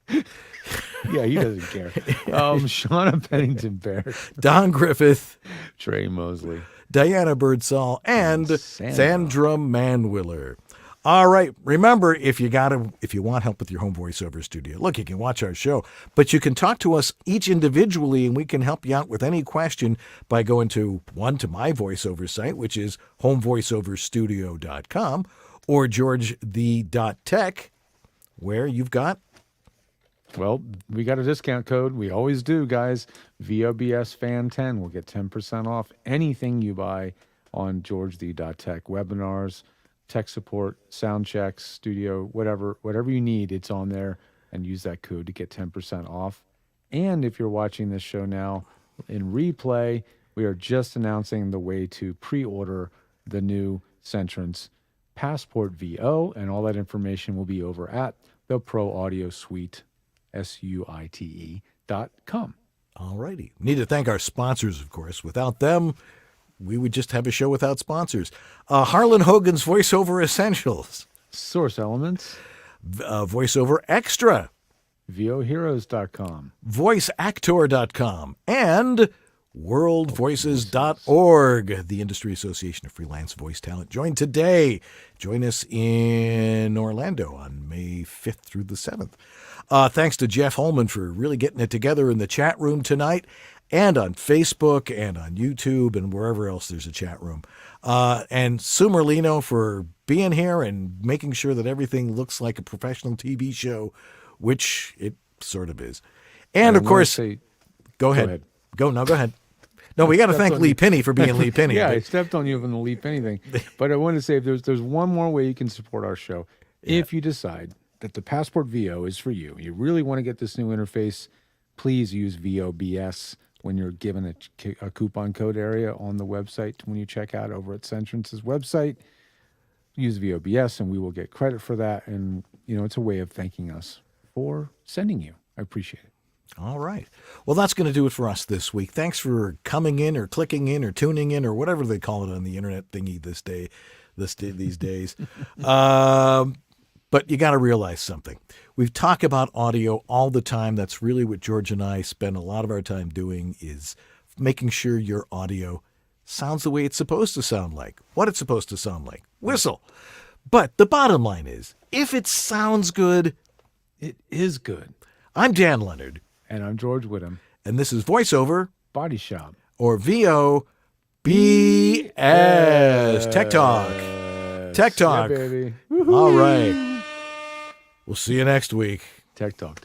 Yeah, he doesn't care. Shauna Pennington Bear, Don Griffith, Trey Mosley, Diana Birdsall, and Sandra Manwiller. All right. Remember, if you want help with your home voiceover studio, look, you can watch our show, but you can talk to us each individually, and we can help you out with any question by going to my voiceover site, which is homevoiceoverstudio.com, or georgethe.tech, where you've got. Well, we got a discount code. We always do, guys. VOBS Fan 10 will get 10% off anything you buy on georgethe.tech. Webinars, tech support, sound checks, studio, whatever you need, it's on there, and use that code to get 10% off. And if you're watching this show now in replay, we are just announcing the way to pre-order the new Centrance Passport VO, and all that information will be over at the Pro Audio Suite, SUITE.com. All righty. Need to thank our sponsors, of course. Without them, we would just have a show without sponsors. Harlan Hogan's Voiceover Essentials. Source Elements. Voiceover Extra. VOHeroes.com. VoiceActor.com. And WorldVoices.org, the Industry Association of Freelance Voice Talent. Join today. Join us in Orlando on May 5th through the 7th. Thanks to Jeff Holman for really getting it together in the chat room tonight, and on Facebook and on YouTube and wherever else there's a chat room. And Sue Merlino for being here and making sure that everything looks like a professional TV show, which it sort of is. And of course, go ahead. Go ahead. No, we got to thank Lee Penny for being Lee Penny. Yeah, I stepped on you from the Lee Penny thing. But I want to say, if there's one more way you can support our show. Yeah. If you decide that the Passport VO is for you, you really want to get this new interface, please use VOBS when you're given a coupon code area on the website when you check out over at Centrance's website. Use VOBS, and we will get credit for that. And, it's a way of thanking us for sending you. I appreciate it. All right. Well, that's going to do it for us this week. Thanks for coming in or clicking in or tuning in or whatever they call it on the internet thingy these days. But you got to realize something. We've talked about audio all the time. That's really what George and I spend a lot of our time doing, is making sure your audio sounds the way it's supposed to sound like, what it's supposed to sound like. Whistle. But the bottom line is, if it sounds good, it is good. I'm Dan Leonard. And I'm George Whittam. And this is Voiceover Body Shop. Or VOBS. Tech Talk. Tech Talk. Yeah, baby. All right. We'll see you next week. Tech Talk.